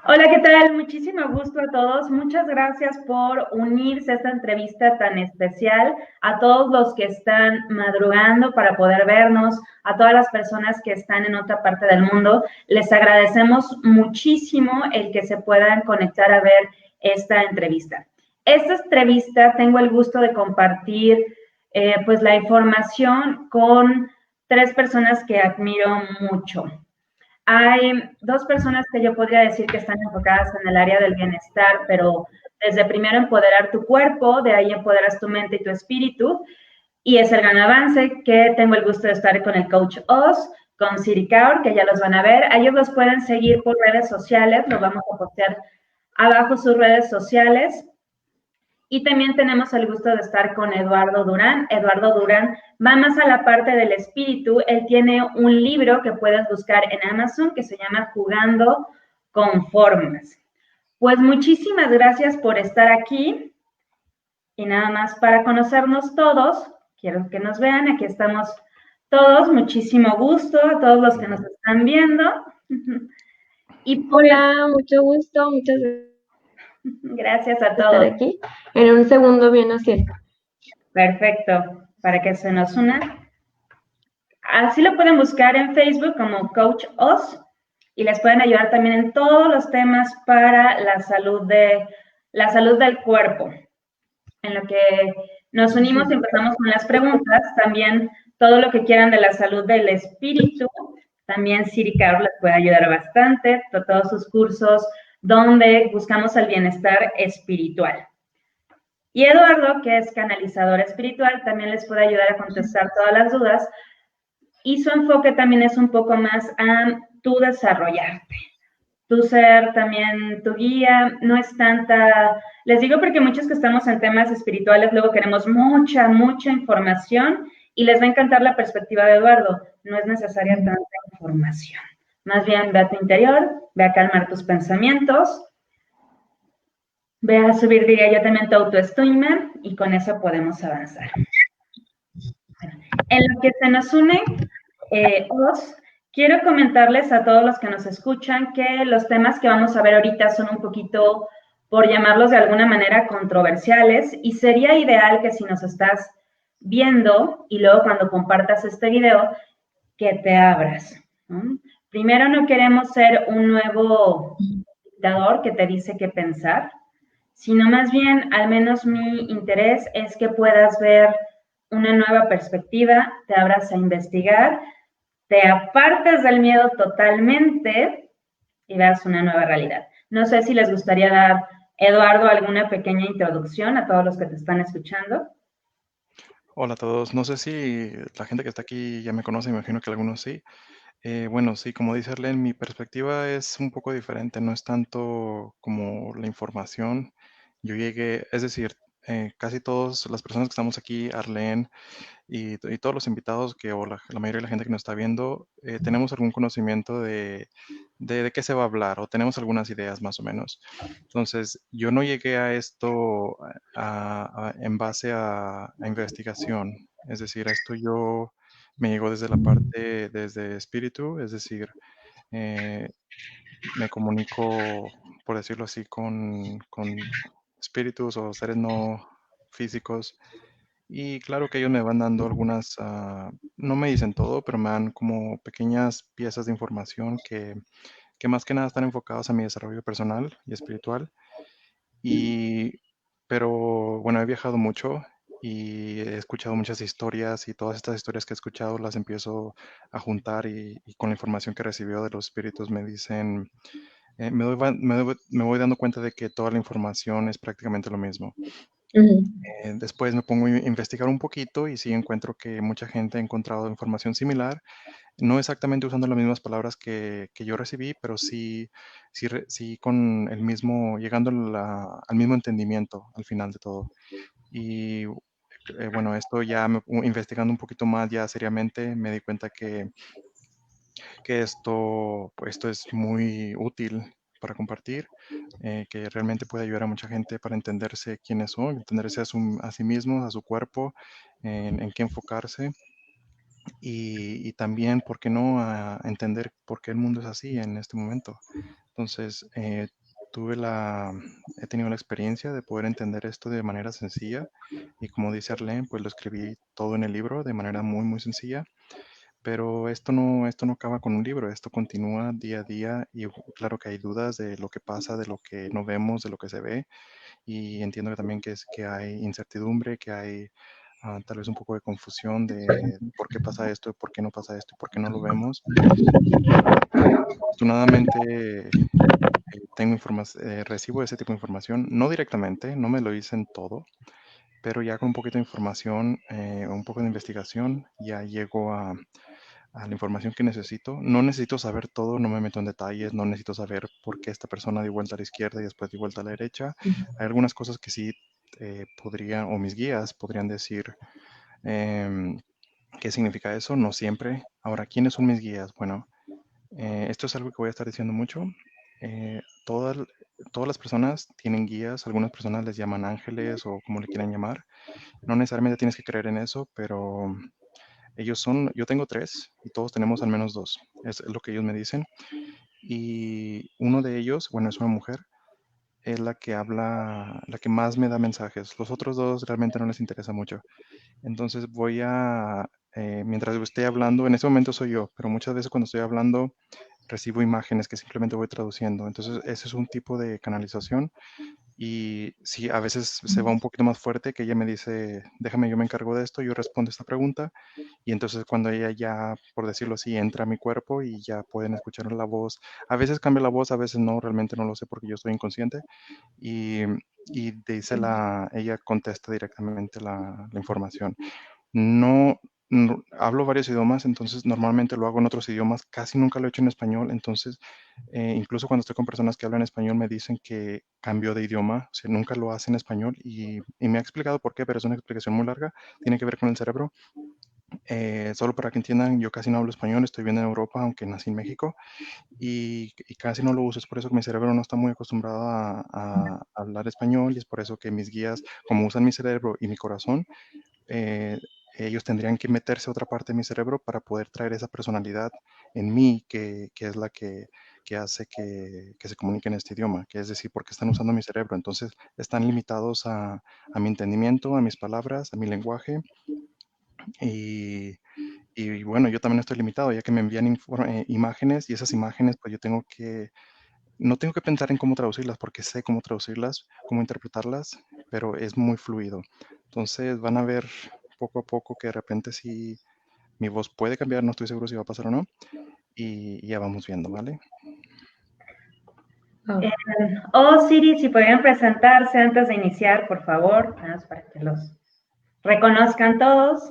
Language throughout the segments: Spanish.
Hola, ¿qué tal? Muchísimo gusto a todos. Muchas gracias por unirse a esta entrevista tan especial, a todos los que están madrugando para poder vernos, a todas las personas que están en otra parte del mundo. Les agradecemos muchísimo el que se puedan conectar a ver esta entrevista. Esta entrevista tengo el gusto de compartir pues la información con tres personas que admiro mucho. Hay dos personas que yo podría decir que están enfocadas en el área del bienestar, pero desde primero empoderar tu cuerpo, de ahí empoderas tu mente y tu espíritu, y es el gran avance que tengo el gusto de estar con el coach Oz, con Siri Kaur, que ya los van a ver. A ellos los pueden seguir por redes sociales, los vamos a postear abajo sus redes sociales. Y también tenemos el gusto de estar con Eduardo Durán. Eduardo Durán va más a la parte del espíritu. Él tiene un libro que puedes buscar en Amazon que se llama Jugando con Formas. Pues muchísimas gracias por estar aquí. Y nada más para conocernos todos, quiero que nos vean. Aquí estamos todos. Muchísimo gusto a todos los que nos están viendo. Y pues, Hola, mucho gusto, muchas gracias gracias a por estar todos. aquí. En un segundo viene haciendo. Perfecto. Para que se nos una. Así lo pueden buscar en Facebook como Coach Oz y les pueden ayudar también en todos los temas para la salud del cuerpo. En lo que nos unimos y empezamos con las preguntas, también todo lo que quieran de la salud del espíritu, también Siri Carol les puede ayudar bastante, todos sus cursos donde buscamos el bienestar espiritual. Y Eduardo, que es canalizador espiritual, también les puede ayudar a contestar todas las dudas y su enfoque también es un poco más a tú desarrollarte, tú ser también tu guía, no es tanta, les digo porque muchos que estamos en temas espirituales luego queremos mucha información y les va a encantar la perspectiva de Eduardo, no es necesaria tanta información, más bien ve a tu interior, ve a calmar tus pensamientos, ve a subir, diría yo, también tu autoestima y con eso podemos avanzar. Bueno, en lo que se nos une, Oz, quiero comentarles a todos los que nos escuchan que los temas que vamos a ver ahorita son un poquito, por llamarlos de alguna manera, controversiales y sería ideal que si nos estás viendo y luego cuando compartas este video, que te abras, ¿no? Primero, no queremos ser un nuevo dictador que te dice qué pensar, sino más bien, al menos mi interés es que puedas ver una nueva perspectiva, te abras a investigar, te apartes del miedo totalmente y veas una nueva realidad. No sé si les gustaría dar, Eduardo, alguna pequeña introducción a todos los que te están escuchando. Hola a todos. No sé si la gente que está aquí ya me conoce, me imagino que algunos sí. Bueno, sí, como dice Arlene, mi perspectiva es un poco diferente, no es tanto como la información. Yo llegué, es decir, casi todas las personas que estamos aquí, Arlene y todos los invitados o la mayoría de la gente que nos está viendo, tenemos algún conocimiento de qué se va a hablar o tenemos algunas ideas más o menos. Entonces, yo no llegué a esto en base a investigación, es decir, a esto yo me llegó desde la parte, desde espíritu, es decir, eh, me comunico, por decirlo así, con espíritus o seres no físicos y claro que ellos me van dando algunas, no me dicen todo, pero me dan como pequeñas piezas de información que más que nada están enfocados a mi desarrollo personal y espiritual. Y, pero bueno, he viajado mucho y he escuchado muchas historias y todas estas historias que he escuchado las empiezo a juntar y con la información que recibió de los espíritus me dicen, me voy dando cuenta de que toda la información es prácticamente lo mismo. Después me pongo a investigar un poquito y sí encuentro que mucha gente ha encontrado información similar, no exactamente usando las mismas palabras que yo recibí, pero sí con el mismo, llegando al mismo entendimiento al final de todo. Y bueno, esto ya investigando un poquito más ya seriamente, me di cuenta que esto es muy útil para compartir, que realmente puede ayudar a mucha gente para entenderse quiénes son, entenderse a sí mismos, a su cuerpo, en qué enfocarse y también, ¿por qué no?, a entender por qué el mundo es así en este momento. Entonces, he tenido la experiencia de poder entender esto de manera sencilla y como dice Arlene, pues lo escribí todo en el libro de manera muy, muy sencilla. Pero esto no acaba con un libro, esto continúa día a día y claro que hay dudas de lo que pasa, de lo que no vemos, de lo que se ve y entiendo que también que hay incertidumbre, que hay tal vez un poco de confusión de por qué pasa esto, por qué no pasa esto, por qué no lo vemos. Afortunadamente recibo ese tipo de información, no directamente, no me lo dicen todo, pero ya con un poquito de información, un poco de investigación, ya llego a la información que necesito. No necesito saber todo, no me meto en detalles, no necesito saber por qué esta persona dio vuelta a la izquierda y después dio vuelta a la derecha. Hay algunas cosas que sí podrían, o mis guías podrían decir em, qué significa eso, no siempre. Ahora, ¿quiénes son mis guías? Bueno, esto es algo que voy a estar diciendo mucho. Eh, todas, todas las personas tienen guías, algunas personas les llaman ángeles o como le quieran llamar. No necesariamente tienes que creer en eso, pero yo tengo 3 y todos tenemos al menos 2, es lo que ellos me dicen. Y uno de ellos, bueno, es una mujer, es la que habla, la que más me da mensajes. Los otros 2 realmente no les interesa mucho. Entonces mientras esté hablando, en ese momento soy yo, pero muchas veces cuando estoy hablando recibo imágenes que simplemente voy traduciendo. Entonces ese es un tipo de canalización y sí, a veces se va un poquito más fuerte que ella me dice, déjame, yo me encargo de esto, yo respondo esta pregunta y entonces cuando ella ya, por decirlo así, entra a mi cuerpo y ya pueden escuchar la voz, a veces cambia la voz, a veces no, realmente no lo sé porque yo estoy inconsciente y, ella contesta directamente la información. No, hablo varios idiomas, entonces normalmente lo hago en otros idiomas, casi nunca lo he hecho en español, entonces incluso cuando estoy con personas que hablan español me dicen que cambió de idioma, o sea, nunca lo hace en español y me ha explicado por qué, pero es una explicación muy larga, tiene que ver con el cerebro. Solo para que entiendan, yo casi no hablo español, estoy viviendo en Europa, aunque nací en México, y casi no lo uso, es por eso que mi cerebro no está muy acostumbrado a hablar español y es por eso que mis guías, como usan mi cerebro y mi corazón, eh, ellos tendrían que meterse a otra parte de mi cerebro para poder traer esa personalidad en mí, que es la que hace que se comunique en este idioma, que es decir, porque están usando mi cerebro. Entonces, están limitados a mi entendimiento, a mis palabras, a mi lenguaje. Y, y bueno, yo también estoy limitado, ya que me envían imágenes y esas imágenes, pues no tengo que pensar en cómo traducirlas porque sé cómo traducirlas, cómo interpretarlas, pero es muy fluido. Entonces van a ver poco a poco que de repente sí mi voz puede cambiar, no estoy seguro si va a pasar o no, y ya vamos viendo, ¿vale? Siri, si podrían presentarse antes de iniciar, por favor, nada más para que los reconozcan todos.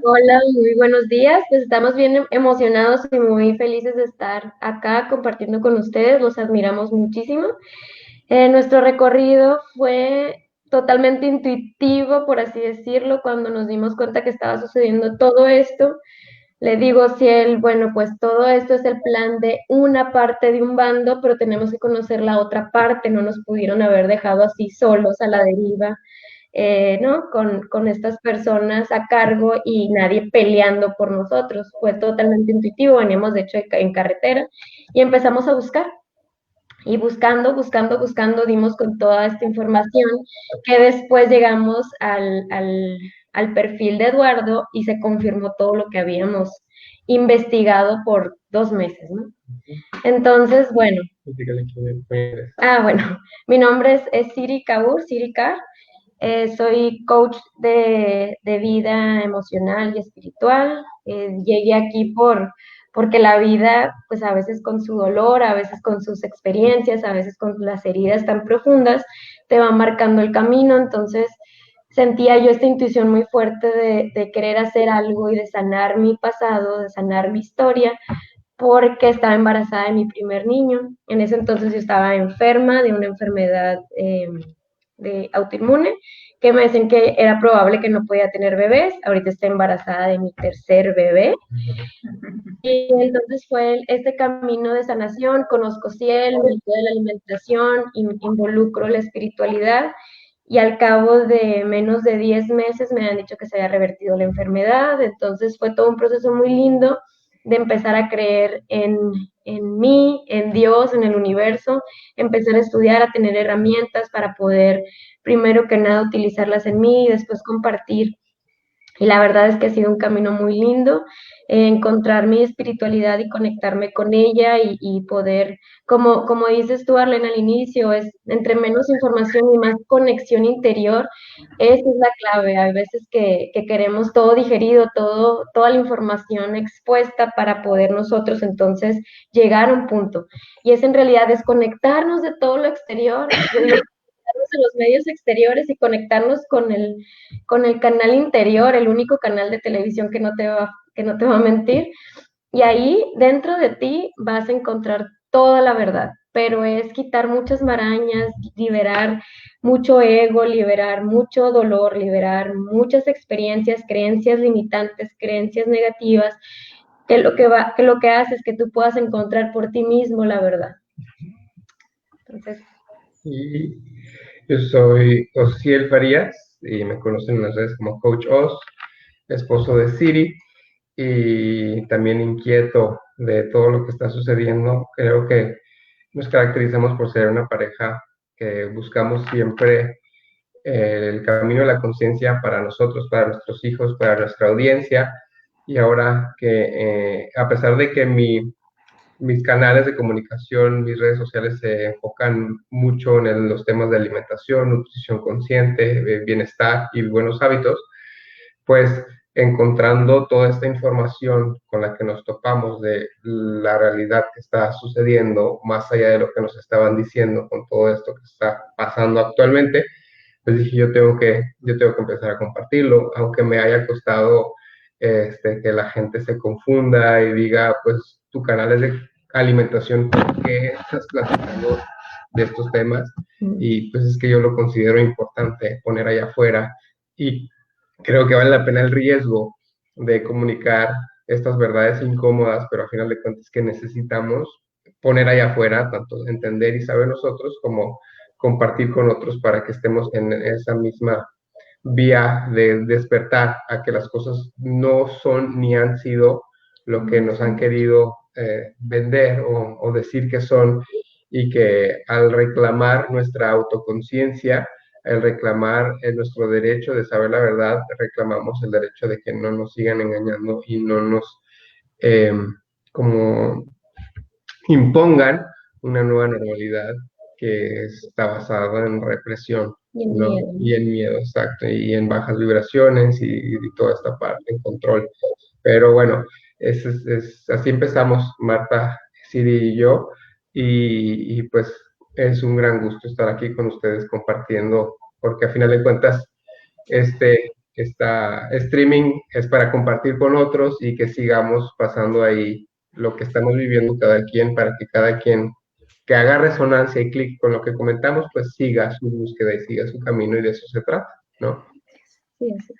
Hola, muy buenos días. Pues estamos bien emocionados y muy felices de estar acá compartiendo con ustedes. Los admiramos muchísimo. Nuestro recorrido fue totalmente intuitivo, por así decirlo, cuando nos dimos cuenta que estaba sucediendo todo esto. Le digo, Ciel, bueno, pues todo esto es el plan de una parte de un bando, pero tenemos que conocer la otra parte. No nos pudieron haber dejado así solos a la deriva, ¿no? Con estas personas a cargo y nadie peleando por nosotros. Fue totalmente intuitivo, veníamos de hecho en carretera y empezamos a buscar. Y buscando, dimos con toda esta información que después llegamos al perfil de Eduardo y se confirmó todo lo que habíamos investigado por 2 meses, ¿no? Entonces, bueno. Bueno, mi nombre es Siri Kaur, Siri Kar. Soy coach de vida emocional y espiritual. Llegué aquí porque la vida, pues a veces con su dolor, a veces con sus experiencias, a veces con las heridas tan profundas, te va marcando el camino. Entonces sentía yo esta intuición muy fuerte de querer hacer algo y de sanar mi pasado, de sanar mi historia, porque estaba embarazada de mi primer niño. En ese entonces yo estaba enferma de una enfermedad de autoinmune, que me dicen que era probable que no podía tener bebés. Ahorita estoy embarazada de mi tercer bebé. Y entonces fue este camino de sanación, conozco Ciel, me ayuda de la alimentación, involucro la espiritualidad, y al cabo de menos de 10 meses me han dicho que se había revertido la enfermedad. Entonces fue todo un proceso muy lindo de empezar a creer en en mí, en Dios, en el universo, empezar a estudiar, a tener herramientas para poder, primero que nada, utilizarlas en mí y después compartir. Y la verdad es que ha sido un camino muy lindo, encontrar mi espiritualidad y conectarme con ella y poder, como dices tú, Arlene, al inicio, es entre menos información y más conexión interior, esa es la clave. Hay veces que queremos todo digerido, toda la información expuesta para poder nosotros entonces llegar a un punto. Y es en realidad desconectarnos de todo lo exterior, de los medios exteriores y conectarnos con el canal interior, el único canal de televisión que no te va a mentir. Y ahí dentro de ti vas a encontrar toda la verdad, pero es quitar muchas marañas, liberar mucho ego, liberar mucho dolor, liberar muchas experiencias, creencias limitantes, creencias negativas, que lo que hace es que tú puedas encontrar por ti mismo la verdad. Entonces, Y yo soy Osiel Farías y me conocen en las redes como Coach Os, esposo de Siri y también inquieto de todo lo que está sucediendo. Creo que nos caracterizamos por ser una pareja que buscamos siempre el camino de la conciencia para nosotros, para nuestros hijos, para nuestra audiencia. Y ahora que, a pesar de que mis canales de comunicación, mis redes sociales se enfocan mucho en los temas de alimentación, nutrición consciente, bienestar y buenos hábitos, pues encontrando toda esta información con la que nos topamos de la realidad que está sucediendo, más allá de lo que nos estaban diciendo con todo esto que está pasando actualmente, pues dije, yo tengo que empezar a compartirlo, aunque me haya costado que la gente se confunda y diga, pues tu canal es de alimentación, ¿por qué estás platicando de estos temas? Y pues es que yo lo considero importante poner allá afuera y creo que vale la pena el riesgo de comunicar estas verdades incómodas, pero al final de cuentas que necesitamos poner allá afuera, tanto entender y saber nosotros como compartir con otros para que estemos en esa misma vía de despertar a que las cosas no son ni han sido lo que nos han querido vender o decir que son y que al reclamar nuestra autoconciencia, al reclamar nuestro derecho de saber la verdad, reclamamos el derecho de que no nos sigan engañando y no nos eh, como impongan una nueva normalidad que está basada en represión, y en ¿no? miedo. Y en miedo, exacto, y en bajas vibraciones y toda esta parte, en control. Pero bueno, así empezamos Marta, Siri y yo, y pues es un gran gusto estar aquí con ustedes compartiendo, porque a final de cuentas, esta streaming es para compartir con otros y que sigamos pasando ahí lo que estamos viviendo cada quien, para que cada quien que haga resonancia y clic con lo que comentamos, pues siga su búsqueda y siga su camino y de eso se trata, ¿no? Sí, así.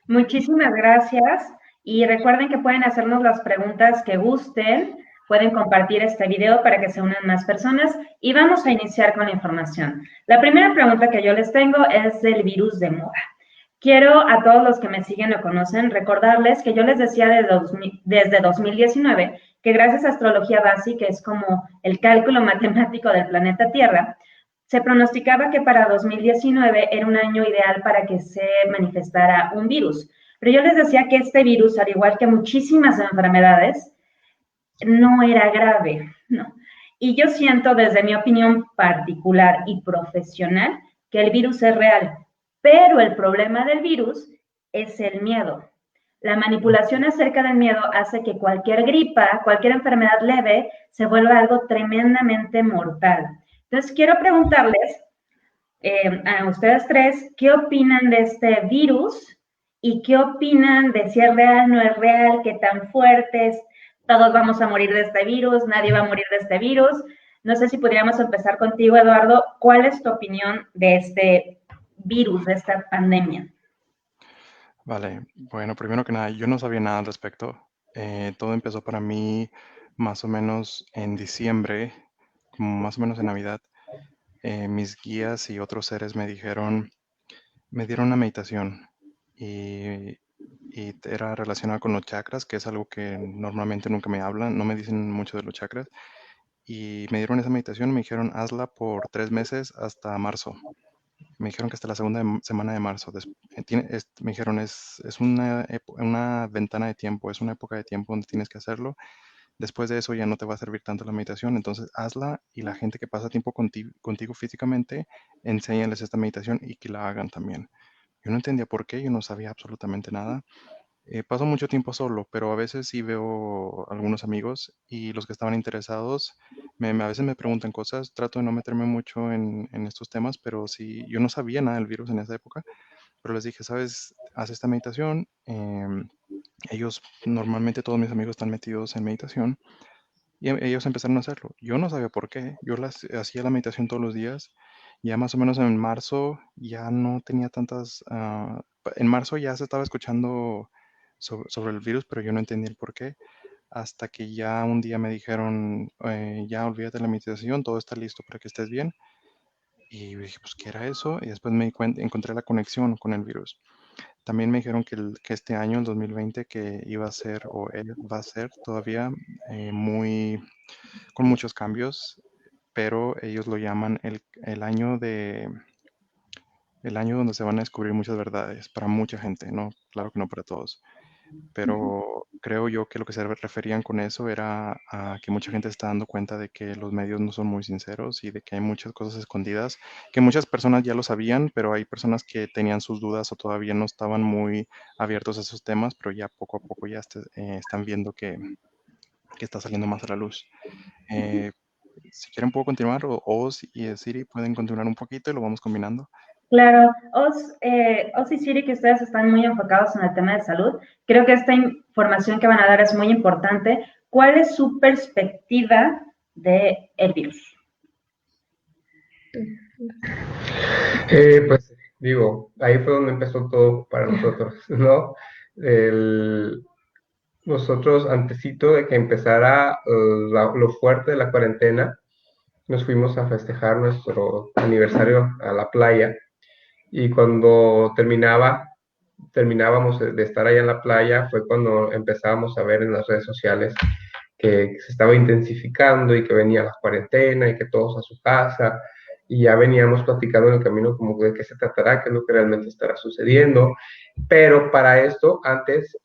Muchísimas gracias y recuerden que pueden hacernos las preguntas que gusten, pueden compartir este video para que se unan más personas y vamos a iniciar con la información. La primera pregunta que yo les tengo es del virus de moda. Quiero a todos los que me siguen o conocen recordarles que yo les decía desde 2019 que gracias a astrología básica, que es como el cálculo matemático del planeta Tierra, se pronosticaba que para 2019 era un año ideal para que se manifestara un virus. Pero yo les decía que este virus, al igual que muchísimas enfermedades, no era grave, ¿no? Y yo siento, desde mi opinión particular y profesional, que el virus es real, pero el problema del virus es el miedo. La manipulación acerca del miedo hace que cualquier gripa, cualquier enfermedad leve, se vuelva algo tremendamente mortal. Entonces, quiero preguntarles a ustedes tres, ¿qué opinan de este virus? ¿Y qué opinan de si es real, no es real, qué tan fuerte es? Todos vamos a morir de este virus, nadie va a morir de este virus. No sé si podríamos empezar contigo, Eduardo. ¿Cuál es tu opinión de este virus, de esta pandemia? Vale, bueno, primero que nada, yo no sabía nada al respecto. Todo empezó para mí más o menos en diciembre, como más o menos en Navidad. Mis guías y otros seres me dieron una meditación y y era relacionada con los chakras, que es algo que normalmente nunca me hablan, no me dicen mucho de los chakras. Y me dieron esa meditación y me dijeron, hazla por 3 meses hasta marzo. Me dijeron que hasta la segunda semana de marzo. Me dijeron, es una ventana de tiempo, es una época de tiempo donde tienes que hacerlo. Después de eso ya no te va a servir tanto la meditación, entonces hazla y la gente que pasa tiempo contigo físicamente, enséñales esta meditación y que la hagan también. Yo no entendía por qué, yo no sabía absolutamente nada. Paso mucho tiempo solo, pero a veces sí veo algunos amigos y los que estaban interesados, a veces me preguntan cosas, trato de no meterme mucho en estos temas, pero sí, yo no sabía nada del virus en esa época, pero les dije, sabes, haz esta meditación. Ellos, normalmente todos mis amigos están metidos en meditación y ellos empezaron a hacerlo. Yo no sabía por qué, yo hacía la meditación todos los días. Ya más o menos en marzo ya no tenía tantas, en marzo ya se estaba escuchando sobre el virus, pero yo no entendía el por qué. Hasta que ya un día me dijeron, ya olvídate de la meditación, todo está listo para que estés bien. Y dije, pues, ¿qué era eso? Y después me encontré la conexión con el virus. También me dijeron que este año, el 2020, que iba a ser, o él va a ser todavía con muchos cambios, pero ellos lo llaman el año donde se van a descubrir muchas verdades para mucha gente, ¿no? Claro que no para todos, pero creo yo que lo que se referían con eso era a que mucha gente está dando cuenta de que los medios no son muy sinceros y de que hay muchas cosas escondidas, que muchas personas ya lo sabían, pero hay personas que tenían sus dudas o todavía no estaban muy abiertos a esos temas, pero ya poco a poco ya están viendo que está saliendo más a la luz. Eh, si quieren puedo continuar o si Siri pueden continuar un poquito y lo vamos combinando. Claro, Os y Siri, que ustedes están muy enfocados en el tema de salud, creo que esta información que van a dar es muy importante. ¿Cuál es su perspectiva del virus? Pues digo, ahí fue donde empezó todo para nosotros, ¿no? Nosotros, antesito de que empezara lo fuerte de la cuarentena, nos fuimos a festejar nuestro aniversario a la playa y cuando terminábamos de estar allá en la playa, fue cuando empezábamos a ver en las redes sociales que se estaba intensificando y que venía la cuarentena y que todos a su casa y ya veníamos platicando en el camino como de qué se tratará, qué es lo que realmente estará sucediendo. Pero para esto, antes,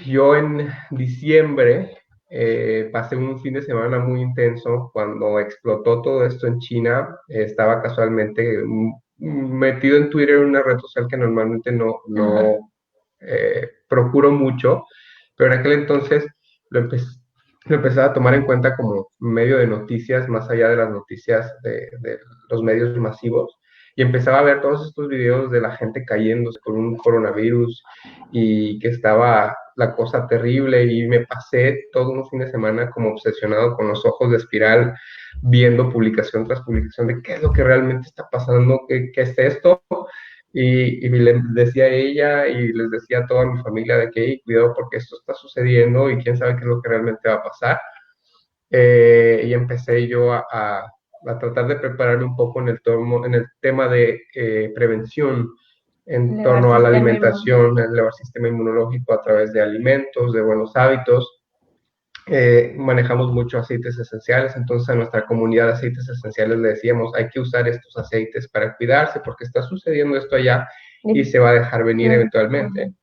yo en diciembre pasé un fin de semana muy intenso cuando explotó todo esto en China. Estaba casualmente metido en Twitter, una red social que normalmente no procuro mucho, pero en aquel entonces lo empezaba a tomar en cuenta como medio de noticias, más allá de las noticias de los medios masivos, y empezaba a ver todos estos videos de la gente cayéndose con un coronavirus y que estaba la cosa terrible, y me pasé todo un fin de semana como obsesionado con los ojos de espiral, viendo publicación tras publicación de qué es lo que realmente está pasando, qué es esto. Y le decía a ella y les decía a toda mi familia de que hey, cuidado porque esto está sucediendo y quién sabe qué es lo que realmente va a pasar. Y empecé yo a tratar de prepararme un poco en el tema de prevención en torno a la alimentación, elevar el sistema inmunológico a través de alimentos, de buenos hábitos. Manejamos mucho aceites esenciales, entonces a nuestra comunidad de aceites esenciales le decíamos, hay que usar estos aceites para cuidarse porque está sucediendo esto allá y se va a dejar venir eventualmente.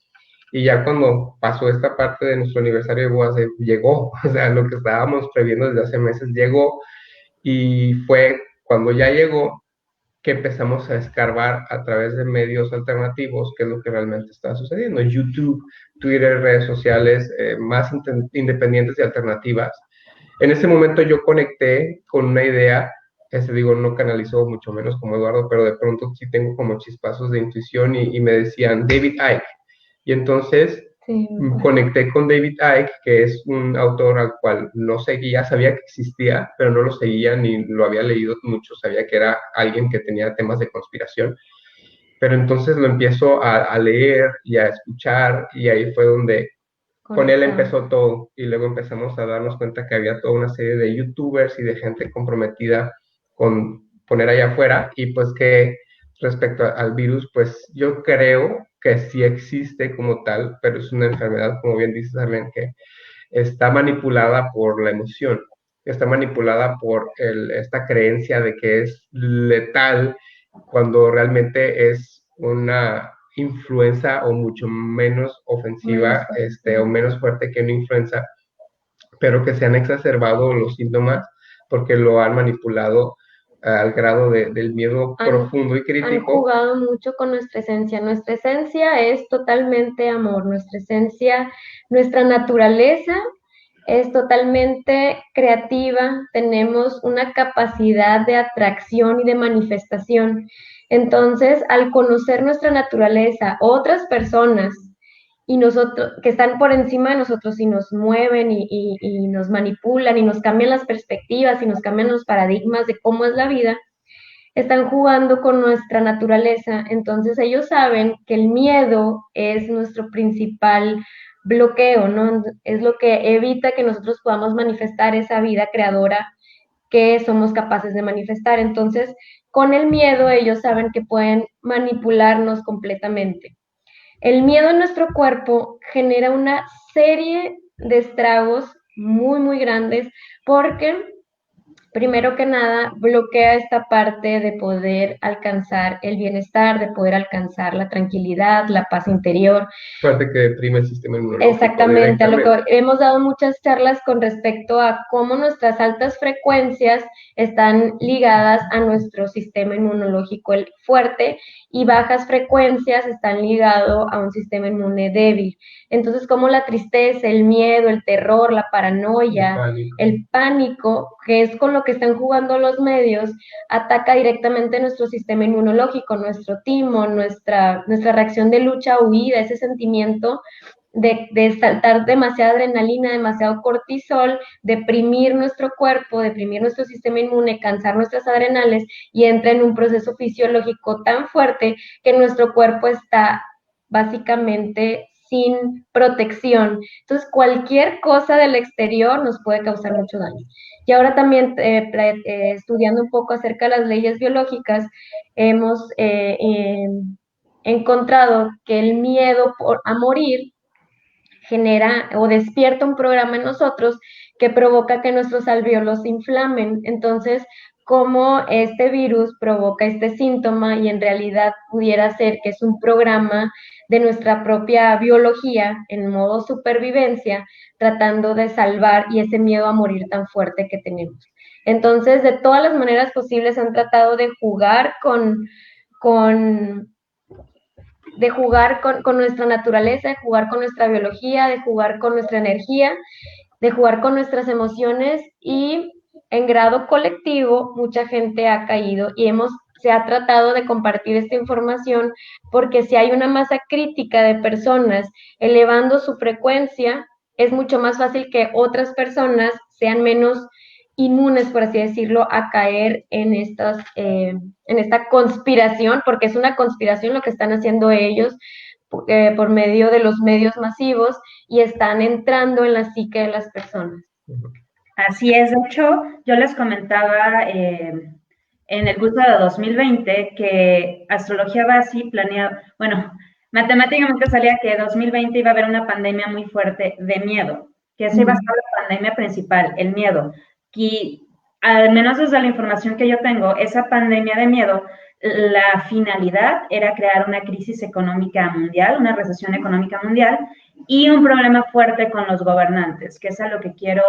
Y ya cuando pasó esta parte de nuestro aniversario de bodas, llegó, o sea, lo que estábamos previendo desde hace meses llegó, y fue cuando ya llegó que empezamos a escarbar a través de medios alternativos qué es lo que realmente está sucediendo. YouTube, Twitter, redes sociales más independientes y alternativas. En ese momento yo conecté con una idea, digo, no canalizo mucho menos como Eduardo, pero de pronto sí tengo como chispazos de intuición y me decían David Icke. Y entonces conecté con David Icke, que es un autor al cual no seguía, sabía que existía, pero no lo seguía ni lo había leído mucho, sabía que era alguien que tenía temas de conspiración. Pero entonces lo empiezo a leer y a escuchar, y ahí fue donde con él empezó todo. Y luego empezamos a darnos cuenta que había toda una serie de youtubers y de gente comprometida con poner allá afuera, y pues que respecto al virus, pues yo creo que sí existe como tal, pero es una enfermedad, como bien dices, Arlene, que está manipulada por la emoción, está manipulada por esta creencia de que es letal cuando realmente es una influenza o mucho menos ofensiva, o menos fuerte que una influenza, pero que se han exacerbado los síntomas porque lo han manipulado al grado del miedo profundo y Han crítico. jugado mucho con nuestra esencia. Nuestra esencia es totalmente amor. Nuestra esencia, nuestra naturaleza es totalmente creativa. Tenemos una capacidad de atracción y de manifestación. Entonces, al conocer nuestra naturaleza, otras personas y nosotros, que están por encima de nosotros y nos mueven y nos manipulan y nos cambian las perspectivas y nos cambian los paradigmas de cómo es la vida, están jugando con nuestra naturaleza. Entonces ellos saben que el miedo es nuestro principal bloqueo, ¿no? Es lo que evita que nosotros podamos manifestar esa vida creadora que somos capaces de manifestar. Entonces, con el miedo ellos saben que pueden manipularnos completamente. El miedo en nuestro cuerpo genera una serie de estragos muy, muy grandes porque, primero que nada, bloquea esta parte de poder alcanzar el bienestar, de poder alcanzar la tranquilidad, la paz interior. Parte que deprime el sistema inmunológico. Exactamente, a lo que hemos dado muchas charlas con respecto a cómo nuestras altas frecuencias están ligadas a nuestro sistema inmunológico fuerte y bajas frecuencias están ligadas a un sistema inmune débil. Entonces, como la tristeza, el miedo, el terror, la paranoia, el pánico, que es con lo que están jugando los medios, ataca directamente nuestro sistema inmunológico, nuestro timo, nuestra reacción de lucha o huida, ese sentimiento de saltar demasiada adrenalina, demasiado cortisol, deprimir nuestro cuerpo, deprimir nuestro sistema inmune, cansar nuestras adrenales y entra en un proceso fisiológico tan fuerte que nuestro cuerpo está básicamente sin protección. Entonces, cualquier cosa del exterior nos puede causar mucho daño. Y ahora también, estudiando un poco acerca de las leyes biológicas, hemos encontrado que el miedo a morir genera o despierta un programa en nosotros que provoca que nuestros alvéolos se inflamen. Entonces, como este virus provoca este síntoma y en realidad pudiera ser que es un programa de nuestra propia biología en modo supervivencia, tratando de salvar y ese miedo a morir tan fuerte que tenemos. Entonces, de todas las maneras posibles han tratado de jugar con nuestra naturaleza, de jugar con nuestra biología, de jugar con nuestra energía, de jugar con nuestras emociones y en grado colectivo mucha gente ha caído y se ha tratado de compartir esta información porque si hay una masa crítica de personas elevando su frecuencia, es mucho más fácil que otras personas sean menos inmunes, por así decirlo, a caer en esta conspiración, porque es una conspiración lo que están haciendo ellos por medio de los medios masivos y están entrando en la psique de las personas. Así es, de hecho, yo les comentaba en el curso de 2020 que Astrología Basi planeaba, bueno, matemáticamente salía que 2020 iba a haber una pandemia muy fuerte de miedo, que esa iba a ser la pandemia principal, el miedo. Y al menos desde la información que yo tengo, esa pandemia de miedo, la finalidad era crear una crisis económica mundial, una recesión económica mundial y un problema fuerte con los gobernantes, que es a lo que quiero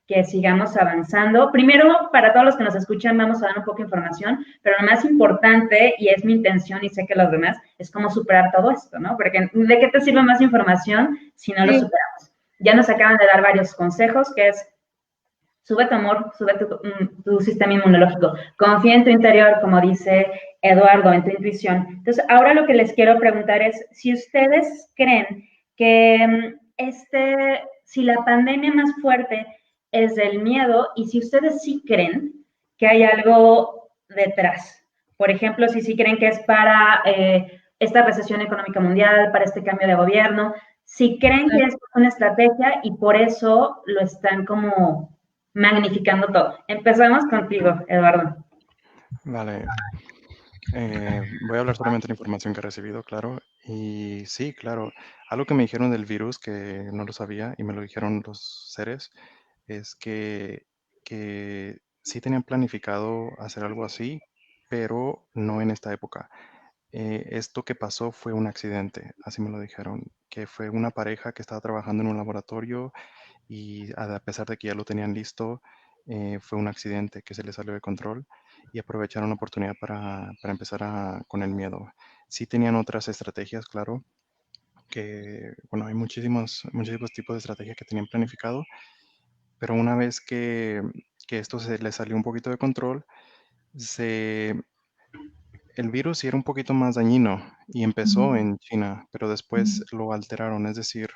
que sigamos avanzando. Primero, para todos los que nos escuchan, vamos a dar un poco de información, pero lo más importante, y es mi intención y sé que los demás, es cómo superar todo esto, ¿no? Porque ¿de qué te sirve más información si no lo superamos? Ya nos acaban de dar varios consejos, que es sube tu amor, sube tu sistema inmunológico. Confía en tu interior, como dice Eduardo, en tu intuición. Entonces, ahora lo que les quiero preguntar es, si ustedes creen que si la pandemia más fuerte es del miedo y si ustedes sí creen que hay algo detrás. Por ejemplo, si sí creen que es para esta recesión económica mundial, para este cambio de gobierno, si creen que es una estrategia y por eso lo están como magnificando todo. Empezamos contigo, Eduardo. Vale. Voy a hablar solamente de la información que he recibido, claro. Y sí, claro, algo que me dijeron del virus, que no lo sabía y me lo dijeron los seres, es que sí tenían planificado hacer algo así, pero no en esta época. Esto que pasó fue un accidente, así me lo dijeron, que fue una pareja que estaba trabajando en un laboratorio y a pesar de que ya lo tenían listo, fue un accidente que se les salió de control y aprovecharon la oportunidad para empezar con el miedo. Sí tenían otras estrategias, claro, que, bueno, hay muchísimos tipos de estrategias que tenían planificado, pero una vez que esto se les salió un poquito de control, se, el virus sí era un poquito más dañino y empezó en China, pero después lo alteraron, es decir,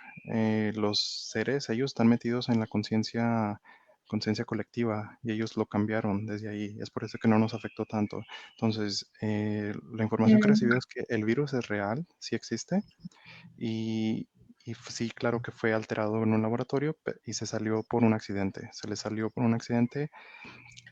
los seres, ellos están metidos en la conciencia colectiva y ellos lo cambiaron desde ahí. Es por eso que no nos afectó tanto. Entonces, la información que he recibido es que el virus es real, sí existe y sí, claro que fue alterado en un laboratorio y se salió por un accidente. Se le salió por un accidente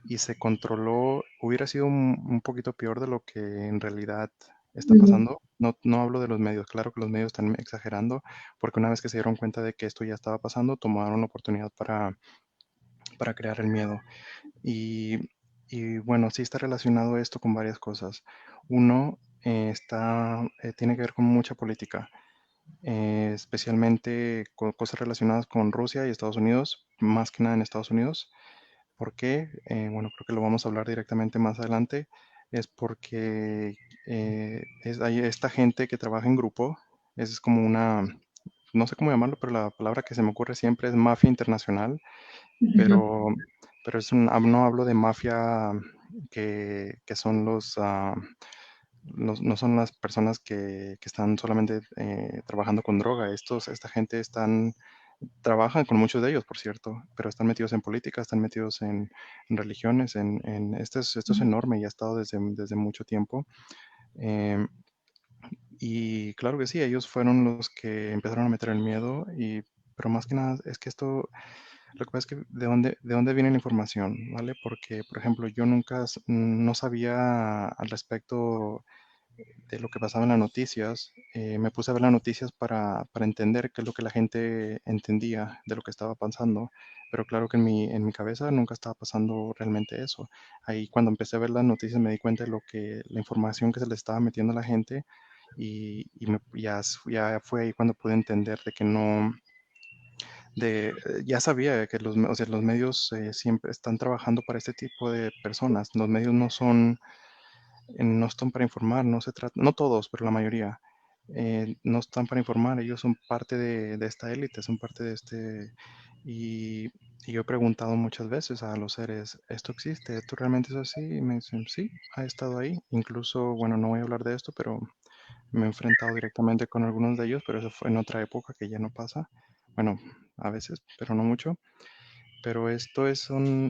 y se controló, hubiera sido un poquito peor de lo que en realidad está pasando. No, no hablo de los medios, claro que los medios están exagerando, porque una vez que se dieron cuenta de que esto ya estaba pasando, tomaron la oportunidad para crear el miedo. Y, y bueno, sí está relacionado esto con varias cosas. Uno, tiene que ver con mucha política, especialmente con cosas relacionadas con Rusia y Estados Unidos, más que nada en Estados Unidos. ¿Por qué? Bueno, creo que lo vamos a hablar directamente más adelante. Es porque hay esta gente que trabaja en grupo, es como una, no sé cómo llamarlo, pero la palabra que se me ocurre siempre es mafia internacional, pero, pero no hablo de mafia que son no son las personas que están solamente trabajando con droga. Esta gente trabajan con muchos de ellos, por cierto, pero están metidos en política, están metidos en religiones, esto es enorme y ha estado desde mucho tiempo. Em, y claro que sí, ellos fueron los que empezaron a meter el miedo, pero más que nada es que lo que pasa es que de dónde viene la información, ¿vale? Porque, por ejemplo, yo nunca, no sabía al respecto de lo que pasaba en las noticias. Me puse a ver las noticias para entender qué es lo que la gente entendía de lo que estaba pasando, pero claro que en mi cabeza nunca estaba pasando realmente eso. Ahí cuando empecé a ver las noticias me di cuenta de la información que se le estaba metiendo a la gente ya fue ahí cuando pude entender de que no, ya sabía que o sea, los medios siempre están trabajando para este tipo de personas. Los medios no están para informar, no se trata, no todos, pero la mayoría, no están para informar, ellos son parte de esta élite, son parte de y, y yo he preguntado muchas veces a los seres, ¿esto existe? ¿Esto realmente es así? Y me dicen, sí, ha estado ahí. Incluso, bueno, no voy a hablar de esto, pero me he enfrentado directamente con algunos de ellos, pero eso fue en otra época que ya no pasa. Bueno, a veces, pero no mucho. Pero esto es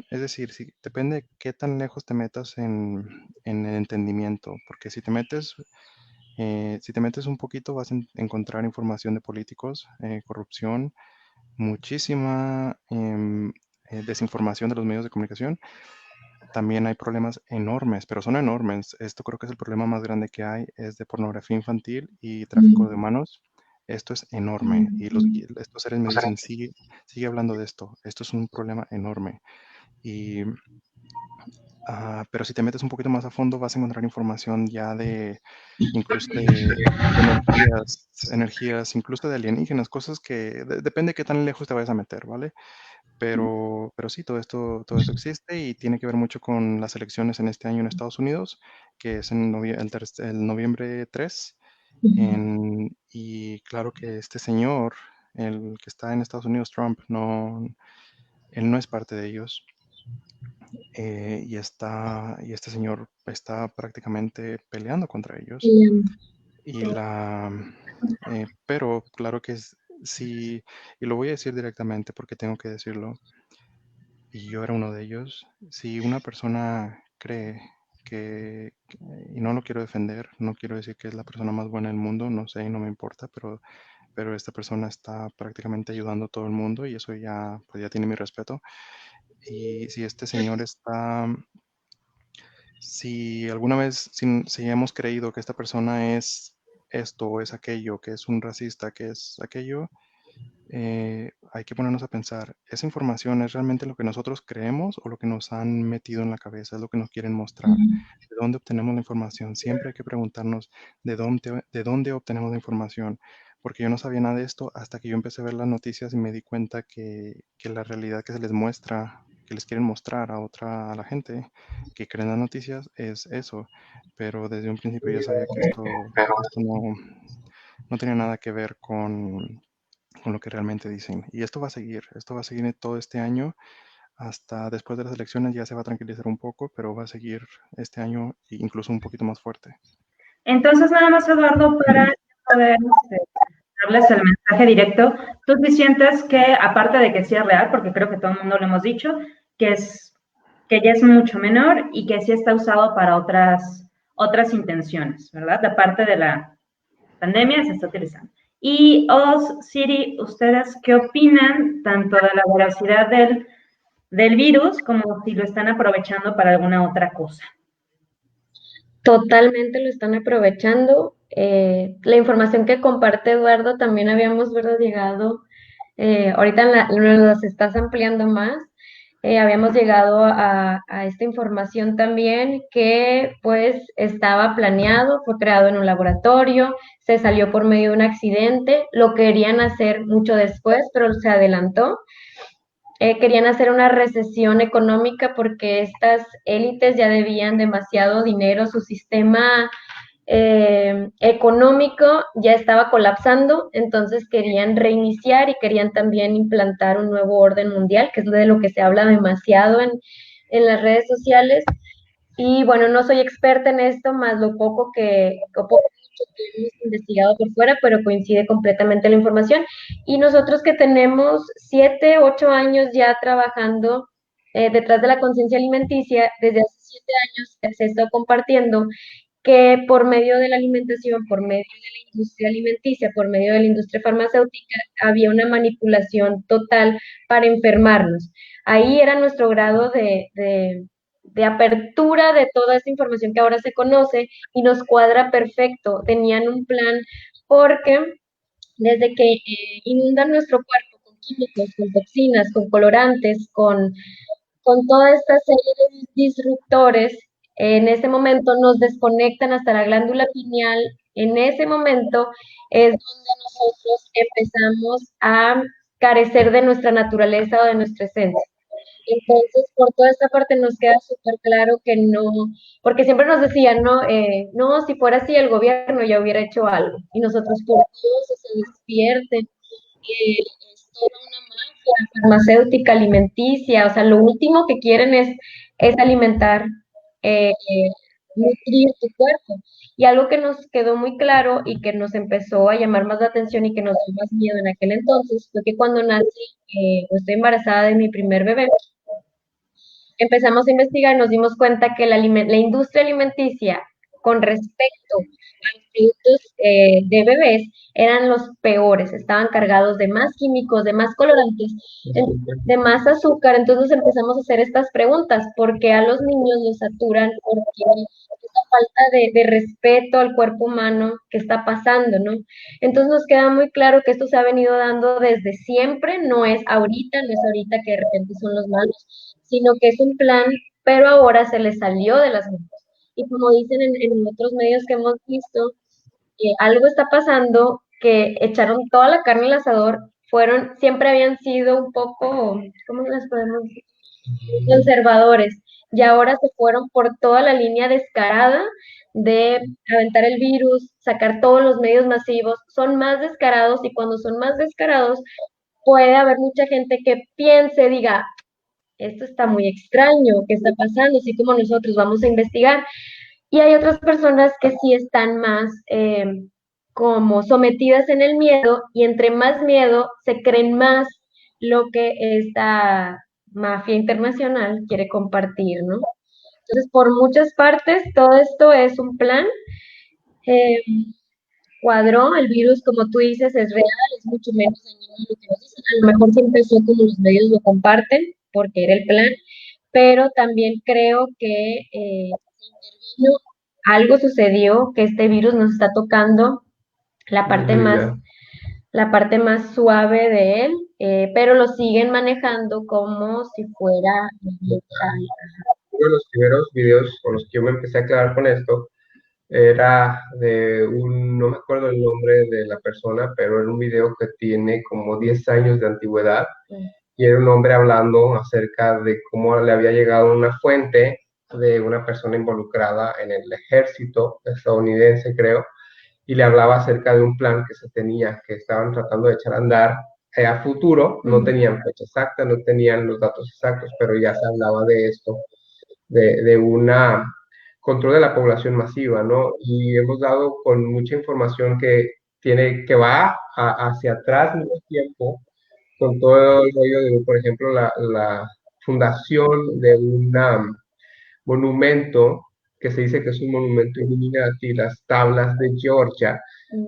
decir, depende de qué tan lejos te metas en el entendimiento, porque si te metes un poquito vas a encontrar información de políticos, corrupción, muchísima desinformación de los medios de comunicación. También hay problemas enormes, pero son enormes. Esto creo que es el problema más grande que hay, es de pornografía infantil y tráfico de humanos. Esto es enorme y estos seres me dicen, sigue hablando de esto. Esto es un problema enorme. Y, pero si te metes un poquito más a fondo, vas a encontrar información ya incluso de energías, incluso de alienígenas, cosas que depende de qué tan lejos te vayas a meter, ¿vale? Pero sí, todo esto existe y tiene que ver mucho con las elecciones en este año en Estados Unidos, que es el noviembre 3. Y claro que este señor, el que está en Estados Unidos, Trump, él no es parte de ellos. Y este señor está prácticamente peleando contra ellos. Y pero claro que sí, y lo voy a decir directamente porque tengo que decirlo, y yo era uno de ellos. Si una persona cree y no lo quiero defender, no quiero decir que es la persona más buena del mundo, no sé y no me importa, pero esta persona está prácticamente ayudando a todo el mundo y eso pues ya tiene mi respeto. Y si este señor si alguna vez si hemos creído que esta persona es esto o es aquello, que es un racista, que es aquello, hay que ponernos a pensar, ¿esa información es realmente lo que nosotros creemos o lo que nos han metido en la cabeza? Es lo que nos quieren mostrar. ¿De dónde obtenemos la información? Siempre hay que preguntarnos de dónde obtenemos la información. Porque yo no sabía nada de esto hasta que yo empecé a ver las noticias y me di cuenta que la realidad que se les muestra, que les quieren mostrar a la gente que creen las noticias es eso. Pero desde un principio ya sabía que esto no tenía nada que ver con lo que realmente dicen. Y esto va a seguir todo este año, hasta después de las elecciones ya se va a tranquilizar un poco, pero va a seguir este año e incluso un poquito más fuerte. Entonces, nada más, Eduardo, para poder darles el mensaje directo, tú sí sientes que, aparte de que sí es real, porque creo que todo el mundo lo hemos dicho, que ya es mucho menor y que sí está usado para otras intenciones, ¿verdad? De parte de la pandemia se está utilizando. Y Siri, ¿ustedes qué opinan tanto de la veracidad del virus como si lo están aprovechando para alguna otra cosa? Totalmente lo están aprovechando. La información que comparte Eduardo también habíamos, ¿verdad? Llegado, ahorita nos estás ampliando más. Habíamos llegado a esta información también que pues estaba planeado, fue creado en un laboratorio, se salió por medio de un accidente, lo querían hacer mucho después, pero se adelantó. Querían hacer una recesión económica porque estas élites ya debían demasiado dinero, su sistema económico ya estaba colapsando, entonces querían reiniciar y querían también implantar un nuevo orden mundial, que es de lo que se habla demasiado en las redes sociales. Y bueno, no soy experta en esto, más lo poco que hemos investigado por fuera, pero coincide completamente la información. Y nosotros que tenemos 7, 8 años ya trabajando detrás de la conciencia alimenticia, desde hace 7 años se está compartiendo que por medio de la alimentación, por medio de la industria alimenticia, por medio de la industria farmacéutica, había una manipulación total para enfermarnos. Ahí era nuestro grado de apertura de toda esta información que ahora se conoce y nos cuadra perfecto. Tenían un plan porque desde que inundan nuestro cuerpo con químicos, con toxinas, con colorantes, con toda esta serie de disruptores, en ese momento nos desconectan hasta la glándula pineal, en ese momento es donde nosotros empezamos a carecer de nuestra naturaleza o de nuestra esencia. Entonces, por toda esta parte nos queda súper claro que no, porque siempre nos decían, no, no, si fuera así el gobierno ya hubiera hecho algo. Y nosotros, por Dios, se despierten. Es toda una mafia farmacéutica, alimenticia, o sea, lo último que quieren es alimentar, nutrir tu cuerpo. Y algo que nos quedó muy claro y que nos empezó a llamar más la atención y que nos dio más miedo en aquel entonces fue que cuando nací, estoy embarazada de mi primer bebé, empezamos a investigar y nos dimos cuenta que la industria alimenticia con respecto a los productos de bebés eran los peores, estaban cargados de más químicos, de más colorantes, de más azúcar. Entonces empezamos a hacer estas preguntas: ¿por qué a los niños los saturan? ¿Por qué esta falta de respeto al cuerpo humano que está pasando, no? Entonces nos queda muy claro que esto se ha venido dando desde siempre, no es ahorita que de repente son los malos, sino que es un plan, pero ahora se les salió de las manos. Y como dicen en otros medios que hemos visto, algo está pasando, que echaron toda la carne al asador, siempre habían sido un poco, ¿cómo les podemos decir? Conservadores, y ahora se fueron por toda la línea descarada de aventar el virus, sacar todos los medios masivos, son más descarados, y cuando son más descarados puede haber mucha gente que piense, diga, esto está muy extraño, ¿qué está pasando? Así como nosotros vamos a investigar. Y hay otras personas que sí están más como sometidas en el miedo, y entre más miedo se creen más lo que esta mafia internacional quiere compartir, ¿no? Entonces, por muchas partes, todo esto es un plan. Eh, Cuadró, el virus, como tú dices, es real, es mucho menos dañino de lo que nos dicen. A lo mejor sí empezó como los medios lo comparten, porque era el plan, pero también creo que intervino, algo sucedió, que este virus nos está tocando la parte más suave de él, pero lo siguen manejando como si fuera letal. Uno de los primeros videos con los que yo me empecé a aclarar con esto era no me acuerdo el nombre de la persona, pero era un video que tiene como 10 años de antigüedad, y era un hombre hablando acerca de cómo le había llegado una fuente de una persona involucrada en el ejército estadounidense, creo, y le hablaba acerca de un plan que se tenía, que estaban tratando de echar a andar a futuro. No tenían fecha exacta, no tenían los datos exactos, pero ya se hablaba de esto, de una control de la población masiva, ¿no? Y hemos dado con mucha información que va hacia atrás mucho tiempo, con todo el rollo de, por ejemplo, la fundación de un monumento que se dice que es un monumento Illuminati, las tablas de Georgia,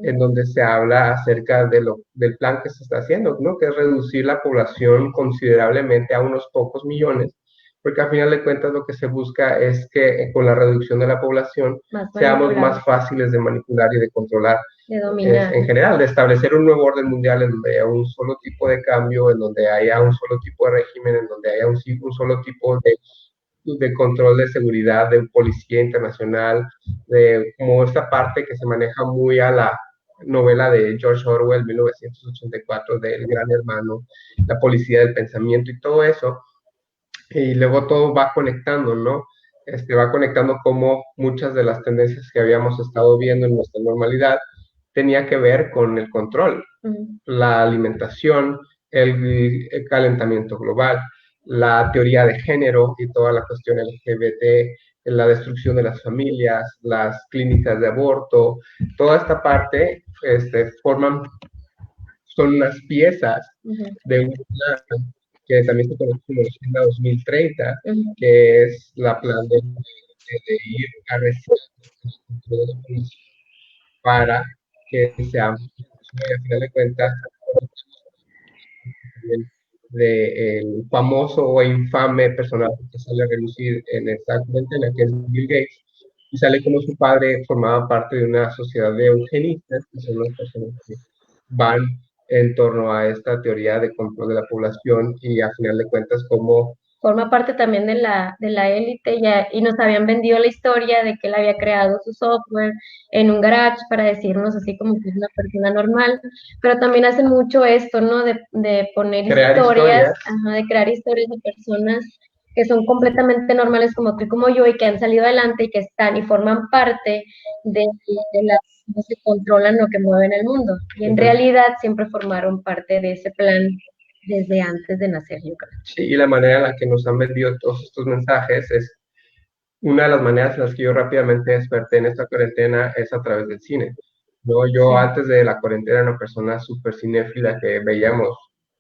en donde se habla acerca del plan que se está haciendo, ¿no? Que es reducir la población considerablemente a unos pocos millones, porque al final de cuentas lo que se busca es que con la reducción de la población seamos más fáciles de manipular y de controlar, de dominar. En general, de establecer un nuevo orden mundial en donde haya un solo tipo de cambio, en donde haya un solo tipo de régimen, en donde haya un solo tipo de control de seguridad, de policía internacional, de como esta parte que se maneja muy a la novela de George Orwell, 1984, del Gran Hermano, la policía del pensamiento y todo eso. Y luego todo va conectando, ¿no? Va conectando como muchas de las tendencias que habíamos estado viendo en nuestra normalidad tenía que ver con el control, la alimentación, el calentamiento global, la teoría de género y toda la cuestión LGBT, la destrucción de las familias, las clínicas de aborto, toda esta parte son unas piezas de un plan que también se conoce como la Agenda 2030, que es la plan de ir a recibir para que sea, y al final de cuentas, del famoso o infame personaje que sale a relucir en esta cuarentena, que es Bill Gates, y sale como su padre formaba parte de una sociedad de eugenistas, que son las personas que van en torno a esta teoría de control de la población, y a final de cuentas como forma parte también de la élite, y nos habían vendido la historia de que él había creado su software en un garage para decirnos así como que es una persona normal, pero también hacen mucho esto, ¿no? De poner historias, de crear historias de personas que son completamente normales como tú y como yo, y que han salido adelante y que están y forman parte de las que se controlan lo que mueve en el mundo. Y en realidad siempre formaron parte de ese plan desde antes de nacer, yo creo. Sí, y la manera en la que nos han vendido todos estos mensajes es una de las maneras en las que yo rápidamente desperté en esta cuarentena es a través del cine. ¿No? Yo antes de la cuarentena era una persona súper cinéfila que veíamos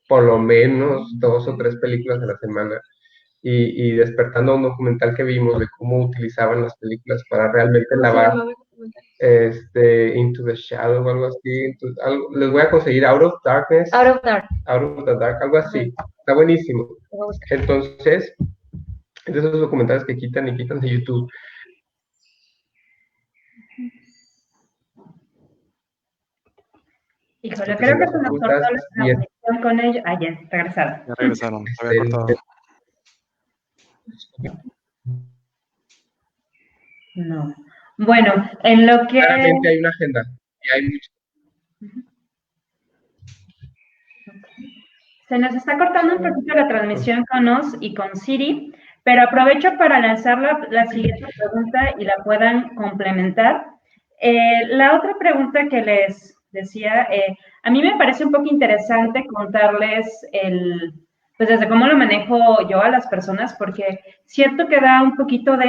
por lo menos 2 o 3 películas a la semana, y despertando un documental que vimos de cómo utilizaban las películas para realmente lavar Into the Shadow o algo así. Entonces, les voy a conseguir Out of Darkness. Out of the Dark, algo así. Está buenísimo. Entonces, es de esos documentales que quitan y quitan de YouTube. Híjole, creo que se nos cortó la transmisión con ellos. Ah, ya, regresaron. Ya regresaron, se había cortado. No. Bueno, en lo que... Claramente hay una agenda y hay mucho. Se nos está cortando un poquito la transmisión con Oz y con Siri, pero aprovecho para lanzar la siguiente pregunta y la puedan complementar. La otra pregunta que les decía, a mí me parece un poco interesante contarles pues desde cómo lo manejo yo a las personas, porque cierto que da un poquito de...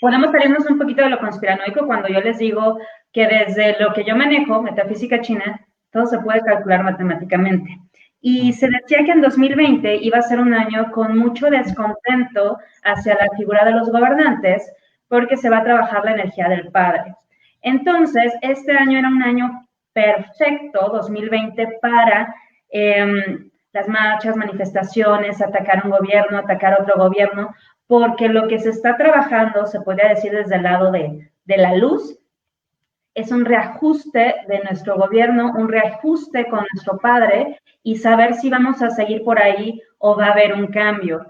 Podemos salirnos un poquito de lo conspiranoico cuando yo les digo que desde lo que yo manejo, metafísica china, todo se puede calcular matemáticamente. Y se decía que en 2020 iba a ser un año con mucho descontento hacia la figura de los gobernantes, porque se va a trabajar la energía del padre. Entonces, este año era un año perfecto, 2020, para las marchas, manifestaciones, atacar un gobierno, atacar otro gobierno, porque lo que se está trabajando, se podría decir desde el lado de la luz, es un reajuste de nuestro gobierno, un reajuste con nuestro padre y saber si vamos a seguir por ahí o va a haber un cambio.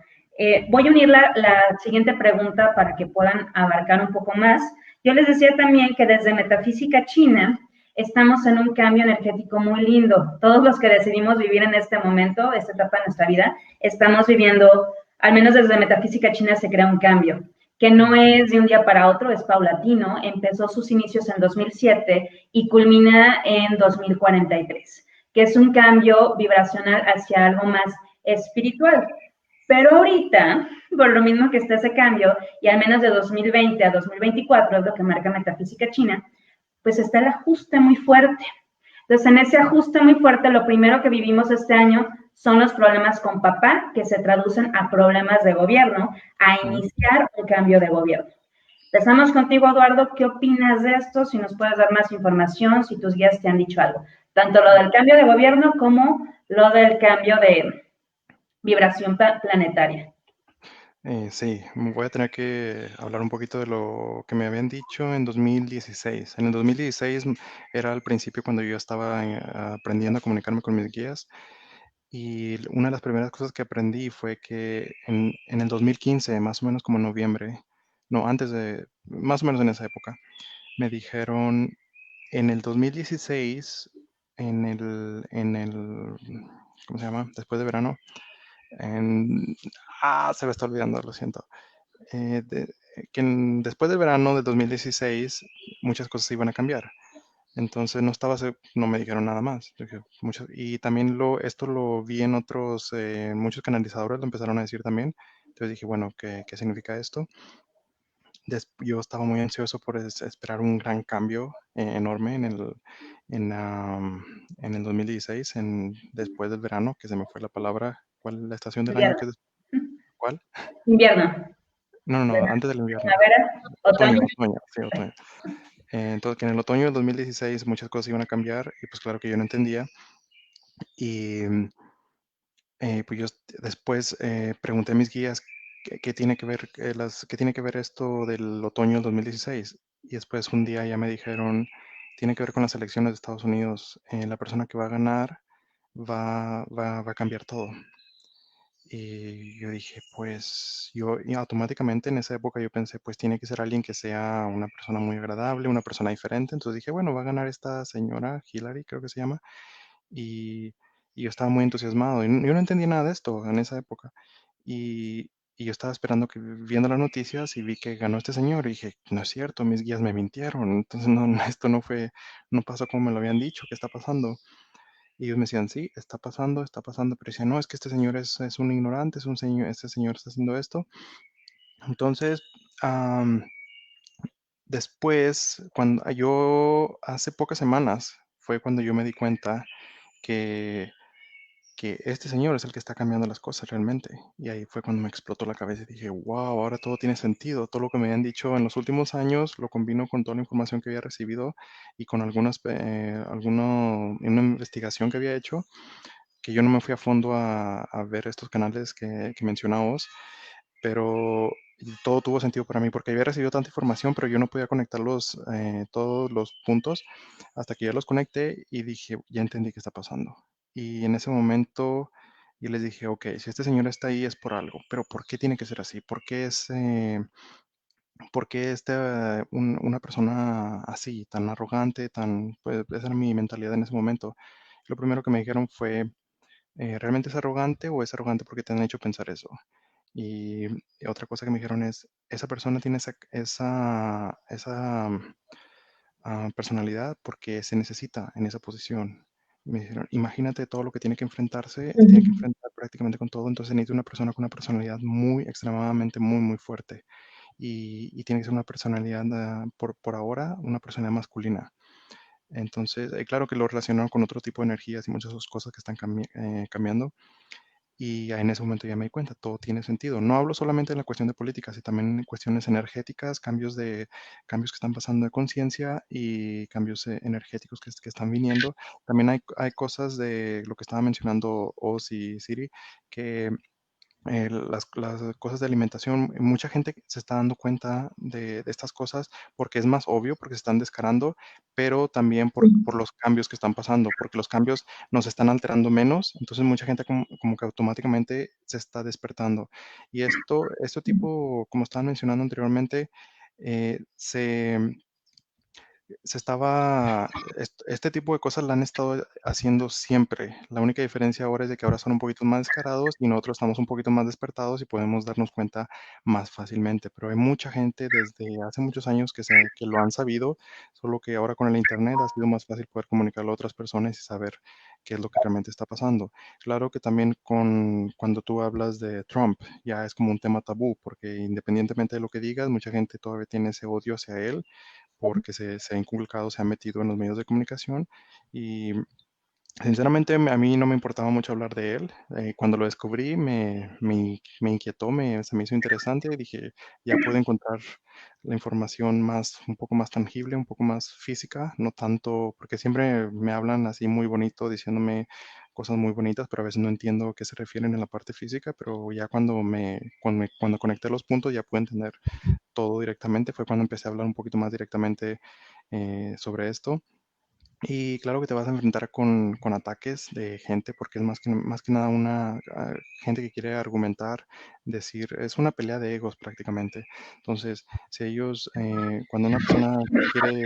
Voy a unir la siguiente pregunta para que puedan abarcar un poco más. Yo les decía también que desde Metafísica China estamos en un cambio energético muy lindo. Todos los que decidimos vivir en este momento, esta etapa de nuestra vida, estamos viviendo, al menos desde Metafísica China se crea un cambio que no es de un día para otro, es paulatino, empezó sus inicios en 2007 y culmina en 2043, que es un cambio vibracional hacia algo más espiritual. Pero ahorita, por lo mismo que está ese cambio, y al menos de 2020 a 2024, es lo que marca Metafísica China, pues está el ajuste muy fuerte. Entonces, en ese ajuste muy fuerte, lo primero que vivimos este año son los problemas con papá, que se traducen a problemas de gobierno, a iniciar un cambio de gobierno. Empezamos contigo, Eduardo. ¿Qué opinas de esto? Si nos puedes dar más información, si tus guías te han dicho algo. Tanto lo del cambio de gobierno como lo del cambio de vibración planetaria. Sí, voy a tener que hablar un poquito de lo que me habían dicho en 2016. En el 2016 era al principio cuando yo estaba aprendiendo a comunicarme con mis guías y una de las primeras cosas que aprendí fue que en el 2015, más o menos como en noviembre, no, antes de, más o menos en esa época, me dijeron en el 2016, ¿cómo se llama? Después de verano, se me está olvidando, lo siento. Después del verano de 2016 muchas cosas iban a cambiar. Entonces no me dijeron nada más. Y también esto lo vi en otros, muchos canalizadores lo empezaron a decir también. Entonces dije, bueno, ¿qué significa esto? Yo estaba muy ansioso por esperar un gran cambio enorme en el 2016, después del verano, que se me fue la palabra. ¿Cuál es la estación del año Invierno. que es? ¿Cuál? Invierno. No, antes del invierno. Primavera, otoño. Otoño, sí, otoño. Entonces, que en el otoño del 2016 muchas cosas iban a cambiar y pues claro que yo no entendía. Y pues yo después pregunté a mis guías qué tiene que ver, qué tiene que ver esto del otoño del 2016. Y después un día ya me dijeron, tiene que ver con las elecciones de Estados Unidos. La persona que va a ganar va a cambiar todo. Y yo dije, pues y automáticamente en esa época yo pensé, pues tiene que ser alguien que sea una persona muy agradable, una persona diferente. Entonces dije, bueno, va a ganar esta señora, Hillary, creo que se llama. Y, y yo estaba muy entusiasmado. Yo no entendía nada de esto en esa época. Y yo estaba esperando viendo las noticias y vi que ganó este señor. Y dije, no es cierto, mis guías me mintieron. Entonces esto no pasó como me lo habían dicho, ¿qué está pasando? Y ellos me decían, sí, está pasando, pero decían, no, es que este señor es un ignorante, este señor está haciendo esto. Entonces, después, hace pocas semanas, fue cuando yo me di cuenta que, que este señor es el que está cambiando las cosas realmente. Y ahí fue cuando me explotó la cabeza y dije, wow, ahora todo tiene sentido. Todo lo que me habían dicho en los últimos años lo combino con toda la información que había recibido y con una investigación que había hecho, que yo no me fui a fondo a ver estos canales que mencionamos, pero todo tuvo sentido para mí porque había recibido tanta información, pero yo no podía conectar todos los puntos hasta que ya los conecté y dije, ya entendí qué está pasando. Y en ese momento yo les dije, ok, si este señor está ahí es por algo, pero ¿por qué tiene que ser así? ¿Por qué una persona así, tan arrogante, pues esa era mi mentalidad en ese momento? Lo primero que me dijeron fue, ¿realmente es arrogante o es arrogante porque te han hecho pensar eso? Y otra cosa que me dijeron es, esa persona tiene esa personalidad porque se necesita en esa posición. Y me dijeron, imagínate todo lo que tiene que enfrentarse, se tiene que enfrentar prácticamente con todo, entonces necesita una persona con una personalidad muy, extremadamente, muy, muy fuerte. Y tiene que ser una personalidad, por ahora, una personalidad masculina. Entonces, claro que lo relacionaron con otro tipo de energías y muchas otras cosas que están cambiando. Y en ese momento ya me di cuenta, todo tiene sentido. No hablo solamente de la cuestión de política, sino también en cuestiones energéticas, cambios que están pasando de conciencia y cambios energéticos que están viniendo. También hay cosas de lo que estaba mencionando Oz y Siri, que las cosas de alimentación. Mucha gente se está dando cuenta de estas cosas porque es más obvio, porque se están descarando, pero también por los cambios que están pasando, porque los cambios nos están alterando menos, entonces mucha gente como que automáticamente se está despertando. Y este tipo, como estaban mencionando anteriormente, se este tipo de cosas la han estado haciendo siempre. La única diferencia ahora es de que ahora son un poquito más descarados y nosotros estamos un poquito más despertados y podemos darnos cuenta más fácilmente. Pero hay mucha gente desde hace muchos años que lo han sabido, solo que ahora con el internet ha sido más fácil poder comunicarlo a otras personas y saber qué es lo que realmente está pasando. Claro que también cuando tú hablas de Trump, ya es como un tema tabú, porque independientemente de lo que digas, mucha gente todavía tiene ese odio hacia él porque se ha inculcado, se ha metido en los medios de comunicación y sinceramente a mí no me importaba mucho hablar de él. Cuando lo descubrí me inquietó, se me hizo interesante y dije, ya puedo encontrar la información un poco más tangible, un poco más física, no tanto, porque siempre me hablan así muy bonito, diciéndome cosas muy bonitas, pero a veces no entiendo a qué se refieren en la parte física, pero ya cuando conecté los puntos ya pude entender todo directamente, fue cuando empecé a hablar un poquito más directamente sobre esto. Y claro que te vas a enfrentar con ataques de gente, porque es más que nada una gente que quiere argumentar, decir, es una pelea de egos prácticamente. Entonces, si ellos, cuando una persona quiere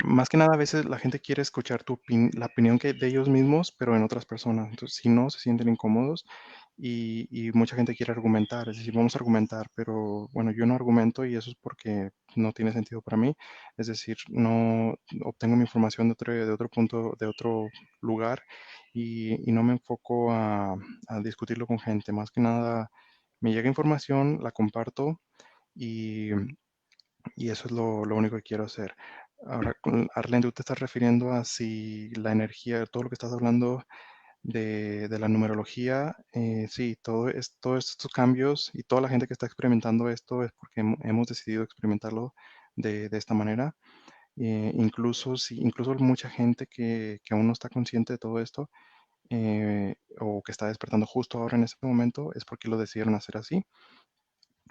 más que nada, a veces la gente quiere escuchar la opinión de ellos mismos, pero en otras personas. Entonces, si no, se sienten incómodos y mucha gente quiere argumentar. Es decir, vamos a argumentar, pero bueno, yo no argumento y eso es porque no tiene sentido para mí. Es decir, no obtengo mi información de otro punto, de otro lugar y no me enfoco a discutirlo con gente. Más que nada, me llega información, la comparto y y eso es lo único que quiero hacer. Ahora, Arlen, tú te estás refiriendo a si la energía, todo lo que estás hablando de la numerología, sí, todos estos cambios y toda la gente que está experimentando esto es porque hemos decidido experimentarlo de esta manera. Incluso mucha gente que aún no está consciente de todo esto o que está despertando justo ahora en este momento es porque lo decidieron hacer así.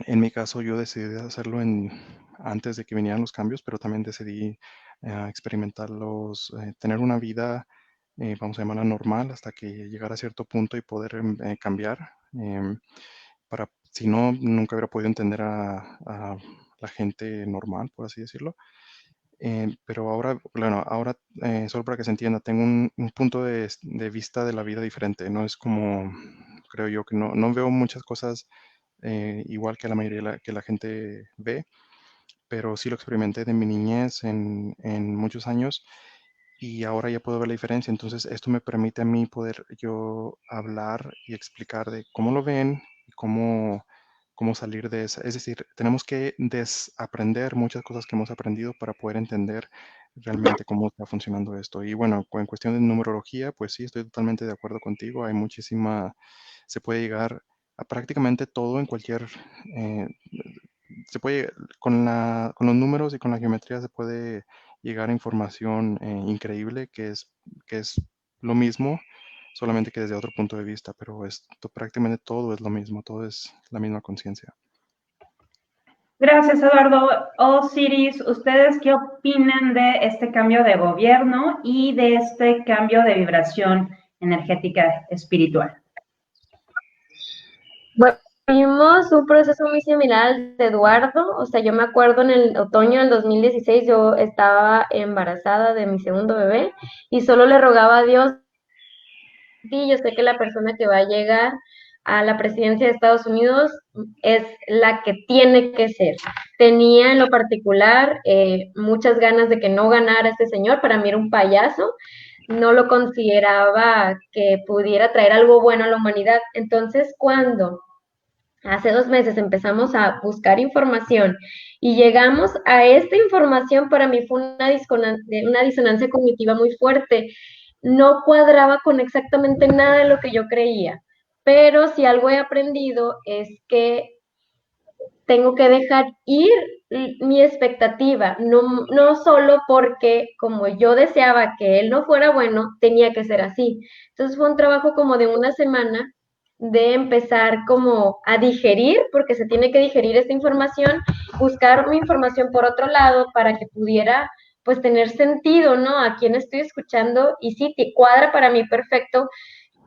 En mi caso, yo decidí hacerlo antes de que vinieran los cambios, pero también decidí experimentarlos, tener una vida, vamos a llamarla normal, hasta que llegara a cierto punto y poder cambiar. Si no, nunca hubiera podido entender a la gente normal, por así decirlo. Pero ahora, bueno, ahora, solo para que se entienda, tengo un punto de vista de la vida diferente. No es como, creo yo, que no veo muchas cosas igual que la mayoría que la gente ve, pero sí lo experimenté de mi niñez en muchos años y ahora ya puedo ver la diferencia. Entonces, esto me permite a mí poder yo hablar y explicar de cómo lo ven y cómo salir de esa. Es decir, tenemos que desaprender muchas cosas que hemos aprendido para poder entender realmente cómo está funcionando esto. Y bueno, en cuestión de numerología, pues sí, estoy totalmente de acuerdo contigo. Se puede llegar a prácticamente todo en cualquier, eh, se puede, con los números y con la geometría se puede llegar a información increíble que es lo mismo, solamente que desde otro punto de vista, pero prácticamente todo es lo mismo, todo es la misma conciencia. Gracias, Eduardo. Osiris, ¿ustedes qué opinan de este cambio de gobierno y de este cambio de vibración energética espiritual? Bueno, vimos un proceso muy similar al de Eduardo. O sea, yo me acuerdo en el otoño del 2016 yo estaba embarazada de mi segundo bebé y solo le rogaba a Dios, sí, yo sé que la persona que va a llegar a la presidencia de Estados Unidos es la que tiene que ser. Tenía en lo particular muchas ganas de que no ganara este señor. Para mí era un payaso, no lo consideraba que pudiera traer algo bueno a la humanidad. Entonces, cuando hace 2 meses empezamos a buscar información y llegamos a esta información, para mí fue una disonancia cognitiva muy fuerte. No cuadraba con exactamente nada de lo que yo creía, pero si algo he aprendido es que tengo que dejar ir mi expectativa, no solo porque como yo deseaba que él no fuera bueno, tenía que ser así. Entonces fue un trabajo como de una semana de empezar como a digerir, porque se tiene que digerir esta información, buscar mi información por otro lado para que pudiera pues tener sentido, ¿no? A quién estoy escuchando y sí, te cuadra para mí perfecto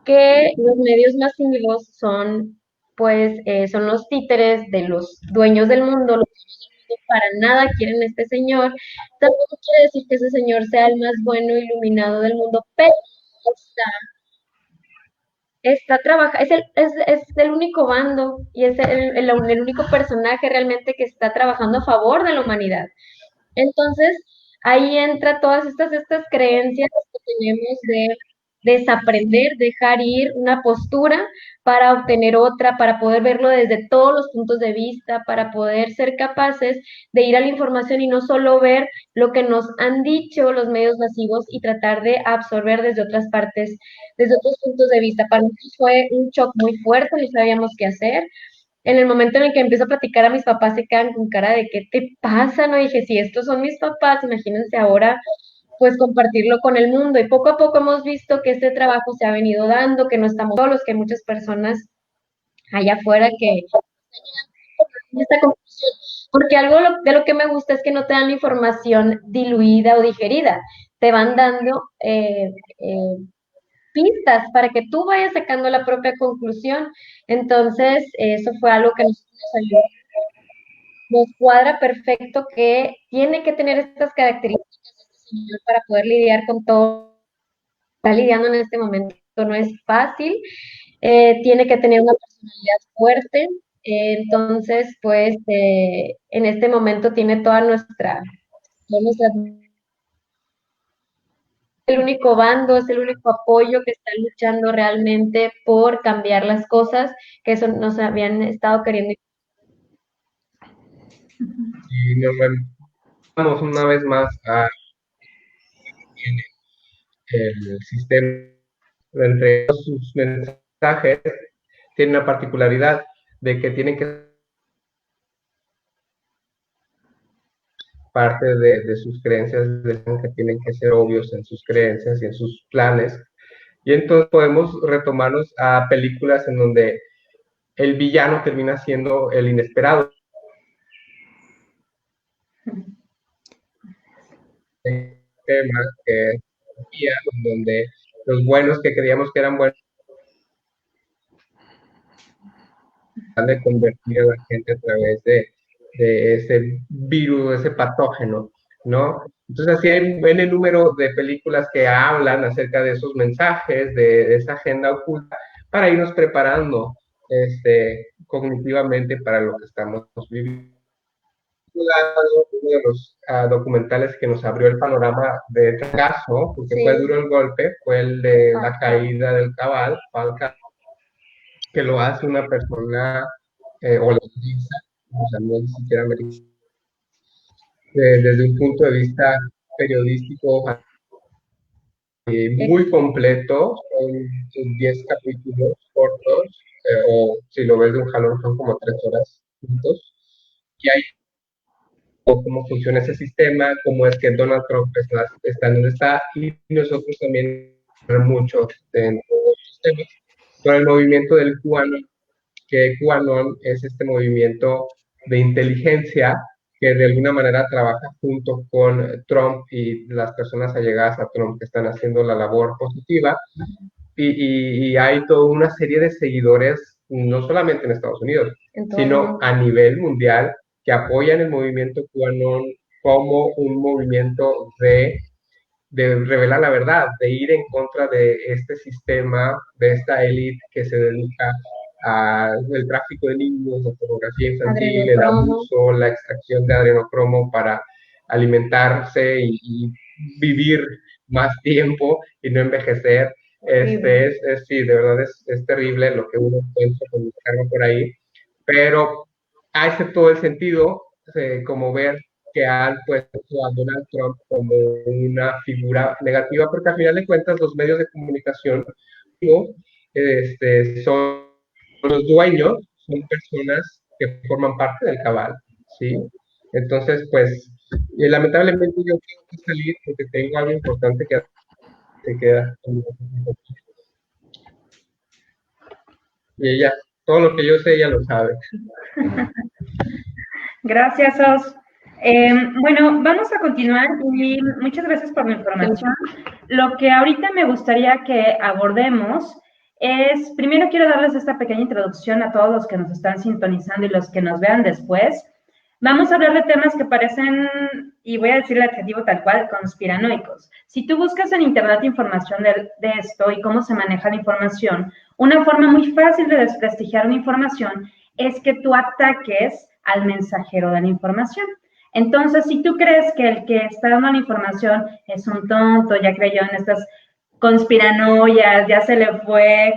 que los medios masivos son pues son los títeres de los dueños del mundo, los dueños del mundo para nada quieren a este señor, tampoco quiere decir que ese señor sea el más bueno iluminado del mundo, pero está trabajando, es el único bando y es el único personaje realmente que está trabajando a favor de la humanidad. Entonces, ahí entra todas estas creencias que tenemos de desaprender, dejar ir una postura para obtener otra, para poder verlo desde todos los puntos de vista, para poder ser capaces de ir a la información y no solo ver lo que nos han dicho los medios masivos y tratar de absorber desde otras partes, desde otros puntos de vista. Para nosotros fue un shock muy fuerte, no sabíamos qué hacer. En el momento en el que empiezo a platicar a mis papás se quedan con cara de ¿qué te pasa? No dije, si estos son mis papás, imagínense ahora pues compartirlo con el mundo. Y poco a poco hemos visto que este trabajo se ha venido dando, que no estamos solos, que hay muchas personas allá afuera que están llegando a esta conclusión. Porque algo de lo que me gusta es que no te dan la información diluida o digerida, te van dando pistas para que tú vayas sacando la propia conclusión. Entonces, eso fue algo que nos ayudó. Nos cuadra perfecto que tiene que tener estas características este señor para poder lidiar con todo. Está lidiando en este momento, no es fácil. Tiene que tener una personalidad fuerte. Entonces, pues, en este momento tiene toda nuestra el único bando, es el único apoyo que está luchando realmente por cambiar las cosas que eso nos habían estado queriendo. Y nos vamos una vez más a el sistema. Entre sus mensajes tiene una particularidad de que tienen que parte de sus creencias, que tienen que ser obvios en sus creencias y en sus planes. Y entonces podemos retomarnos a películas en donde el villano termina siendo el inesperado. Tema que donde los buenos que creíamos que eran buenos de convertir a la gente a través de ese virus, de ese patógeno, ¿no? Entonces así hay el número de películas que hablan acerca de esos mensajes, de esa agenda oculta, para irnos preparando cognitivamente para lo que estamos viviendo. Uno de los documentales que nos abrió el panorama de este caso, porque Sí. fue duro el golpe, fue el de la caída del cabal, que lo hace una persona holandesa, o sea, no es ni siquiera americana, desde un punto de vista periodístico muy completo, son 10 capítulos cortos, o si lo ves de un jalón son como 3 horas juntos, y hay cómo funciona ese sistema, cómo es que Donald Trump está donde está, y nosotros también mucho en todos los temas, con el movimiento del QAnon, que QAnon es este movimiento de inteligencia que de alguna manera trabaja junto con Trump y las personas allegadas a Trump que están haciendo la labor positiva, y hay toda una serie de seguidores, no solamente en Estados Unidos, sino a nivel mundial, que apoyan el movimiento QAnon como un movimiento de revelar la verdad, de ir en contra de este sistema, de esta élite que se dedica al tráfico de niños, la pornografía infantil, el abuso, la extracción de adrenocromo para alimentarse y vivir más tiempo y no envejecer. Sí, de verdad es terrible lo que uno encuentra con el cargo por ahí, pero hace todo el sentido, como ver que han puesto a Donald Trump como una figura negativa, porque al final de cuentas los medios de comunicación son los dueños, son personas que forman parte del cabal, ¿sí? Entonces, pues, lamentablemente yo tengo que salir porque tengo algo importante que se queda. Y ella, todo lo que yo sé, ella lo sabe. Gracias, Os. Bueno, vamos a continuar y muchas gracias por la información. Lo que ahorita me gustaría que abordemos es, primero quiero darles esta pequeña introducción a todos los que nos están sintonizando y los que nos vean después. Vamos a hablar de temas que parecen, y voy a decir el adjetivo tal cual, conspiranoicos. Si tú buscas en Internet información de esto y cómo se maneja la información, una forma muy fácil de desprestigiar una información es que tú ataques al mensajero de la información. Entonces, si tú crees que el que está dando la información es un tonto, ya creyó en estas conspiranoias, ya se le fue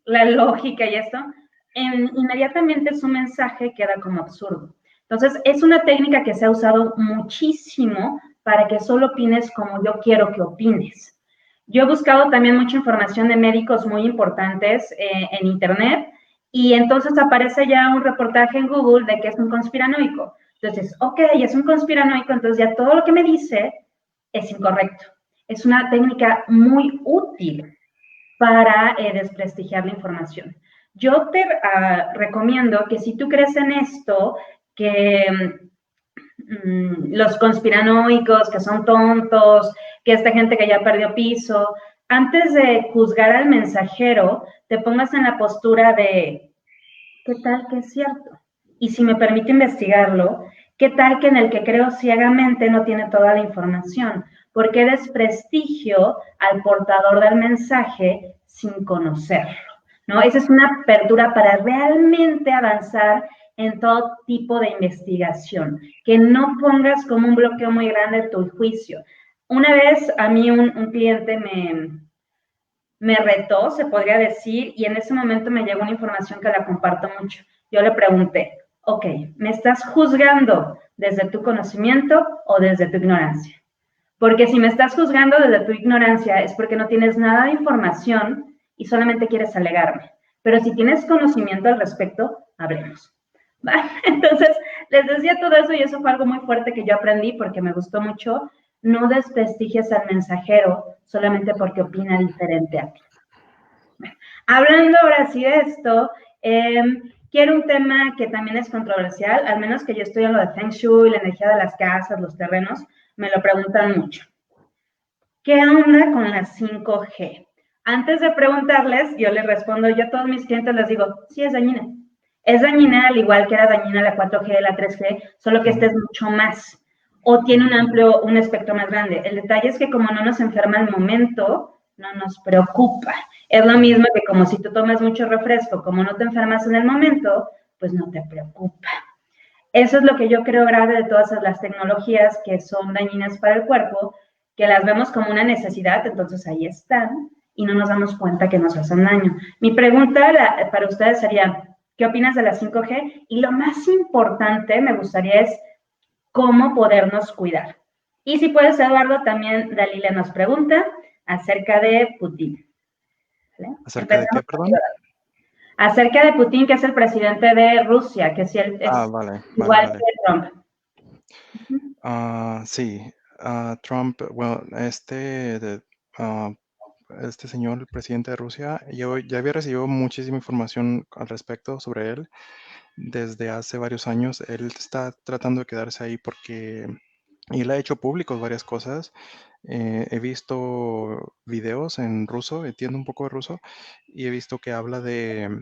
la lógica y esto, inmediatamente su mensaje queda como absurdo. Entonces, es una técnica que se ha usado muchísimo para que solo opines como yo quiero que opines. Yo he buscado también mucha información de médicos muy importantes en Internet y entonces aparece ya un reportaje en Google de que es un conspiranoico. Entonces, ok, es un conspiranoico, entonces ya todo lo que me dice es incorrecto. Es una técnica muy útil para desprestigiar la información. Yo te recomiendo que si tú crees en esto, que los conspiranoicos, que son tontos, que esta gente que ya perdió piso, antes de juzgar al mensajero, te pongas en la postura de, ¿qué tal que es cierto? Y si me permite investigarlo, ¿qué tal que en el que creo ciegamente no tiene toda la información? ¿Por qué desprestigio al portador del mensaje sin conocerlo? ¿No? Esa es una apertura para realmente avanzar en todo tipo de investigación, que no pongas como un bloqueo muy grande tu juicio. Una vez a mí un cliente me retó, se podría decir, y en ese momento me llegó una información que la comparto mucho. Yo le pregunté, ok, ¿me estás juzgando desde tu conocimiento o desde tu ignorancia? Porque si me estás juzgando desde tu ignorancia es porque no tienes nada de información y solamente quieres alegarme. Pero si tienes conocimiento al respecto, hablemos. ¿Va? Entonces, les decía todo eso y eso fue algo muy fuerte que yo aprendí porque me gustó mucho. No desprestigies al mensajero solamente porque opina diferente a ti. Hablando ahora sí de esto, quiero un tema que también es controversial, al menos que yo estoy en lo de Feng Shui, la energía de las casas, los terrenos, me lo preguntan mucho. ¿Qué onda con la 5G? Antes de preguntarles, yo les respondo, yo a todos mis clientes les digo, sí es dañina. Es dañina al igual que era dañina la 4G, la 3G, solo que esta es mucho más. O tiene un espectro más grande. El detalle es que como no nos enferma al momento, no nos preocupa. Es lo mismo que como si tú tomas mucho refresco, como no te enfermas en el momento, pues no te preocupa. Eso es lo que yo creo grave de todas las tecnologías que son dañinas para el cuerpo, que las vemos como una necesidad, entonces ahí están y no nos damos cuenta que nos hacen daño. Mi pregunta para ustedes sería, ¿qué opinas de la 5G? Y lo más importante me gustaría es cómo podernos cuidar. Y si puedes, Eduardo, también Dalila nos pregunta acerca de Putin. ¿Vale? ¿Acerca de qué, perdón? Acerca de Putin, que es el presidente de Rusia, que si él es vale, igual vale. que Trump. Sí, Trump, bueno, este señor, el presidente de Rusia, yo ya había recibido muchísima información al respecto sobre él desde hace varios años. Él está tratando de quedarse ahí porque y él ha hecho públicos varias cosas. He visto videos en ruso, entiendo un poco de ruso, y he visto que habla de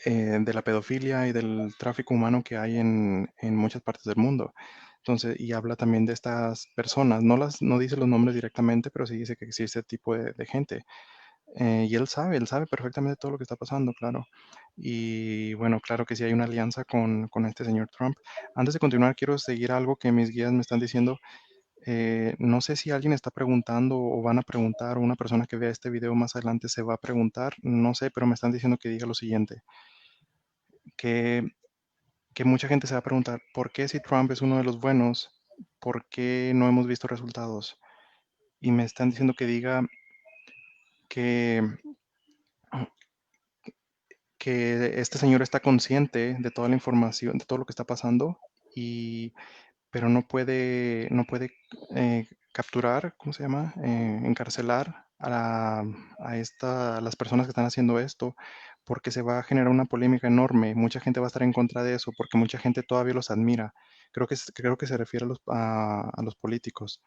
la pedofilia y del tráfico humano que hay en muchas partes del mundo. Entonces, y habla también de estas personas, no dice los nombres directamente, pero sí dice que existe este tipo de gente. Y él sabe perfectamente todo lo que está pasando, claro. Y bueno, claro que sí hay una alianza con este señor Trump. Antes de continuar, quiero seguir algo que mis guías me están diciendo. No sé si alguien está preguntando o van a preguntar, o una persona que vea este video más adelante se va a preguntar, no sé, pero me están diciendo que diga lo siguiente, que, que mucha gente se va a preguntar, ¿por qué si Trump es uno de los buenos, por qué no hemos visto resultados? Y me están diciendo que diga que, que este señor está consciente de toda la información, de todo lo que está pasando, pero no puede capturar, ¿cómo se llama? Encarcelar a, a las personas que están haciendo esto, porque se va a generar una polémica enorme. Mucha gente va a estar en contra de eso, porque mucha gente todavía los admira. Creo que se refiere a los políticos,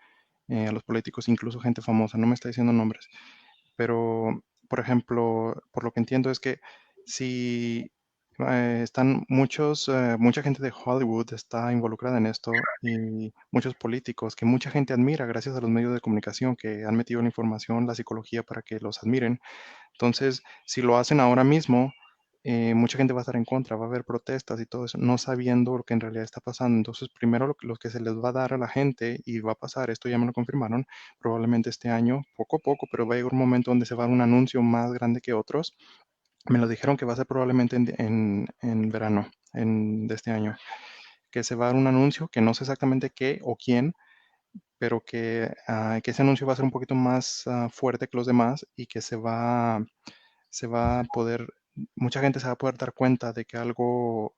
incluso gente famosa, no me está diciendo nombres. Pero, por ejemplo, por lo que entiendo es que si mucha gente de Hollywood está involucrada en esto y muchos políticos que mucha gente admira gracias a los medios de comunicación que han metido la información, la psicología para que los admiren. Entonces, si lo hacen ahora mismo, mucha gente va a estar en contra, va a haber protestas y todo eso, no sabiendo lo que en realidad está pasando. Entonces, primero lo que se les va a dar a la gente y va a pasar, esto ya me lo confirmaron, probablemente este año, poco a poco, pero va a llegar un momento donde se va a dar un anuncio más grande que otros. Me lo dijeron que va a ser probablemente en verano de este año, que se va a dar un anuncio que no sé exactamente qué o quién, pero que ese anuncio va a ser un poquito más fuerte que los demás y que se va a poder, mucha gente se va a poder dar cuenta de que algo,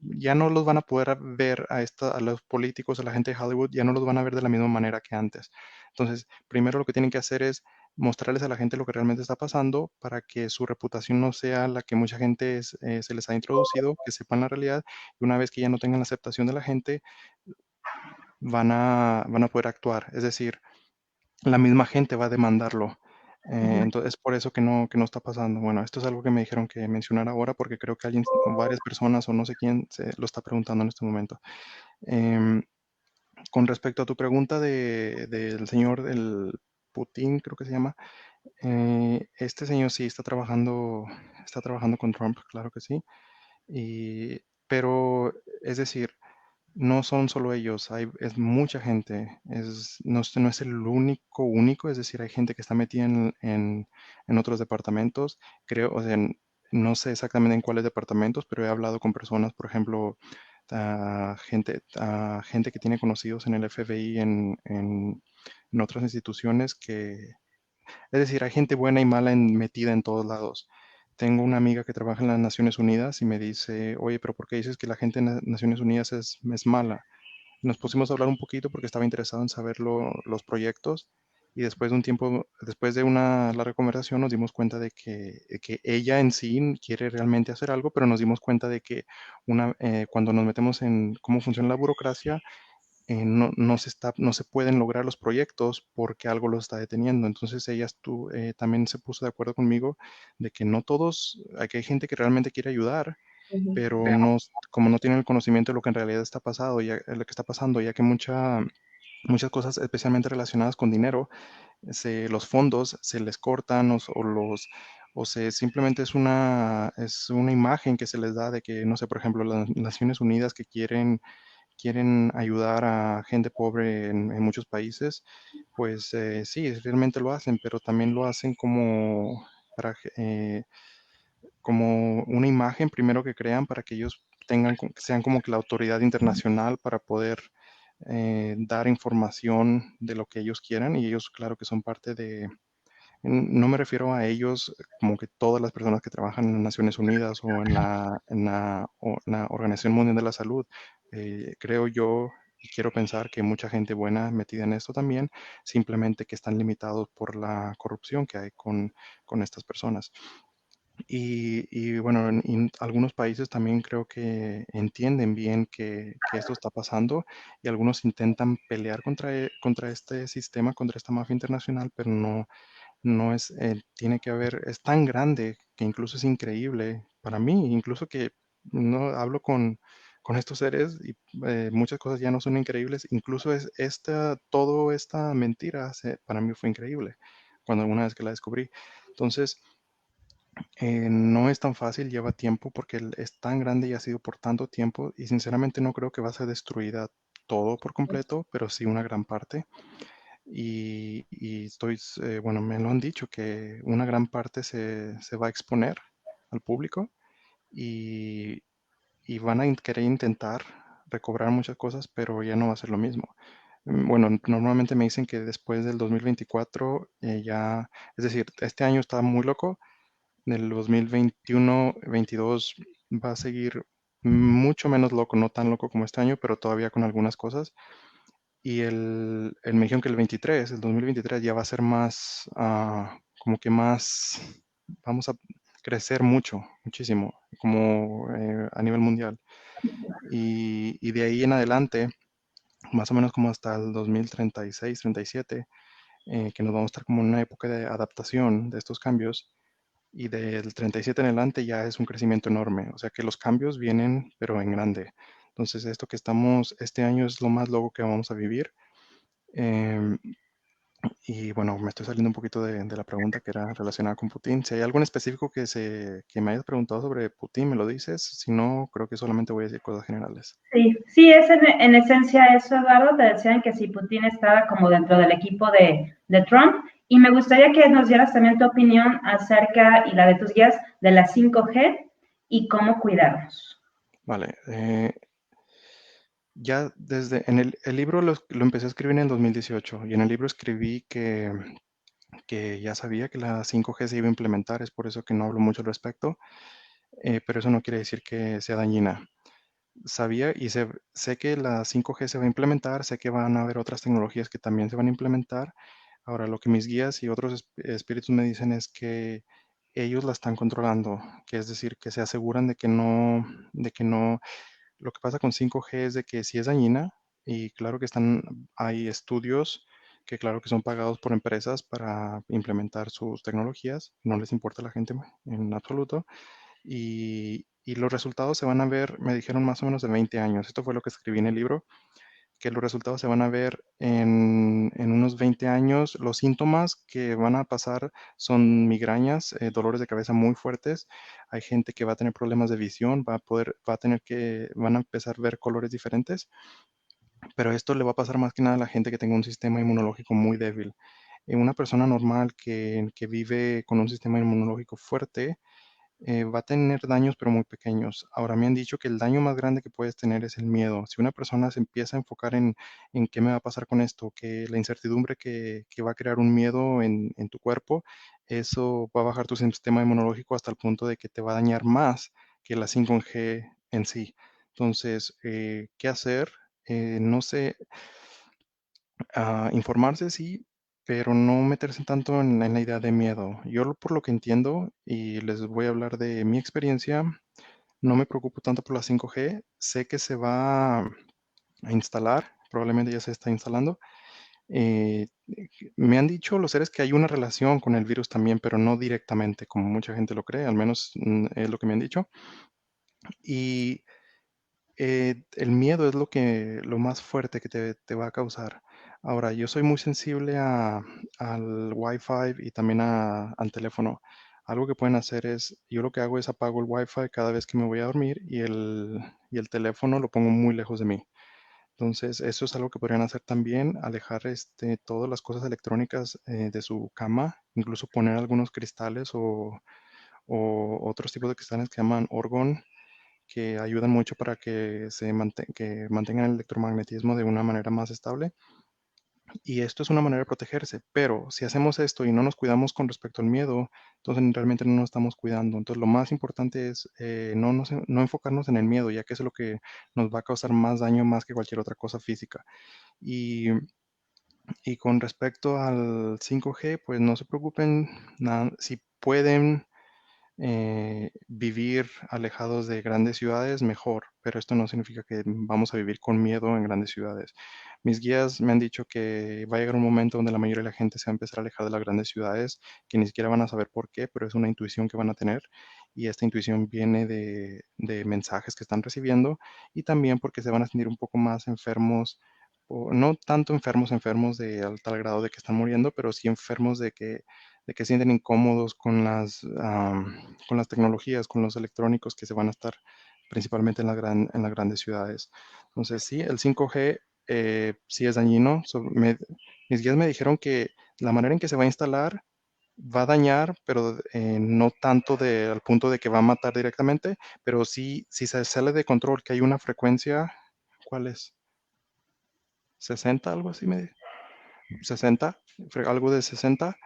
ya no los van a poder ver a los políticos, a la gente de Hollywood, ya no los van a ver de la misma manera que antes. Entonces, primero lo que tienen que hacer es mostrarles a la gente lo que realmente está pasando para que su reputación no sea la que mucha gente se les ha introducido, que sepan la realidad, y una vez que ya no tengan la aceptación de la gente, van a poder actuar. Es decir, la misma gente va a demandarlo. Ujú. Entonces, es por eso que no está pasando. Bueno, esto es algo que me dijeron que mencionara ahora porque creo que alguien, varias personas o no sé quién se lo está preguntando en este momento. Em, con respecto a tu pregunta del señor del Putin, creo que se llama, este señor sí está trabajando con Trump, claro que sí. Pero, es decir, no son solo ellos, es mucha gente, no es el único, es decir, hay gente que está metida en otros departamentos, creo, o sea, no sé exactamente en cuáles departamentos, pero he hablado con personas, por ejemplo, gente que tiene conocidos en el FBI, en otras instituciones es decir, hay gente buena y mala metida en todos lados. Tengo una amiga que trabaja en las Naciones Unidas y me dice, oye, pero ¿por qué dices que la gente en las Naciones Unidas es mala? Nos pusimos a hablar un poquito porque estaba interesado en saber los proyectos y después de un tiempo, después de una larga conversación nos dimos cuenta que ella en sí quiere realmente hacer algo, pero nos dimos cuenta de que cuando nos metemos en cómo funciona la burocracia, no se pueden lograr los proyectos porque algo los está deteniendo. Entonces también se puso de acuerdo conmigo de que no todos, aquí hay gente que realmente quiere ayudar, Ujú. pero no, como no tienen el conocimiento de lo que en realidad está pasando, lo que está pasando, ya que muchas cosas, especialmente relacionadas con dinero, los fondos se les cortan simplemente es una imagen que se les da de que, no sé, por ejemplo, las Naciones Unidas que quieren ayudar a gente pobre en muchos países, pues sí, realmente lo hacen, pero también lo hacen como una imagen primero que crean para que ellos sean como que la autoridad internacional para poder dar información de lo que ellos quieran y ellos claro que son parte no me refiero a ellos como que todas las personas que trabajan en las Naciones Unidas o en la Organización Mundial de la Salud. Creo yo y quiero pensar que mucha gente buena metida en esto también, simplemente que están limitados por la corrupción que hay con estas personas. Y bueno, en algunos países también creo que entienden bien que esto está pasando y algunos intentan pelear contra este sistema, contra esta mafia internacional, pero no es, tiene que haber, es tan grande que incluso es increíble para mí, incluso que no hablo con estos seres y muchas cosas ya no son increíbles, incluso todo esta mentira para mí fue increíble cuando alguna vez que la descubrí. Entonces, no es tan fácil, lleva tiempo porque es tan grande y ha sido por tanto tiempo y sinceramente no creo que va a ser destruida todo por completo, pero sí una gran parte. Bueno, me lo han dicho que una gran parte se va a exponer al público y, y van a querer intentar recobrar muchas cosas, pero ya no va a ser lo mismo. Bueno, normalmente me dicen que después del 2024 es decir, este año está muy loco, del 2021-22 va a seguir mucho menos loco, no tan loco como este año, pero todavía con algunas cosas me dijeron que el 2023 ya va a ser más, como que más, vamos a crecer muchísimo, como a nivel mundial. Y de ahí en adelante, más o menos como hasta el 2036, 37, que nos vamos a estar como en una época de adaptación de estos cambios. Y del 37 en adelante ya es un crecimiento enorme. O sea que los cambios vienen, pero en grande. Entonces, esto que estamos, este año es lo más loco que vamos a vivir. Em, y bueno, me estoy saliendo un poquito de la pregunta que era relacionada con Putin. Si hay algo en específico que me hayas preguntado sobre Putin, me lo dices. Si no, creo que solamente voy a decir cosas generales. Sí, sí, es en esencia eso, Eduardo. Te decían que si Putin estaba como dentro del equipo de Trump. Y me gustaría que nos dieras también tu opinión acerca, y la de tus guías, de la 5G y cómo cuidarnos. Vale. Ya desde, el libro lo empecé a escribir en el 2018 y en el libro escribí que ya sabía que la 5G se iba a implementar, es por eso que no hablo mucho al respecto, pero eso no quiere decir que sea dañina. Sabía y sé que la 5G se va a implementar, sé que van a haber otras tecnologías que también se van a implementar. Ahora, lo que mis guías y otros espíritus me dicen es que ellos la están controlando, que es decir, que se aseguran de que no, lo que pasa con 5G es de que sí es dañina y claro que hay estudios que claro que son pagados por empresas para implementar sus tecnologías, no les importa a la gente en absoluto, y los resultados se van a ver, me dijeron más o menos de 20 años. Esto fue lo que escribí en el libro, que los resultados se van a ver en unos 20 años. Los síntomas que van a pasar son migrañas, dolores de cabeza muy fuertes. Hay gente que va a tener problemas de visión, van a empezar a ver colores diferentes, pero esto le va a pasar más que nada a la gente que tenga un sistema inmunológico muy débil. Una persona normal que vive con un sistema inmunológico fuerte, va a tener daños, pero muy pequeños. Ahora me han dicho que el daño más grande que puedes tener es el miedo. Si una persona se empieza a enfocar en qué me va a pasar con esto, que la incertidumbre que va a crear un miedo en tu cuerpo, eso va a bajar tu sistema inmunológico hasta el punto de que te va a dañar más que la 5G en sí. Entonces, ¿qué hacer? No sé, informarse sí, pero no meterse tanto en la idea de miedo. Por lo que entiendo, y les voy a hablar de mi experiencia, no me preocupo tanto por la 5G. Sé que se va a instalar, probablemente ya se está instalando. Eh, Me han dicho los seres que hay una relación con el virus también, pero no directamente, como mucha gente lo cree, al menos es lo que me han dicho. Y el miedo es lo más fuerte que te va a causar. Ahora, yo soy muy sensible al Wi-Fi y también al teléfono. Algo que pueden hacer es, yo lo que hago es apago el Wi-Fi cada vez que me voy a dormir y el teléfono lo pongo muy lejos de mí. Entonces, eso es algo que podrían hacer también, alejar todas las cosas electrónicas de su cama, incluso poner algunos cristales o otros tipos de cristales que llaman orgón, que ayudan mucho para que mantengan el electromagnetismo de una manera más estable. Y esto es una manera de protegerse, pero si hacemos esto y no nos cuidamos con respecto al miedo, entonces realmente no nos estamos cuidando. Entonces lo más importante es no enfocarnos en el miedo, ya que eso es lo que nos va a causar más daño más que cualquier otra cosa física. Y, y con respecto al 5G, pues no se preocupen, si pueden vivir alejados de grandes ciudades, mejor, pero esto no significa que vamos a vivir con miedo en grandes ciudades. Mis guías me han dicho que va a llegar un momento donde la mayoría de la gente se va a empezar a alejar de las grandes ciudades, que ni siquiera van a saber por qué, pero es una intuición que van a tener y esta intuición viene de mensajes que están recibiendo y también porque se van a sentir un poco más enfermos, o no tanto enfermos de al tal grado de que están muriendo, pero sí enfermos de que se sienten incómodos con las tecnologías, con los electrónicos que se van a estar principalmente en las grandes ciudades. Entonces, sí, el 5G sí es dañino. Mis guías me dijeron que la manera en que se va a instalar va a dañar, pero no tanto al punto de que va a matar directamente, pero sí, si se sale de control, que hay una frecuencia, ¿cuál es? 60, algo así, 60, algo de 60,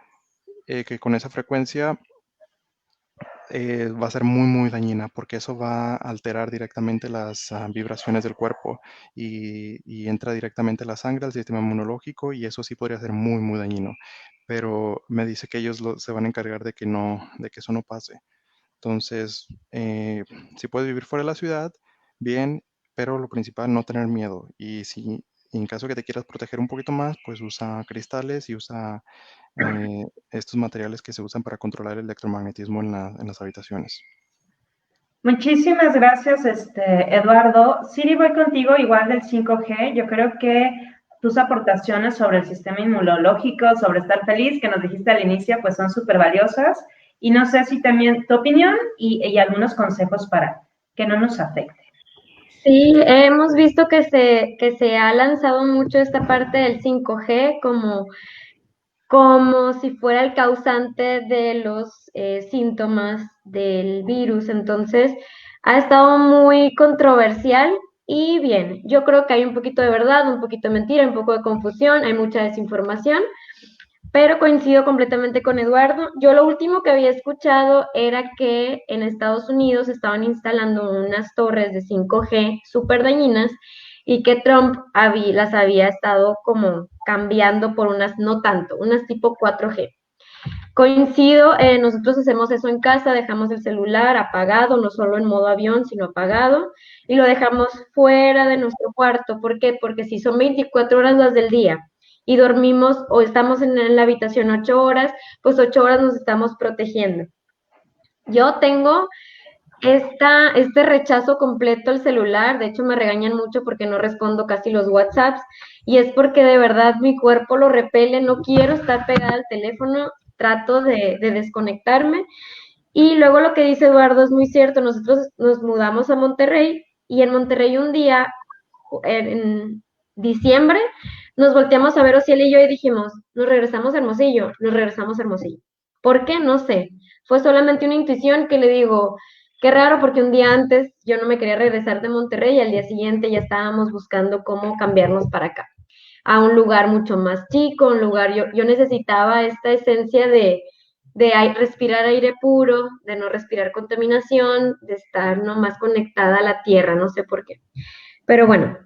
que con esa frecuencia va a ser muy, muy dañina porque eso va a alterar directamente las vibraciones del cuerpo y entra directamente la sangre al sistema inmunológico y eso sí podría ser muy, muy dañino. Pero me dice que ellos se van a encargar de que no, de que eso no pase. Entonces, si puedes vivir fuera de la ciudad, bien, pero lo principal, no tener miedo. Y si en caso que te quieras proteger un poquito más, pues usa cristales y usa estos materiales que se usan para controlar el electromagnetismo en las habitaciones. Muchísimas gracias, Eduardo. Siri, voy contigo igual del 5G. Yo creo que tus aportaciones sobre el sistema inmunológico, sobre estar feliz, que nos dijiste al inicio, pues son súper valiosas. Y no sé si también tu opinión y algunos consejos para que no nos afecte. Sí, hemos visto que se ha lanzado mucho esta parte del 5G como si fuera el causante de los síntomas del virus. Entonces, ha estado muy controversial y bien, yo creo que hay un poquito de verdad, un poquito de mentira, un poco de confusión, hay mucha desinformación, pero coincido completamente con Eduardo. Yo lo último que había escuchado era que en Estados Unidos estaban instalando unas torres de 5G súper dañinas y que Trump las había estado como cambiando por unas no tanto, unas tipo 4G. Coincido, nosotros hacemos eso en casa, dejamos el celular apagado, no solo en modo avión, sino apagado, y lo dejamos fuera de nuestro cuarto. ¿Por qué? Porque si son 24 horas las del día y dormimos o estamos en la habitación 8 horas, pues 8 horas nos estamos protegiendo. Yo tengo este rechazo completo al celular, de hecho me regañan mucho porque no respondo casi los WhatsApps, y es porque de verdad mi cuerpo lo repele, no quiero estar pegada al teléfono, trato de desconectarme. Y luego lo que dice Eduardo es muy cierto, nosotros nos mudamos a Monterrey y en Monterrey un día, en diciembre, nos volteamos a ver Ociel y yo y dijimos, nos regresamos a Hermosillo, nos regresamos a Hermosillo. ¿Por qué? No sé. Fue solamente una intuición que le digo, qué raro porque un día antes yo no me quería regresar de Monterrey y al día siguiente ya estábamos buscando cómo cambiarnos para acá, a un lugar mucho más chico, un lugar, yo necesitaba esta esencia de respirar aire puro, de no respirar contaminación, de estar nomás conectada a la tierra, no sé por qué. Pero bueno,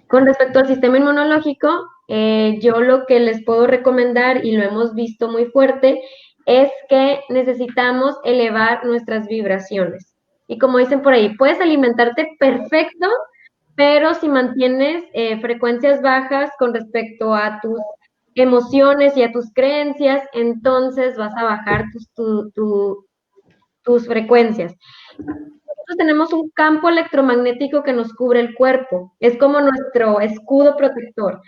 con respecto al sistema inmunológico, yo lo que les puedo recomendar, y lo hemos visto muy fuerte, es que necesitamos elevar nuestras vibraciones. Y como dicen por ahí, puedes alimentarte perfecto, pero si mantienes frecuencias bajas con respecto a tus emociones y a tus creencias, entonces vas a bajar tus frecuencias. Nosotros tenemos un campo electromagnético que nos cubre el cuerpo, es como nuestro escudo protector.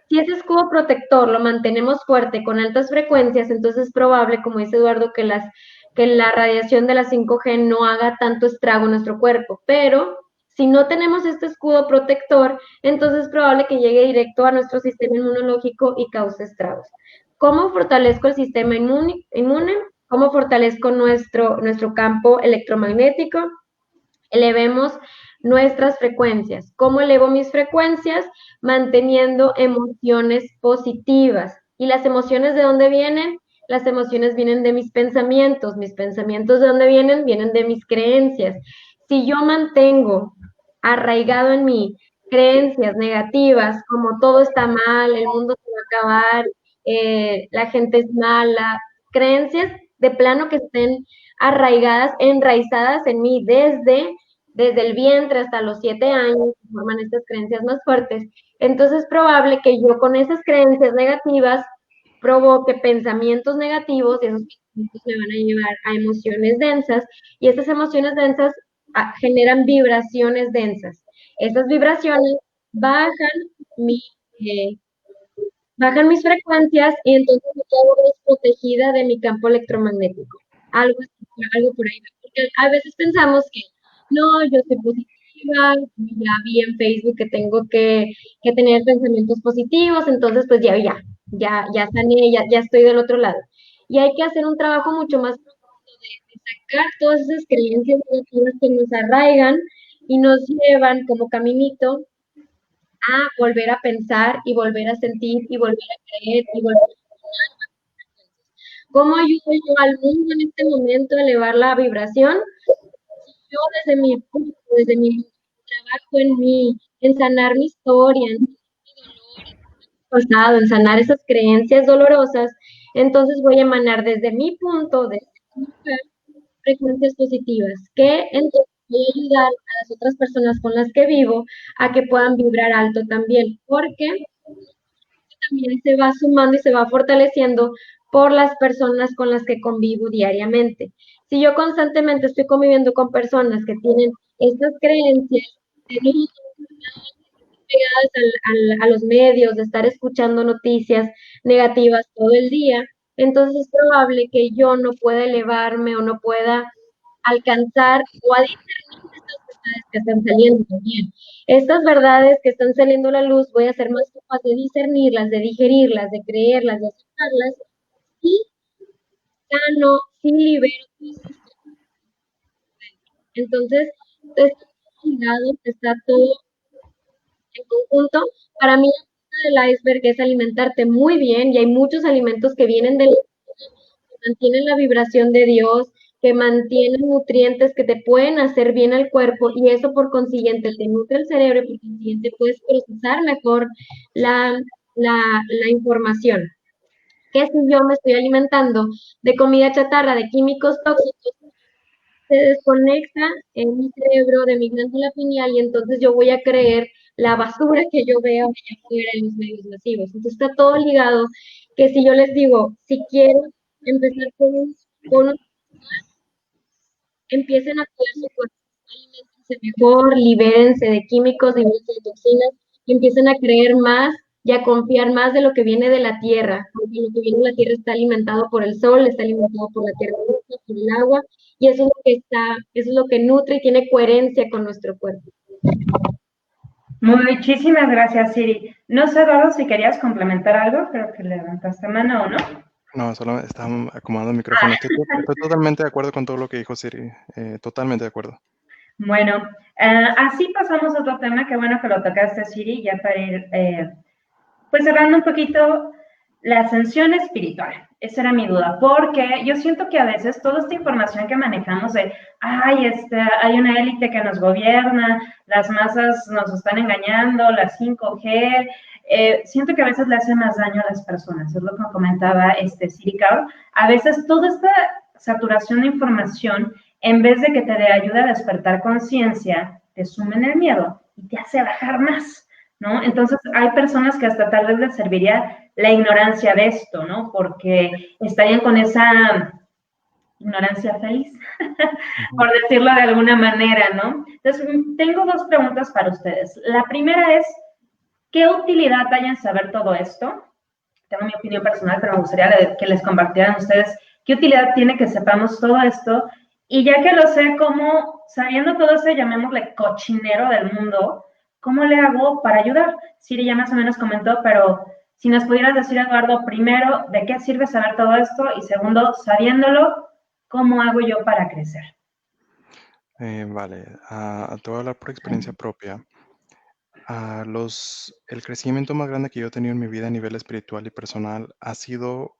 Si ese escudo protector lo mantenemos fuerte con altas frecuencias, entonces es probable, como dice Eduardo, que la radiación de la 5G no haga tanto estrago en nuestro cuerpo, pero si no tenemos este escudo protector, entonces es probable que llegue directo a nuestro sistema inmunológico y cause estragos. ¿Cómo fortalezco el sistema inmune? ¿Cómo fortalezco nuestro campo electromagnético? Elevemos nuestras frecuencias. ¿Cómo elevo mis frecuencias? Manteniendo emociones positivas. ¿Y las emociones de dónde vienen? Las emociones vienen de mis pensamientos. ¿Mis pensamientos de dónde vienen? Vienen de mis creencias. Si yo mantengo arraigado en mí creencias negativas, como todo está mal, el mundo se va a acabar, la gente es mala, creencias de plano que estén arraigadas, enraizadas en mí desde el vientre hasta los 7 años, forman estas creencias más fuertes. Entonces es probable que yo con esas creencias negativas provoque pensamientos negativos y esos pensamientos me van a llevar a emociones densas y esas emociones densas generan vibraciones densas. Esas vibraciones bajan mi, eh, bajan mis frecuencias y entonces me quedo desprotegida de mi campo electromagnético. Algo, algo por ahí. Porque a veces pensamos que no, yo soy positiva, ya vi en Facebook que tengo que tener pensamientos positivos, entonces pues ya sané, ya estoy del otro lado. Y hay que hacer un trabajo mucho más profundo de sacar todas esas creencias negativas que nos arraigan y nos llevan como caminito a volver a pensar y volver a sentir y volver a creer y volver a ¿Cómo ayudo yo al mundo en este momento a elevar la vibración? Yo desde mi punto, desde mi trabajo en mí, en sanar mi historia, en pasado, en sanar esas creencias dolorosas, entonces voy a emanar desde mi punto, desde mi lugar, frecuencias positivas, que entonces voy a ayudar a las otras personas con las que vivo a que puedan vibrar alto también, porque también se va sumando y se va fortaleciendo por las personas con las que convivo diariamente. Si yo constantemente estoy conviviendo con personas que tienen estas creencias, de no pegadas a los medios, de estar escuchando noticias negativas todo el día, entonces es probable que yo no pueda elevarme o no pueda alcanzar o a discernir estas verdades que están saliendo también. Estas verdades que están saliendo a la luz, voy a ser más capaz de discernirlas, de digerirlas, de creerlas, de aceptarlas y sano, sí libero. Entonces, está ligado, está todo en conjunto. Para mí, la punta del iceberg es alimentarte muy bien y hay muchos alimentos que vienen del que mantienen la vibración de Dios, que mantienen nutrientes que te pueden hacer bien al cuerpo y eso por consiguiente te nutre el cerebro y por consiguiente puedes procesar mejor la, la información. Que si yo me estoy alimentando de comida chatarra, de químicos tóxicos, se desconecta en mi cerebro de mi glándula pineal y entonces yo voy a creer la basura que yo veo allá afuera en los medios masivos. Entonces está todo ligado, que si yo les digo, si quiero empezar con un empiecen a cuidar su cuerpo, alimentense mejor, libérense de químicos, libérense de toxinas, y empiecen a creer más y a confiar más de lo que viene de la tierra, porque lo que viene de la tierra está alimentado por el sol, está alimentado por la tierra, por el agua, y eso es lo que eso es lo que nutre y tiene coherencia con nuestro cuerpo. Muchísimas gracias, Siri. No sé, Eduardo, si querías complementar algo, creo que levantaste mano o no. No, solo estaba acomodando el micrófono. Estoy totalmente de acuerdo con todo lo que dijo Siri. Totalmente de acuerdo. Bueno, así pasamos a otro tema, qué bueno que lo tocaste, Siri, ya para ir pues cerrando un poquito la ascensión espiritual. Esa era mi duda, porque yo siento que a veces toda esta información que manejamos de, ay, hay una élite que nos gobierna, las masas nos están engañando, la 5G, siento que a veces le hace más daño a las personas, es lo que comentaba Siri Kaur. A veces toda esta saturación de información, en vez de que te dé ayuda a despertar conciencia, te sumen el miedo y te hace bajar más. ¿No? Entonces, hay personas que hasta tal vez les serviría la ignorancia de esto, ¿no? Porque estarían con esa ignorancia feliz, por decirlo de alguna manera, ¿no? Entonces, tengo dos preguntas para ustedes. La primera es, ¿qué utilidad hay en saber todo esto? Tengo mi opinión personal, pero me gustaría que les compartieran ustedes qué utilidad tiene que sepamos todo esto. Y ya que lo sé, ¿cómo, sabiendo todo ese, llamémosle, cochinero del mundo, cómo le hago para ayudar? Siri ya más o menos comentó, pero si nos pudieras decir, Eduardo, primero, ¿de qué sirve saber todo esto? Y segundo, sabiéndolo, ¿cómo hago yo para crecer? Vale, te voy a hablar por experiencia propia. El crecimiento más grande que yo he tenido en mi vida a nivel espiritual y personal ha sido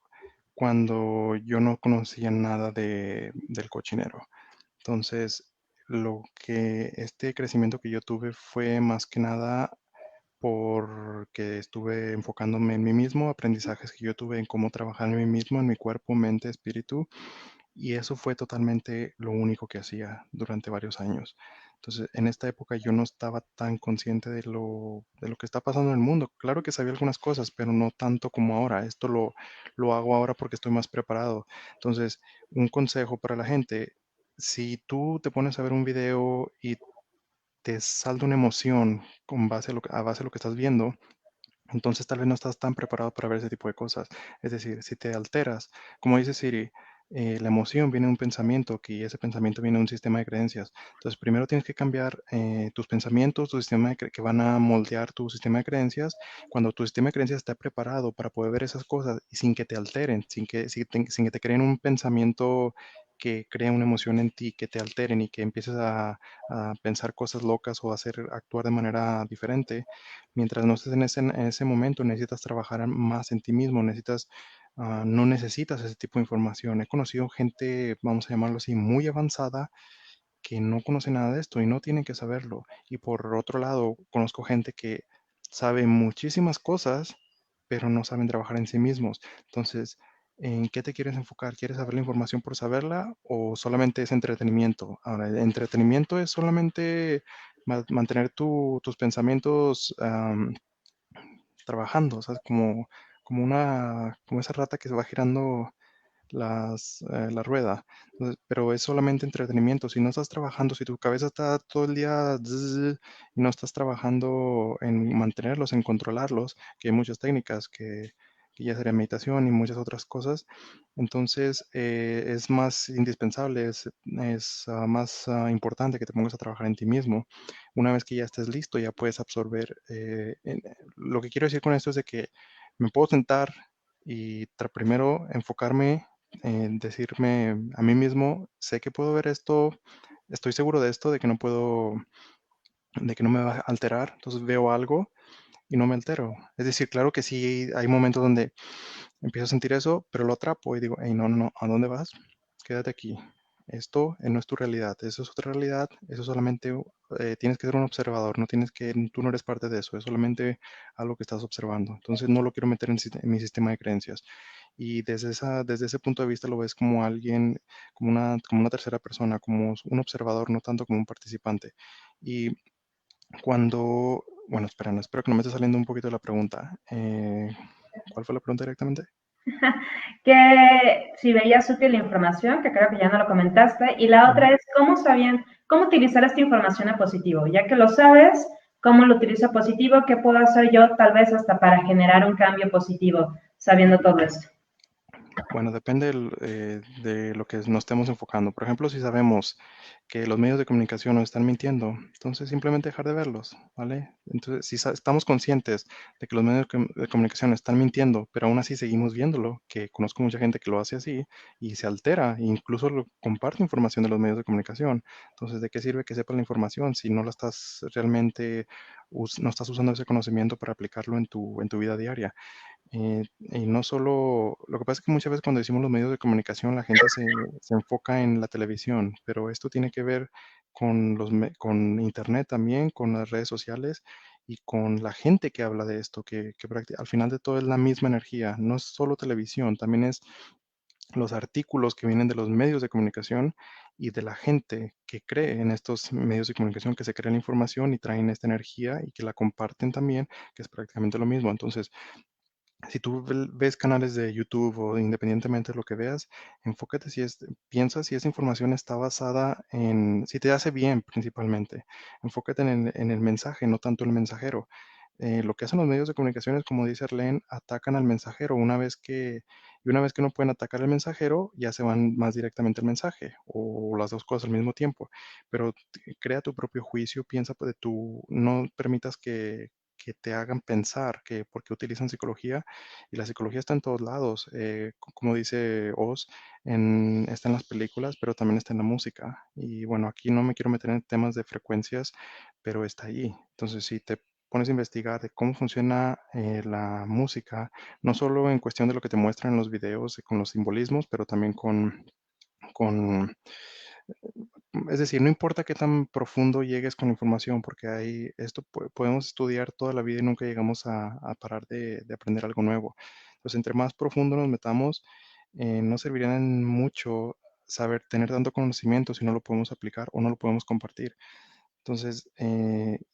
cuando yo no conocía nada del cochinero. Entonces, este crecimiento que yo tuve fue más que nada porque estuve enfocándome en mí mismo, aprendizajes que yo tuve en cómo trabajar en mí mismo, en mi cuerpo, mente, espíritu, y eso fue totalmente lo único que hacía durante varios años. Entonces, en esta época yo no estaba tan consciente de lo que está pasando en el mundo. Claro que sabía algunas cosas, pero no tanto como ahora. Esto lo hago ahora porque estoy más preparado. Entonces, un consejo para la gente, si tú te pones a ver un video y te salta una emoción a base de lo que estás viendo, entonces tal vez no estás tan preparado para ver ese tipo de cosas. Es decir, si te alteras, como dice Siri, la emoción viene de un pensamiento, que ese pensamiento viene de un sistema de creencias. Entonces, primero tienes que cambiar tus pensamientos, que van a moldear tu sistema de creencias. Cuando tu sistema de creencias está preparado para poder ver esas cosas y sin que te alteren, sin que te creen un pensamiento que crea una emoción en ti, que te alteren y que empieces a pensar cosas locas o a actuar de manera diferente, mientras no estés en ese momento, necesitas trabajar más en ti mismo, necesitas no necesitas ese tipo de información. He conocido gente, vamos a llamarlo así, muy avanzada que no conoce nada de esto y no tienen que saberlo. Y por otro lado, conozco gente que sabe muchísimas cosas, pero no saben trabajar en sí mismos. Entonces, ¿en qué te quieres enfocar? ¿Quieres saber la información por saberla o solamente es entretenimiento? Ahora, el entretenimiento es solamente mantener tus pensamientos trabajando, o sea, como esa rata que se va girando la rueda. Pero es solamente entretenimiento. Si no estás trabajando, si tu cabeza está todo el día y no estás trabajando en mantenerlos, en controlarlos, que hay muchas técnicas que ya sería meditación y muchas otras cosas, entonces es más indispensable, es más importante que te pongas a trabajar en ti mismo. Una vez que ya estés listo, ya puedes absorber. Lo que quiero decir con esto es de que me puedo sentar y primero enfocarme decirme a mí mismo, sé que puedo ver esto, estoy seguro de esto, de que no puedo, de que no me va a alterar, entonces veo algo y no me altero. Es decir, claro que sí hay momentos donde empiezo a sentir eso, pero lo atrapo y digo, hey, no, no, no, ¿a dónde vas? Quédate aquí. Esto no es tu realidad, eso es otra realidad, eso solamente tienes que ser un observador, no tienes que, tú no eres parte de eso, es solamente algo que estás observando. Entonces no lo quiero meter en mi sistema de creencias. Y desde ese punto de vista lo ves como alguien, como una tercera persona, como un observador, no tanto como un participante. Y bueno, espera, no, espero que no me esté saliendo un poquito de la pregunta. ¿Cuál fue la pregunta directamente? Que si veías útil la información, que creo que ya no lo comentaste, y la otra es cómo utilizar esta información a positivo, ya que lo sabes, cómo lo utilizo a positivo, qué puedo hacer yo tal vez hasta para generar un cambio positivo, sabiendo todo esto. Bueno, depende de lo que nos estemos enfocando. Por ejemplo, si sabemos que los medios de comunicación nos están mintiendo, entonces simplemente dejar de verlos, ¿vale? Entonces, si estamos conscientes de que los medios de comunicación están mintiendo, pero aún así seguimos viéndolo, que conozco mucha gente que lo hace así y se altera, e incluso comparte información de los medios de comunicación. Entonces, ¿de qué sirve que sepas la información si no la estás realmente, no estás usando ese conocimiento para aplicarlo en tu vida diaria? Y no solo, lo que pasa es que muchas veces cuando decimos los medios de comunicación, la gente se enfoca en la televisión, pero esto tiene que ver con Internet también, con las redes sociales y con la gente que habla de esto, que al final de todo es la misma energía, no es solo televisión, también es los artículos que vienen de los medios de comunicación y de la gente que cree en estos medios de comunicación, que se crea la información y traen esta energía y que la comparten también, que es prácticamente lo mismo. Entonces, si tú ves canales de YouTube o independientemente de lo que veas, enfócate piensa si esa información está basada si te hace bien principalmente. Enfócate en el mensaje, no tanto el mensajero. Lo que hacen los medios de comunicación es, como dice Arlene, atacan al mensajero. Y una vez que no pueden atacar al mensajero, ya se van más directamente al mensaje o las dos cosas al mismo tiempo. Pero crea tu propio juicio, piensa no permitas que te hagan pensar que porque utilizan psicología, y la psicología está en todos lados, como dice Oz, está en las películas, pero también está en la música. Y bueno, aquí no me quiero meter en temas de frecuencias, pero está ahí. Entonces, si te pones a investigar de cómo funciona la música, no solo en cuestión de lo que te muestran en los videos con los simbolismos, pero también con es decir, no importa qué tan profundo llegues con la información, porque podemos estudiar toda la vida y nunca llegamos a parar de aprender algo nuevo. Entonces, entre más profundo nos metamos, no serviría en mucho tener tanto conocimiento si no lo podemos aplicar o no lo podemos compartir. Entonces,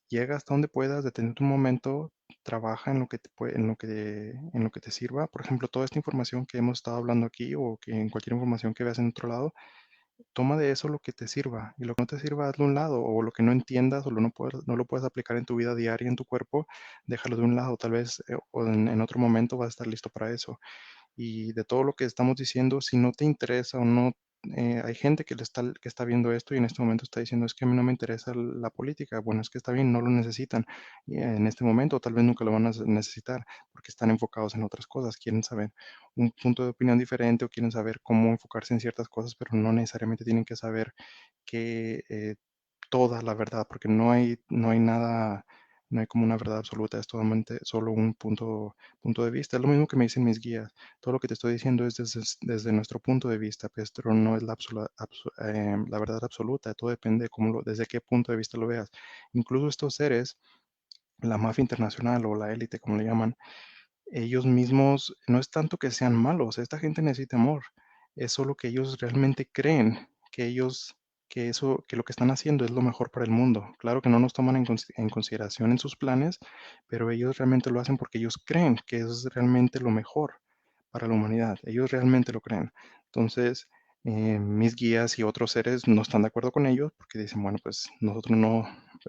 llega hasta donde puedas, detente un momento, trabaja en lo que en lo que te sirva. Por ejemplo, toda esta información que hemos estado hablando aquí o que en cualquier información que veas en otro lado, toma de eso lo que te sirva y lo que no te sirva, hazlo a un lado, o lo que no entiendas o no lo puedes aplicar en tu vida diaria, en tu cuerpo, déjalo de un lado, tal vez o en otro momento vas a estar listo para eso. Y de todo lo que estamos diciendo, si no te interesa o no, hay gente que está viendo esto y en este momento está diciendo, es que a mí no me interesa la política. Bueno, es que está bien, no lo necesitan en este momento, tal vez nunca lo van a necesitar porque están enfocados en otras cosas, quieren saber un punto de opinión diferente o quieren saber cómo enfocarse en ciertas cosas, pero no necesariamente tienen que saber que toda la verdad, porque no hay nada no hay como una verdad absoluta, es totalmente solo un punto de vista. Es lo mismo que me dicen mis guías. Todo lo que te estoy diciendo es desde nuestro punto de vista, pero no es la verdad absoluta. Todo depende desde qué punto de vista lo veas. Incluso estos seres, la mafia internacional o la élite, como le llaman, ellos mismos, no es tanto que sean malos, esta gente necesita amor, es solo que ellos realmente creen que lo que están haciendo es lo mejor para el mundo. Claro que no nos toman en consideración en sus planes, pero ellos realmente lo hacen porque ellos creen que es realmente lo mejor para la humanidad. Ellos realmente lo creen. Entonces, mis guías y otros seres no están de acuerdo con ellos porque dicen, bueno, pues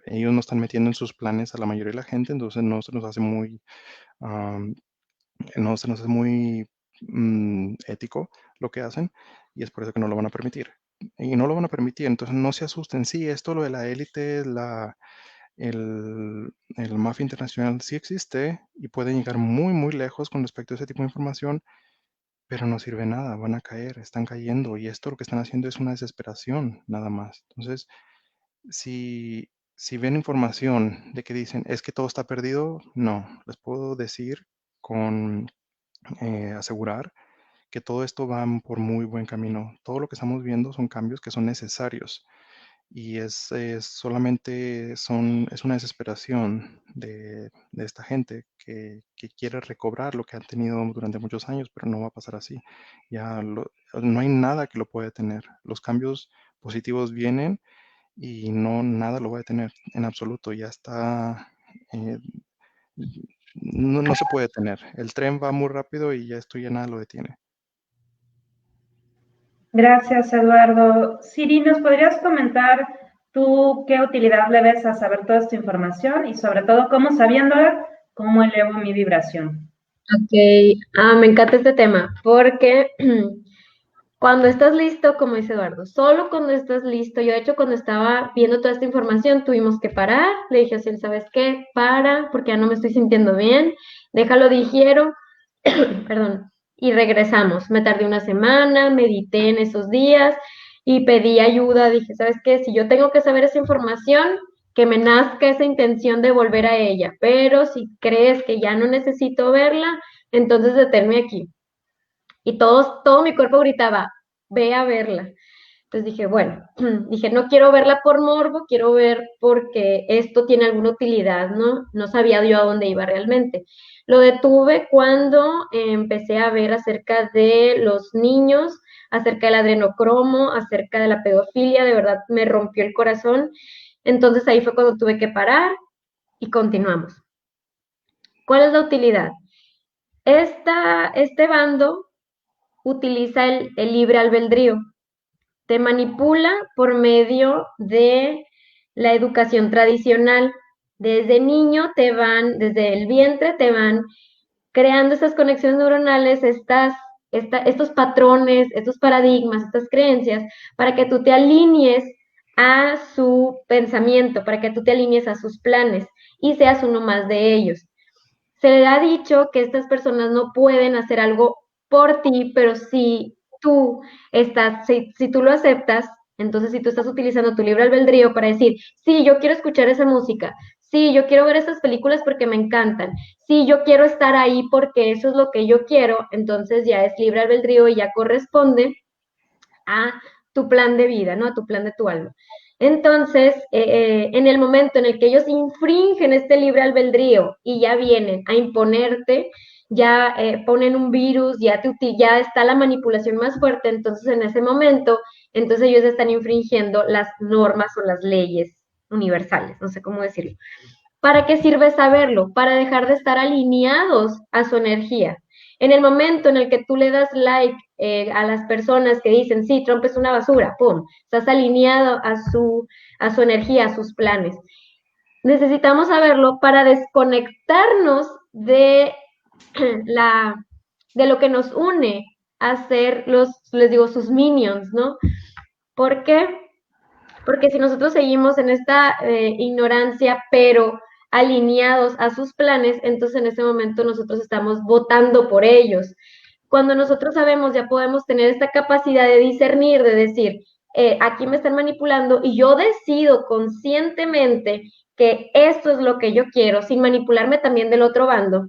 ellos no están metiendo en sus planes a la mayoría de la gente, entonces no se nos hace muy no se nos hace muy ético lo que hacen y es por eso que no lo van a permitir. Y no lo van a permitir, entonces no se asusten. Sí, esto lo de la élite, el mafia internacional sí existe y pueden llegar muy, muy lejos con respecto a ese tipo de información, pero no sirve nada, van a caer, están cayendo y esto lo que están haciendo es una desesperación nada más. Entonces, si ven información de que dicen es que todo está perdido, no, les puedo decir con asegurar que todo esto va por muy buen camino. Todo lo que estamos viendo son cambios que son necesarios y es una desesperación de esta gente que quiere recobrar lo que han tenido durante muchos años, pero no va a pasar así. No hay nada que lo pueda detener. Los cambios positivos vienen y nada lo va a detener en absoluto. Ya está, eh, no se puede detener. El tren va muy rápido y ya esto ya nada lo detiene. Gracias, Eduardo. Siri, ¿nos podrías comentar tú qué utilidad le ves a saber toda esta información y sobre todo cómo sabiéndola, cómo elevo mi vibración? Ok, me encanta este tema porque cuando estás listo, como dice Eduardo, solo cuando estás listo, yo de hecho cuando estaba viendo toda esta información tuvimos que parar, le dije a Ciel, ¿sabes qué? Para, porque ya no me estoy sintiendo bien, déjalo digiero, perdón, y regresamos. Me tardé una semana, medité en esos días y pedí ayuda, dije, ¿sabes qué? Si yo tengo que saber esa información, que me nazca esa intención de volver a ella, pero si crees que ya no necesito verla, entonces deténme aquí. Y todo mi cuerpo gritaba, ve a verla. Entonces dije, bueno, dije, no quiero verla por morbo, quiero ver porque esto tiene alguna utilidad, ¿no? No sabía yo a dónde iba realmente. Lo detuve cuando empecé a ver acerca de los niños, acerca del adrenocromo, acerca de la pedofilia, de verdad me rompió el corazón. Entonces ahí fue cuando tuve que parar y continuamos. ¿Cuál es la utilidad? Este bando utiliza el libre albedrío. Te manipula por medio de la educación tradicional. Desde niño desde el vientre te van creando esas conexiones neuronales, estos patrones, estos paradigmas, estas creencias, para que tú te alinees a su pensamiento, para que tú te alinees a sus planes y seas uno más de ellos. Se le ha dicho que estas personas no pueden hacer algo por ti, pero si tú lo aceptas, entonces si tú estás utilizando tu libre albedrío para decir, sí, yo quiero escuchar esa música, sí, yo quiero ver esas películas porque me encantan, sí, yo quiero estar ahí porque eso es lo que yo quiero, entonces ya es libre albedrío y ya corresponde a tu plan de vida, ¿no? A tu plan de tu alma. Entonces, en el momento en el que ellos infringen este libre albedrío y ya vienen a imponerte, ya ponen un virus, ya está la manipulación más fuerte, entonces en ese momento, entonces ellos están infringiendo las normas o las leyes universales, no sé cómo decirlo. ¿Para qué sirve saberlo? Para dejar de estar alineados a su energía. En el momento en el que tú le das like a las personas que dicen, sí, Trump es una basura, ¡pum! Estás alineado a su energía, a sus planes. Necesitamos saberlo para desconectarnos de lo que nos une a ser sus minions, ¿no? ¿Por qué? Porque si nosotros seguimos en esta ignorancia, pero alineados a sus planes, entonces en ese momento nosotros estamos votando por ellos. Cuando nosotros sabemos, ya podemos tener esta capacidad de discernir, de decir, aquí me están manipulando y yo decido conscientemente que esto es lo que yo quiero, sin manipularme también del otro bando,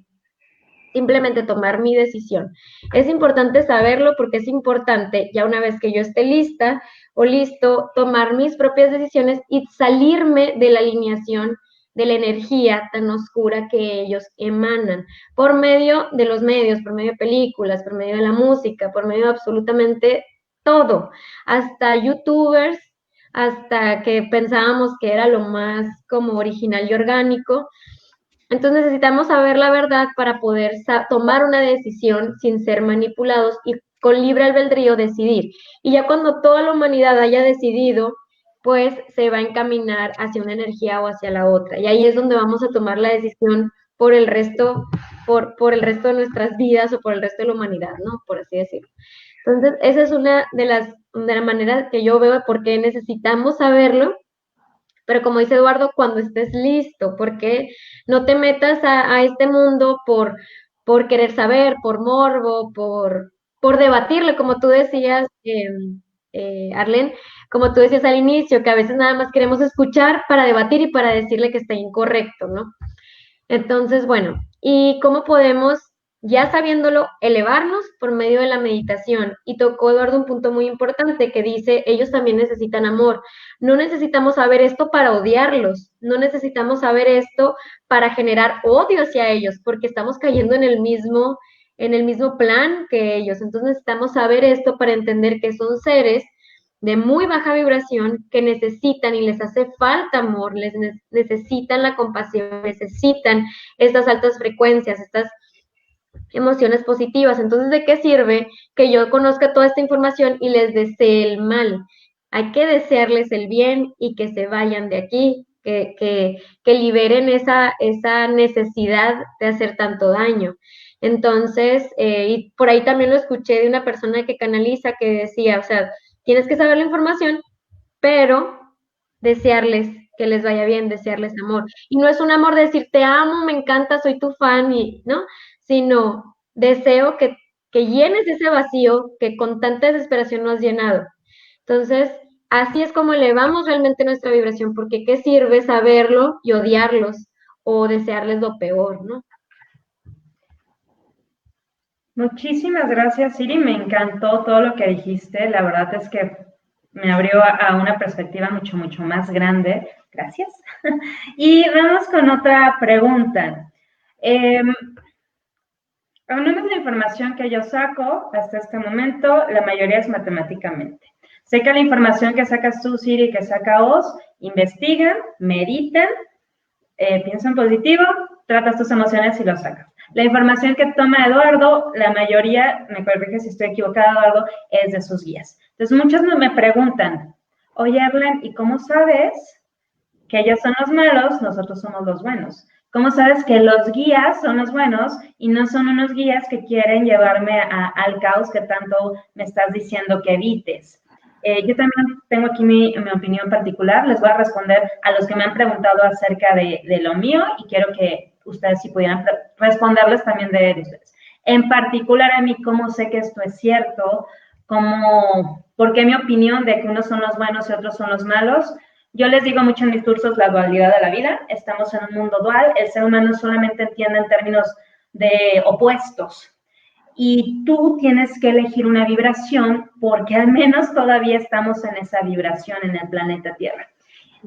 simplemente tomar mi decisión. Es importante saberlo porque es importante, ya una vez que yo esté lista o listo, tomar mis propias decisiones y salirme de la alineación de la energía tan oscura que ellos emanan, por medio de los medios, por medio de películas, por medio de la música, por medio de absolutamente todo, hasta youtubers, hasta que pensábamos que era lo más como original y orgánico. Entonces necesitamos saber la verdad para poder tomar una decisión sin ser manipulados y con libre albedrío decidir. Y ya cuando toda la humanidad haya decidido, pues se va a encaminar hacia una energía o hacia la otra. Y ahí es donde vamos a tomar la decisión por el resto, por el resto de nuestras vidas o por el resto de la humanidad, ¿no? Por así decirlo. Entonces, esa es una de las maneras que yo veo de por qué necesitamos saberlo. Pero como dice Eduardo, cuando estés listo, porque no te metas a este mundo por querer saber, por morbo, por debatirle, como tú decías, Arlen, como tú decías al inicio, que a veces nada más queremos escuchar para debatir y para decirle que está incorrecto, ¿no? Entonces, bueno, ¿y cómo podemos, ya sabiéndolo, elevarnos por medio de la meditación? Y tocó Eduardo un punto muy importante que dice, ellos también necesitan amor. No necesitamos saber esto para odiarlos, no necesitamos saber esto para generar odio hacia ellos, porque estamos cayendo en el mismo plan que ellos. Entonces necesitamos saber esto para entender que son seres de muy baja vibración que necesitan y les hace falta amor, necesitan la compasión, necesitan estas altas frecuencias, estas emociones positivas. Entonces, ¿de qué sirve que yo conozca toda esta información y les desee el mal? Hay que desearles el bien y que se vayan de aquí, que liberen esa necesidad de hacer tanto daño. Entonces, y por ahí también lo escuché de una persona que canaliza que decía, o sea, tienes que saber la información, pero desearles que les vaya bien, desearles amor. Y no es un amor de decir, te amo, me encanta, soy tu fan, y, ¿no? Sino deseo que llenes ese vacío que con tanta desesperación no has llenado. Entonces, así es como elevamos realmente nuestra vibración, porque ¿qué sirve saberlo y odiarlos o desearles lo peor, ¿no? Muchísimas gracias, Siri. Me encantó todo lo que dijiste. La verdad es que me abrió a una perspectiva mucho, mucho más grande. Gracias. Y vamos con otra pregunta. Al menos la información que yo saco hasta este momento, la mayoría es matemáticamente. Sé que la información que sacas tú, Siri, que saca Oz, investigan, meditan, piensan positivo, tratas tus emociones y lo sacas. La información que toma Eduardo, la mayoría, me corrige si estoy equivocada, Eduardo, es de sus guías. Entonces, muchos me preguntan, oye, Arlen, ¿y cómo sabes que ellos son los malos, nosotros somos los buenos? ¿Cómo sabes que los guías son los buenos y no son unos guías que quieren llevarme al caos que tanto me estás diciendo que evites? Yo también tengo aquí mi opinión particular. Les voy a responder a los que me han preguntado acerca de lo mío y quiero que ustedes sí pudieran responderles también de ustedes. En particular a mí, ¿cómo sé que esto es cierto? ¿Por qué mi opinión de que unos son los buenos y otros son los malos? Yo les digo mucho en mis cursos la dualidad de la vida. Estamos en un mundo dual. El ser humano solamente entiende en términos de opuestos. Y tú tienes que elegir una vibración porque al menos todavía estamos en esa vibración en el planeta Tierra.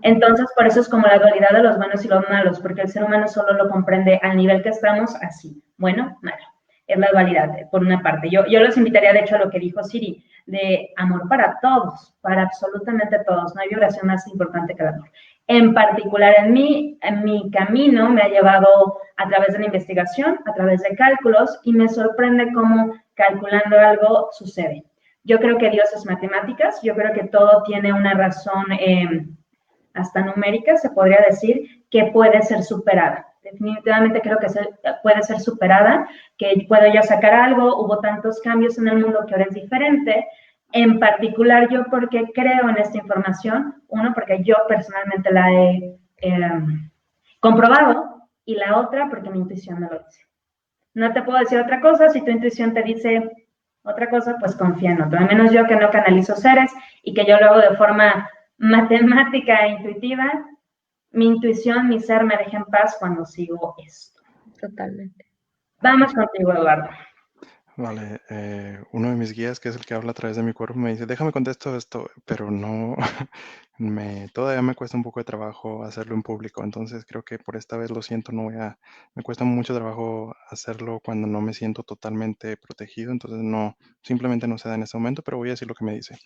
Entonces, por eso es como la dualidad de los buenos y los malos, porque el ser humano solo lo comprende al nivel que estamos, así, bueno, malo. Es la dualidad, por una parte. Yo los invitaría, de hecho, a lo que dijo Siri, de amor para todos, para absolutamente todos. No hay vibración más importante que el amor. En particular, en mi camino me ha llevado a través de la investigación, a través de cálculos, y me sorprende cómo calculando algo sucede. Yo creo que Dios es matemáticas, yo creo que todo tiene una razón hasta numérica, se podría decir, que puede ser superada. Definitivamente creo que puede ser superada, que puedo yo sacar algo, hubo tantos cambios en el mundo que ahora es diferente. En particular, yo porque creo en esta información, uno, porque yo personalmente la he comprobado, y la otra, porque mi intuición me lo dice. No te puedo decir otra cosa, si tu intuición te dice Otra cosa, pues confía en otro. Al menos yo que no canalizo seres y que yo lo hago de forma matemática e intuitiva, mi intuición, mi ser me deja en paz cuando sigo esto. Totalmente. Vamos contigo, Eduardo. Vale, uno de mis guías, que es el que habla a través de mi cuerpo, me dice, déjame contesto esto, pero no, todavía me cuesta un poco de trabajo hacerlo en público, entonces creo que por esta vez lo siento, me cuesta mucho trabajo hacerlo cuando no me siento totalmente protegido, entonces no, simplemente no se da en este momento, pero voy a decir lo que me dice.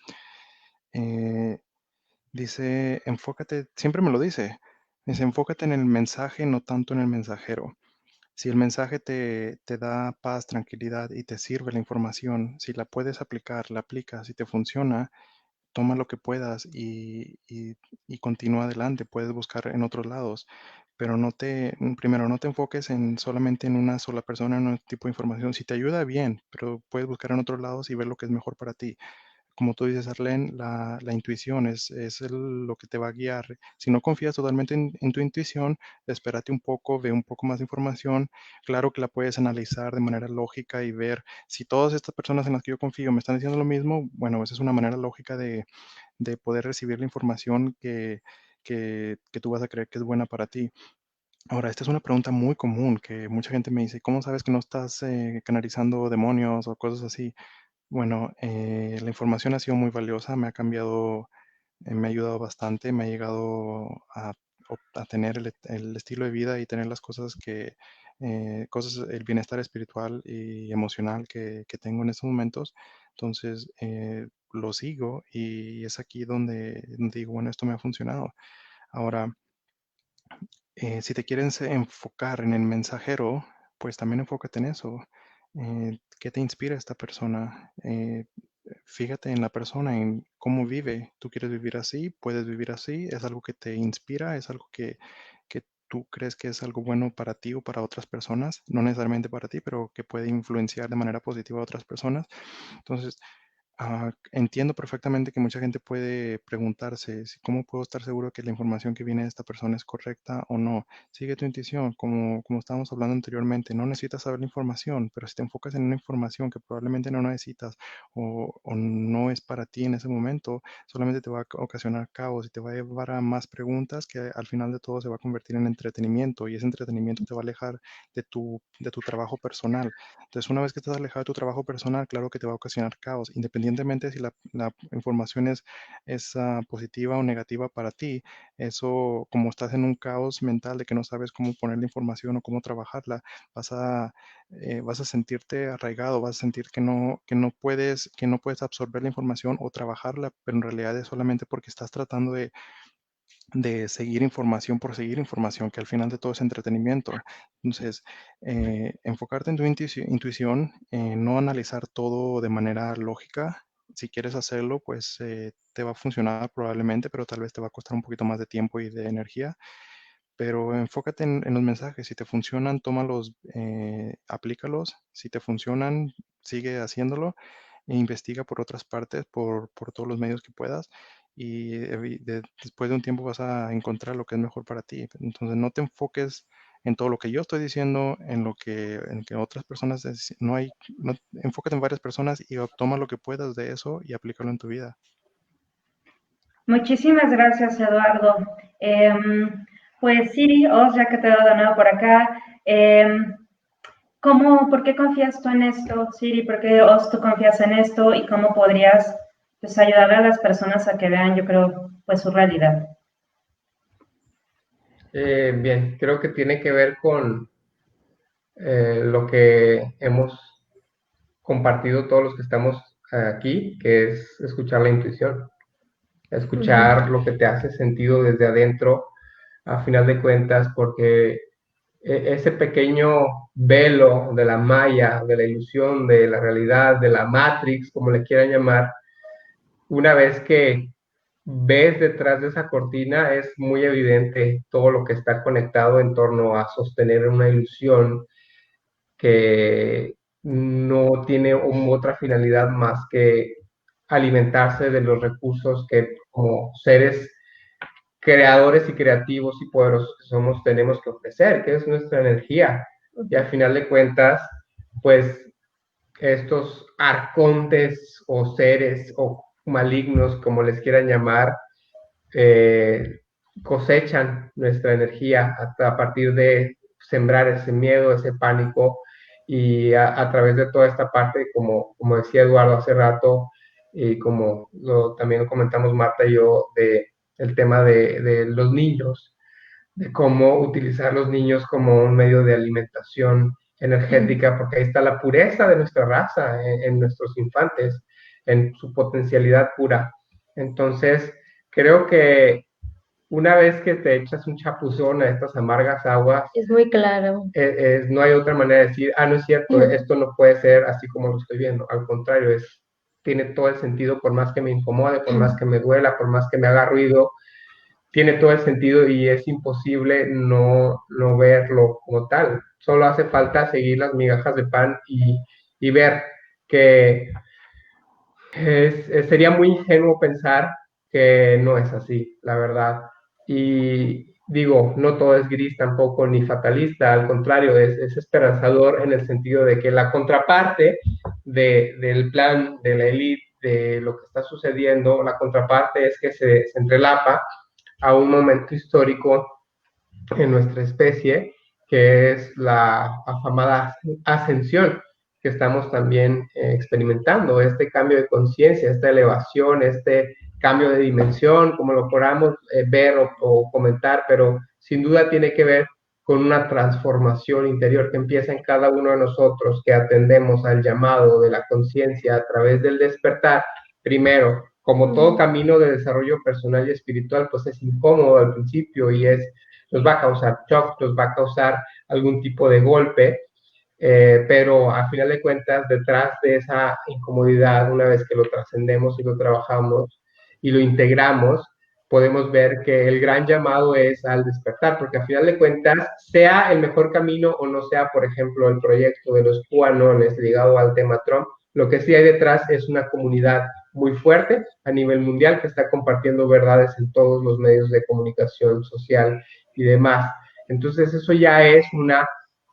Dice, enfócate, siempre me lo dice, enfócate en el mensaje, no tanto en el mensajero. Si el mensaje te da paz, tranquilidad y te sirve la información, si la puedes aplicar, la aplicas, si te funciona, toma lo que puedas y continúa adelante. Puedes buscar en otros lados, pero primero, no te enfoques solamente en una sola persona, en un tipo de información. Si te ayuda, bien, pero puedes buscar en otros lados y ver lo que es mejor para ti. Como tú dices, Arlene, la intuición lo que te va a guiar. Si no confías totalmente en tu intuición, espérate un poco, ve un poco más de información. Claro que la puedes analizar de manera lógica y ver si todas estas personas en las que yo confío me están diciendo lo mismo. Bueno, esa es una manera lógica de poder recibir la información que tú vas a creer que es buena para ti. Ahora, esta es una pregunta muy común que mucha gente me dice, ¿cómo sabes que no estás canalizando demonios o cosas así? Bueno, la información ha sido muy valiosa, me ha cambiado, me ha ayudado bastante, me ha llegado a tener el estilo de vida y tener las el bienestar espiritual y emocional que tengo en estos momentos. Entonces, lo sigo y es aquí donde digo, bueno, esto me ha funcionado. Ahora, si te quieres enfocar en el mensajero, pues también enfócate en eso. ¿Qué te inspira esta persona? Fíjate en la persona, en cómo vive. ¿Tú quieres vivir así? ¿Puedes vivir así? ¿Es algo que te inspira? ¿Es algo que tú crees que es algo bueno para ti o para otras personas? No necesariamente para ti, pero que puede influenciar de manera positiva a otras personas. Entonces, entiendo perfectamente que mucha gente puede preguntarse cómo puedo estar seguro que la información que viene de esta persona es correcta o no. Sigue tu intuición, como estábamos hablando anteriormente. No necesitas saber la información, pero si te enfocas en una información que probablemente no necesitas o no es para ti en ese momento, solamente te va a ocasionar caos y te va a llevar a más preguntas que al final de todo se va a convertir en entretenimiento y ese entretenimiento te va a alejar de tu trabajo personal. Entonces, una vez que estás alejado de tu trabajo personal, claro que te va a ocasionar caos, independientemente si la información es positiva o negativa para ti. Eso, como estás en un caos mental de que no sabes cómo poner la información o cómo trabajarla, vas a sentirte arraigado, vas a sentir que no puedes absorber la información o trabajarla, pero en realidad es solamente porque estás tratando de seguir información por seguir información, que al final de todo es entretenimiento. Entonces, enfocarte en tu intuición, no analizar todo de manera lógica. Si quieres hacerlo, pues te va a funcionar probablemente, pero tal vez te va a costar un poquito más de tiempo y de energía. Pero enfócate en los mensajes. Si te funcionan, tómalos, aplícalos. Si te funcionan, sigue haciéndolo. E investiga por otras partes, por todos los medios que puedas. Y después de un tiempo vas a encontrar lo que es mejor para ti. Entonces, no te enfoques en todo lo que yo estoy diciendo, en que otras personas, enfócate en varias personas y toma lo que puedas de eso y aplícalo en tu vida. Muchísimas gracias, Eduardo. Pues Siri, Os, ya que te he dado de nuevo por acá, ¿por qué confías tú en esto, Siri? ¿Por qué Os tú confías en esto? ¿Y cómo podrías pues, ayudar a las personas a que vean, yo creo, pues su realidad? Bien, creo que tiene que ver con lo que hemos compartido todos los que estamos aquí, que es escuchar la intuición, escuchar lo que te hace sentido desde adentro, a final de cuentas, porque ese pequeño velo de la malla, de la ilusión, de la realidad, de la Matrix, como le quieran llamar, una vez que ves detrás de esa cortina, es muy evidente todo lo que está conectado en torno a sostener una ilusión que no tiene otra finalidad más que alimentarse de los recursos que como seres creadores y creativos y poderosos que somos tenemos que ofrecer, que es nuestra energía. Y al final de cuentas, pues estos arcontes o seres o malignos, como les quieran llamar, cosechan nuestra energía a partir de sembrar ese miedo, ese pánico, y a través de toda esta parte, como decía Eduardo hace rato, y como también comentamos Marta y yo, el tema de los niños, de cómo utilizar los niños como un medio de alimentación energética, porque ahí está la pureza de nuestra raza en nuestros infantes, en su potencialidad pura. Entonces, creo que una vez que te echas un chapuzón a estas amargas aguas, Es muy claro. no hay otra manera de decir, no es cierto, esto no puede ser así como lo estoy viendo. Al contrario, tiene todo el sentido, por más que me incomode, por más que me duela, por más que me haga ruido, tiene todo el sentido y es imposible no verlo como tal. Solo hace falta seguir las migajas de pan y ver que sería muy ingenuo pensar que no es así, la verdad. Y digo, no todo es gris tampoco ni fatalista, al contrario, es esperanzador en el sentido de que la contraparte del plan de la élite, de lo que está sucediendo, la contraparte es que se entrelapa a un momento histórico en nuestra especie, que es la afamada ascensión que estamos también experimentando, este cambio de conciencia, esta elevación, este cambio de dimensión, como lo podamos ver o comentar, pero sin duda tiene que ver con una transformación interior que empieza en cada uno de nosotros, que atendemos al llamado de la conciencia a través del despertar. Primero, como todo camino de desarrollo personal y espiritual, pues es incómodo al principio y nos va a causar shock, nos va a causar algún tipo de golpe, pero a final de cuentas, detrás de esa incomodidad, una vez que lo trascendemos y lo trabajamos y lo integramos, podemos ver que el gran llamado es al despertar, porque a final de cuentas, sea el mejor camino o no sea, por ejemplo, el proyecto de los QAnones ligado al tema Trump, lo que sí hay detrás es una comunidad muy fuerte a nivel mundial que está compartiendo verdades en todos los medios de comunicación social y demás. Entonces eso ya es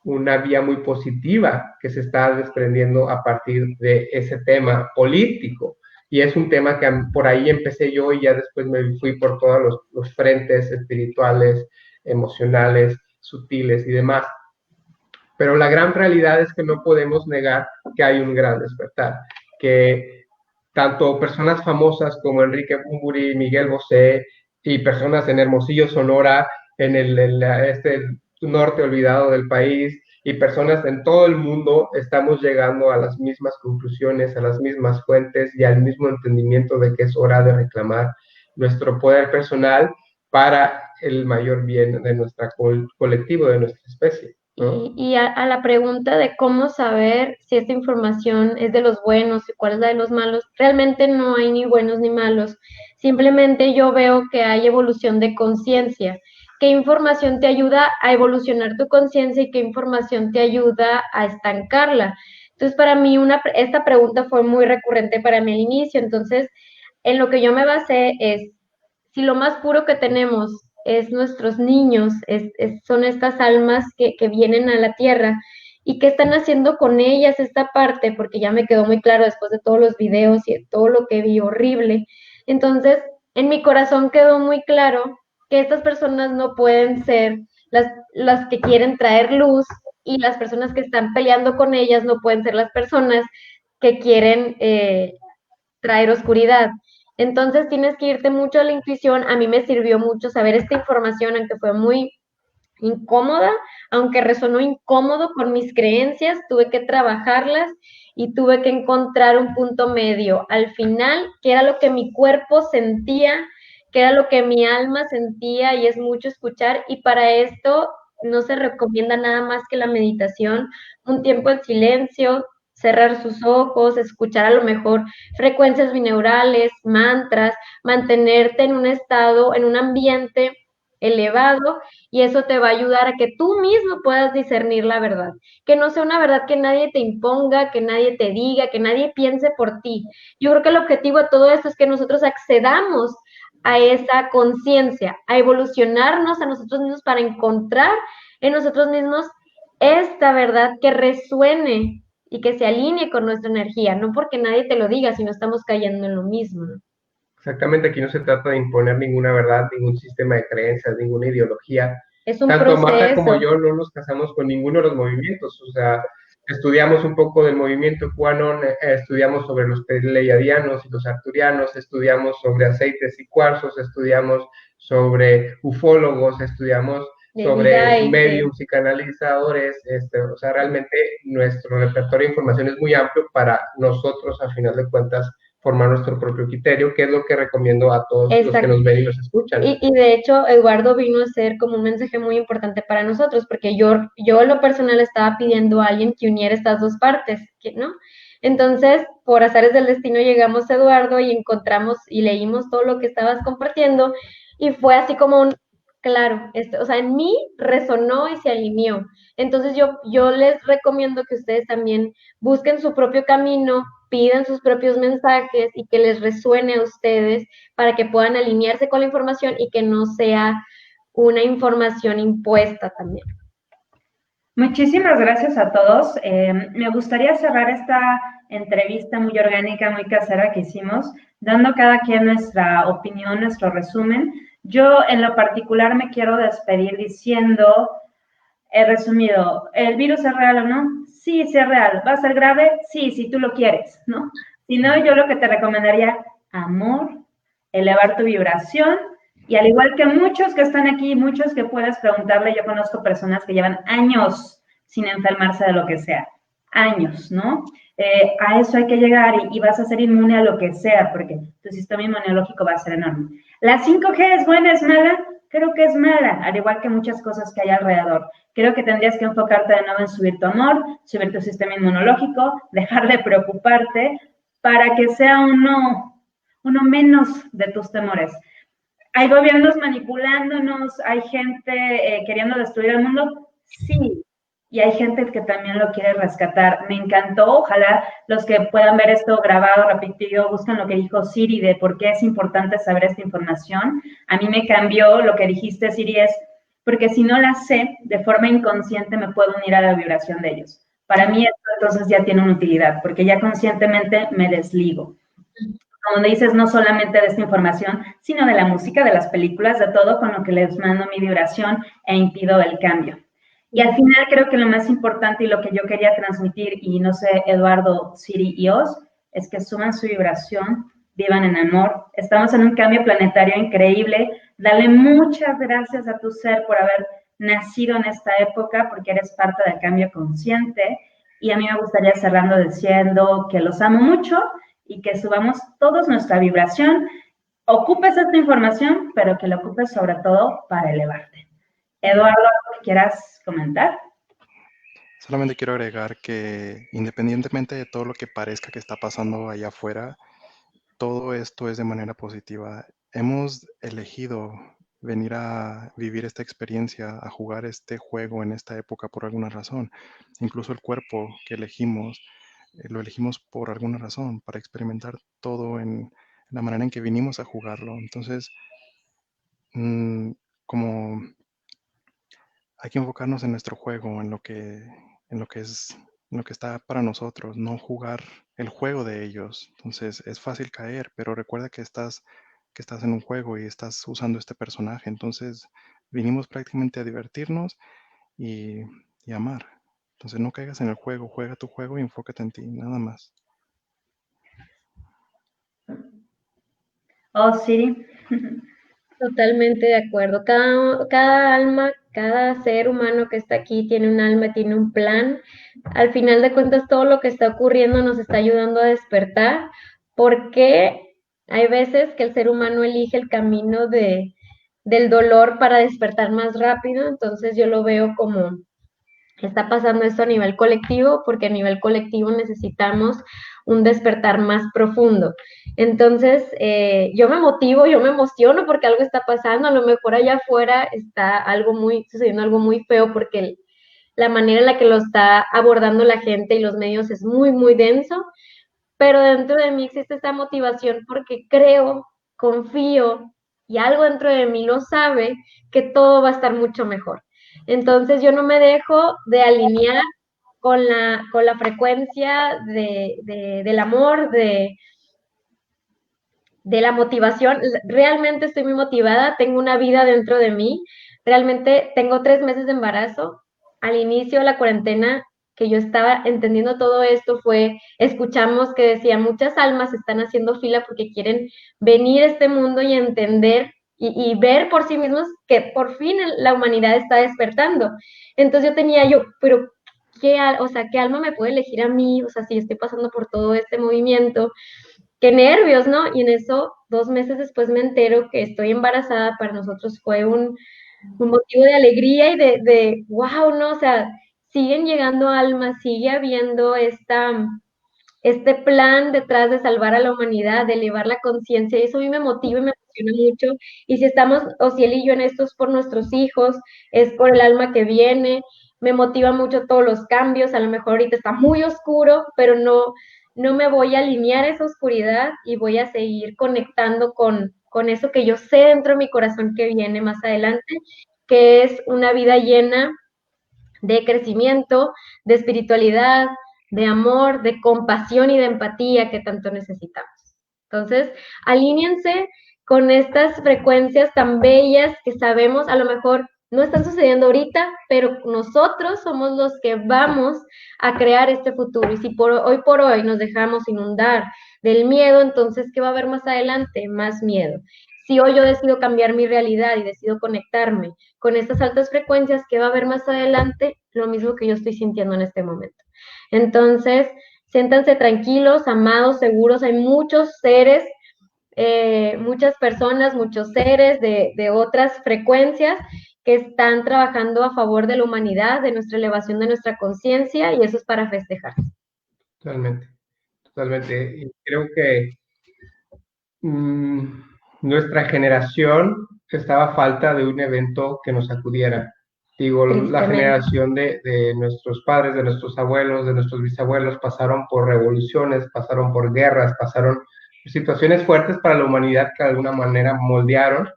una vía muy positiva que se está desprendiendo a partir de ese tema político. Y es un tema que por ahí empecé yo y ya después me fui por todos los frentes espirituales, emocionales, sutiles y demás. Pero la gran realidad es que no podemos negar que hay un gran despertar, que tanto personas famosas como Enrique Bunbury, Miguel Bosé y personas en Hermosillo, Sonora, en este norte olvidado del país, y personas en todo el mundo estamos llegando a las mismas conclusiones, a las mismas fuentes y al mismo entendimiento de que es hora de reclamar nuestro poder personal para el mayor bien de nuestro colectivo, de nuestra especie, ¿no? Y a la pregunta de cómo saber si esta información es de los buenos y cuál es la de los malos, realmente no hay ni buenos ni malos. Simplemente yo veo que hay evolución de conciencia. ¿Qué información te ayuda a evolucionar tu conciencia y qué información te ayuda a estancarla? Entonces, para mí, esta pregunta fue muy recurrente para mí al inicio. Entonces, en lo que yo me basé es, si lo más puro que tenemos es nuestros niños, son estas almas que vienen a la tierra, y qué están haciendo con ellas esta parte, porque ya me quedó muy claro después de todos los videos y de todo lo que vi horrible. Entonces, en mi corazón quedó muy claro que estas personas no pueden ser las que quieren traer luz, y las personas que están peleando con ellas no pueden ser las personas que quieren traer oscuridad. Entonces tienes que irte mucho a la intuición. A mí me sirvió mucho saber esta información, aunque fue muy incómoda, aunque resonó incómodo por mis creencias, tuve que trabajarlas y tuve que encontrar un punto medio. Al final, que era lo que mi cuerpo sentía, que era lo que mi alma sentía, y es mucho escuchar, y para esto no se recomienda nada más que la meditación, un tiempo en silencio, cerrar sus ojos, escuchar a lo mejor frecuencias binaurales, mantras, mantenerte en un estado, en un ambiente elevado, y eso te va a ayudar a que tú mismo puedas discernir la verdad, que no sea una verdad que nadie te imponga, que nadie te diga, que nadie piense por ti. Yo creo que el objetivo de todo esto es que nosotros accedamos a esa conciencia, a evolucionarnos a nosotros mismos para encontrar en nosotros mismos esta verdad que resuene y que se alinee con nuestra energía, no porque nadie te lo diga, sino estamos cayendo en lo mismo, ¿no? Exactamente, aquí no se trata de imponer ninguna verdad, ningún sistema de creencias, ninguna ideología. Es un Tanto Marta como proceso. yo no nos casamos con ninguno de los movimientos, o sea, estudiamos un poco del movimiento QAnon, estudiamos sobre los pleiadianos y los arturianos, estudiamos sobre aceites y cuarzos, estudiamos sobre ufólogos, estudiamos De vida sobre y que mediums y canalizadores, o sea, realmente nuestro repertorio de información es muy amplio para nosotros, a final de cuentas, formar nuestro propio criterio, que es lo que recomiendo a todos los que exacto. nos ven y nos escuchan. Y de hecho, Eduardo vino a ser como un mensaje muy importante para nosotros, porque yo en lo personal estaba pidiendo a alguien que uniera estas dos partes, ¿no? Entonces, por azares del destino llegamos a Eduardo y encontramos y leímos todo lo que estabas compartiendo y fue así como un, claro, o sea, en mí resonó y se alineó. Entonces yo les recomiendo que ustedes también busquen su propio camino, pidan sus propios mensajes y que les resuene a ustedes para que puedan alinearse con la información y que no sea una información impuesta también. Muchísimas gracias a todos. Me gustaría cerrar esta entrevista muy orgánica, muy casera que hicimos, dando cada quien nuestra opinión, nuestro resumen. Yo en lo particular me quiero despedir diciendo, resumido, ¿el virus es real o no? Sí, sí es real. ¿Va a ser grave? Sí, si tú lo quieres, ¿no? Si no, yo lo que te recomendaría, amor, elevar tu vibración, y al igual que muchos que están aquí, muchos que puedes preguntarle, yo conozco personas que llevan años sin enfermarse de lo que sea, años, ¿no? A eso hay que llegar y vas a ser inmune a lo que sea, porque tu sistema inmunológico va a ser enorme. ¿La 5G es buena, es mala? Creo que es mala, al igual que muchas cosas que hay alrededor. Creo que tendrías que enfocarte de nuevo en subir tu amor, subir tu sistema inmunológico, dejar de preocuparte para que sea uno menos de tus temores. ¿Hay gobiernos manipulándonos? ¿Hay gente queriendo destruir el mundo? Sí. Y hay gente que también lo quiere rescatar. Me encantó. Ojalá los que puedan ver esto grabado, repetido, busquen lo que dijo Siri de por qué es importante saber esta información. A mí me cambió lo que dijiste, Siri, es porque si no la sé, de forma inconsciente me puedo unir a la vibración de ellos. Para mí esto entonces ya tiene una utilidad, porque ya conscientemente me desligo. Como dices, no solamente de esta información, sino de la música, de las películas, de todo con lo que les mando mi vibración e impido el cambio. Y al final creo que lo más importante y lo que yo quería transmitir, y no sé, Eduardo, Siri y Oz, es que suban su vibración, vivan en amor. Estamos en un cambio planetario increíble. Dale muchas gracias a tu ser por haber nacido en esta época, porque eres parte del cambio consciente. Y a mí me gustaría cerrando diciendo que los amo mucho y que subamos todos nuestra vibración. Ocupes esta información, pero que la ocupes sobre todo para elevarte. Eduardo, ¿algo que quieras comentar? Solamente quiero agregar que independientemente de todo lo que parezca que está pasando allá afuera, todo esto es de manera positiva. Hemos elegido venir a vivir esta experiencia, a jugar este juego en esta época por alguna razón. Incluso el cuerpo que elegimos, lo elegimos por alguna razón, para experimentar todo en la manera en que vinimos a jugarlo. Entonces, como hay que enfocarnos en nuestro juego, en lo que está para nosotros, no jugar el juego de ellos. Entonces es fácil caer, pero recuerda que estás en un juego y estás usando este personaje. Entonces vinimos prácticamente a divertirnos y, y amar. Entonces no caigas en el juego, juega tu juego y enfócate en ti, nada más. Oh, Siri. Totalmente de acuerdo. Cada alma, cada ser humano que está aquí tiene un alma, tiene un plan. Al final de cuentas, todo lo que está ocurriendo nos está ayudando a despertar, porque hay veces que el ser humano elige el camino del dolor para despertar más rápido. Entonces yo lo veo como está pasando esto a nivel colectivo, porque a nivel colectivo necesitamos un despertar más profundo. Entonces, yo me motivo, yo me emociono porque algo está pasando, a lo mejor allá afuera está sucediendo algo muy feo porque la manera en la que lo está abordando la gente y los medios es muy, muy denso, pero dentro de mí existe esta motivación porque creo, confío y algo dentro de mí lo sabe que todo va a estar mucho mejor. Entonces yo no me dejo de alinear con la frecuencia del amor, de la motivación. Realmente estoy muy motivada, tengo una vida dentro de mí. Realmente tengo 3 meses de embarazo. Al inicio de la cuarentena, que yo estaba entendiendo todo esto, escuchamos que decían, muchas almas están haciendo fila porque quieren venir a este mundo y entender y ver por sí mismos que por fin la humanidad está despertando. Entonces pero ¿qué alma me puede elegir a mí? O sea, si yo estoy pasando por todo este movimiento, qué nervios, ¿no? Y en eso, 2 meses después me entero que estoy embarazada. Para nosotros fue un motivo de alegría y de wow, ¿no? O sea, siguen llegando almas, sigue habiendo este plan detrás de salvar a la humanidad, de elevar la conciencia, y eso a mí me motiva y me emociona mucho. Y si estamos, Ociel y yo, en esto es por nuestros hijos, es por el alma que viene. Me motiva mucho todos los cambios. A lo mejor ahorita está muy oscuro, pero no me voy a alinear a esa oscuridad y voy a seguir conectando con eso que yo sé dentro de mi corazón que viene más adelante, que es una vida llena de crecimiento, de espiritualidad, de amor, de compasión y de empatía que tanto necesitamos. Entonces, alíñense con estas frecuencias tan bellas que sabemos, a lo mejor no están sucediendo ahorita, pero nosotros somos los que vamos a crear este futuro. Y si hoy por hoy nos dejamos inundar del miedo, entonces, ¿qué va a haber más adelante? Más miedo. Si hoy yo decido cambiar mi realidad y decido conectarme con estas altas frecuencias, ¿qué va a haber más adelante? Lo mismo que yo estoy sintiendo en este momento. Entonces, siéntanse tranquilos, amados, seguros. Hay muchos seres, muchas personas, muchos seres de otras frecuencias que están trabajando a favor de la humanidad, de nuestra elevación de nuestra conciencia, y eso es para festejar. Totalmente, totalmente. Y creo que nuestra generación estaba a falta de un evento que nos sacudiera. Digo, la generación de nuestros padres, de nuestros abuelos, de nuestros bisabuelos pasaron por revoluciones, pasaron por guerras, pasaron por situaciones fuertes para la humanidad que de alguna manera moldearon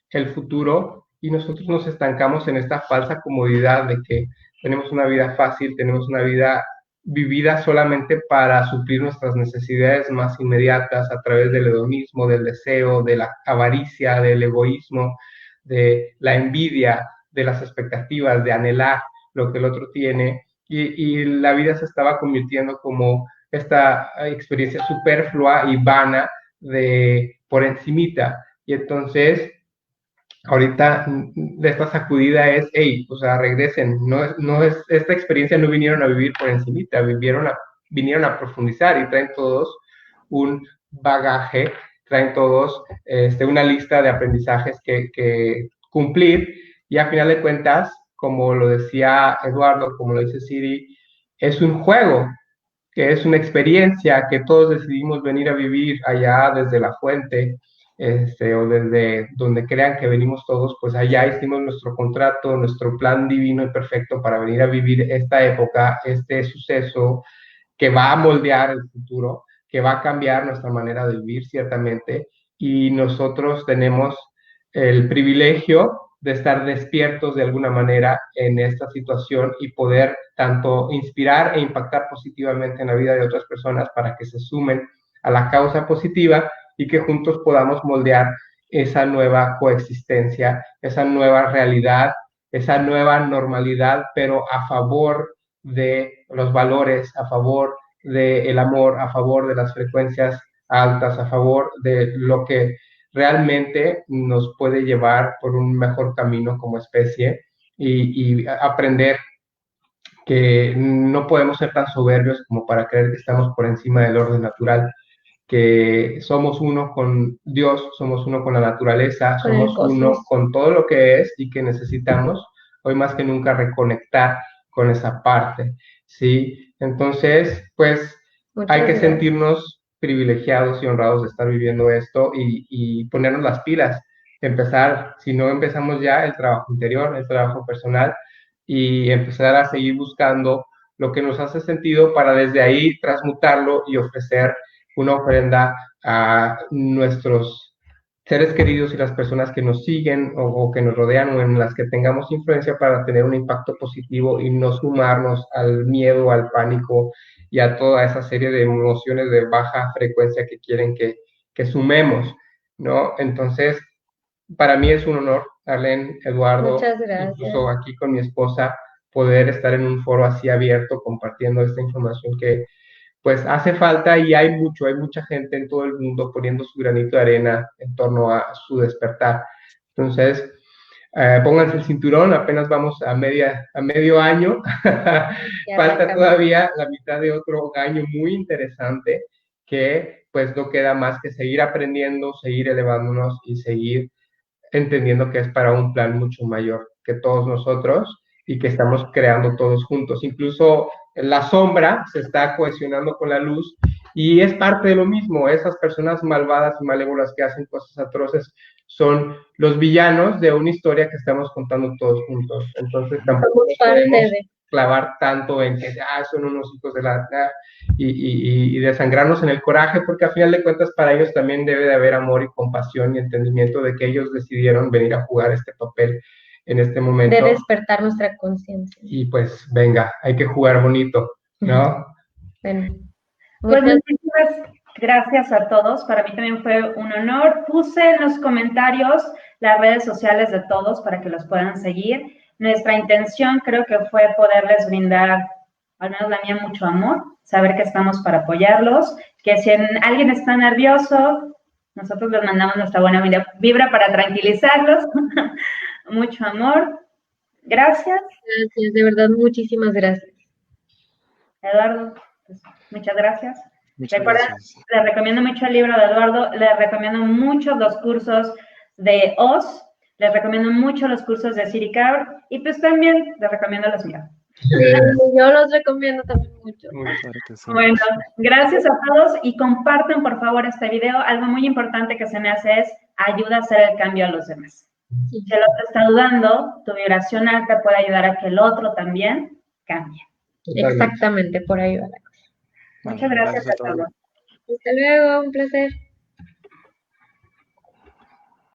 el futuro, y nosotros nos estancamos en esta falsa comodidad de que tenemos una vida fácil, tenemos una vida vivida solamente para suplir nuestras necesidades más inmediatas a través del hedonismo, del deseo, de la avaricia, del egoísmo, de la envidia, de las expectativas, de anhelar lo que el otro tiene, y la vida se estaba convirtiendo como esta experiencia superflua y vana de por encimita. Y entonces ahorita de esta sacudida es, hey, o sea, regresen, no es, esta experiencia no vinieron a vivir por encimita, vinieron a profundizar, y traen todos un bagaje, traen todos una lista de aprendizajes que cumplir, y a final de cuentas, como lo decía Eduardo, como lo dice Siri, es un juego, que es una experiencia que todos decidimos venir a vivir allá desde la fuente, o desde donde crean que venimos todos, pues allá hicimos nuestro contrato, nuestro plan divino y perfecto para venir a vivir esta época, este suceso que va a moldear el futuro, que va a cambiar nuestra manera de vivir ciertamente, y nosotros tenemos el privilegio de estar despiertos de alguna manera en esta situación y poder tanto inspirar e impactar positivamente en la vida de otras personas para que se sumen a la causa positiva, y que juntos podamos moldear esa nueva coexistencia, esa nueva realidad, esa nueva normalidad, pero a favor de los valores, a favor del amor, a favor de las frecuencias altas, a favor de lo que realmente nos puede llevar por un mejor camino como especie, y aprender que no podemos ser tan soberbios como para creer que estamos por encima del orden natural, que somos uno con Dios, somos uno con la naturaleza, somos uno con todo lo que es, y que necesitamos hoy más que nunca reconectar con esa parte, ¿sí? Entonces, pues hay que sentirnos privilegiados y honrados de estar viviendo esto, y ponernos las pilas, empezar, si no empezamos ya, el trabajo interior, el trabajo personal, y empezar a seguir buscando lo que nos hace sentido para desde ahí transmutarlo y ofrecer una ofrenda a nuestros seres queridos y las personas que nos siguen o que nos rodean o en las que tengamos influencia para tener un impacto positivo y no sumarnos al miedo, al pánico y a toda esa serie de emociones de baja frecuencia que quieren que sumemos, ¿no? Entonces, para mí es un honor, Arlene, Eduardo, Muchas gracias. incluso aquí con mi esposa, poder estar en un foro así abierto compartiendo esta información que pues hace falta y hay mucha gente en todo el mundo poniendo su granito de arena en torno a su despertar. Entonces, pónganse el cinturón, apenas vamos a medio año, falta todavía la mitad de otro año muy interesante que pues no queda más que seguir aprendiendo, seguir elevándonos y seguir entendiendo que es para un plan mucho mayor que todos nosotros y que estamos creando todos juntos. Incluso la sombra se está cohesionando con la luz y es parte de lo mismo. Esas personas malvadas y malévolas que hacen cosas atroces son los villanos de una historia que estamos contando todos juntos. Entonces tampoco podemos clavar tanto en que son unos hijos de la... y desangrarnos en el coraje, porque a final de cuentas para ellos también debe de haber amor y compasión y entendimiento de que ellos decidieron venir a jugar este papel en este momento. De despertar nuestra conciencia. Y pues venga, hay que jugar bonito, ¿no? Bueno. Pues muchísimas gracias a todos. Para mí también fue un honor. Puse en los comentarios las redes sociales de todos para que los puedan seguir. Nuestra intención creo que fue poderles brindar, al menos la mía, mucho amor, saber que estamos para apoyarlos, que si alguien está nervioso, nosotros les mandamos nuestra buena vibra para tranquilizarlos. Mucho amor. Gracias. Gracias, de verdad, muchísimas gracias. Eduardo, pues, muchas gracias. Recuerden, les recomiendo mucho el libro de Eduardo, les recomiendo mucho los cursos de Oz, les recomiendo mucho los cursos de City Cabr y pues también les recomiendo los míos. Yo los recomiendo también mucho. Bueno, gracias a todos y compartan por favor este video. Algo muy importante que se me hace es ayuda a hacer el cambio a los demás. Si el otro está dudando, tu vibración alta puede ayudar a que el otro también cambie. Exactamente, por ahí va la cosa. Muchas gracias a todos. Hasta luego, un placer.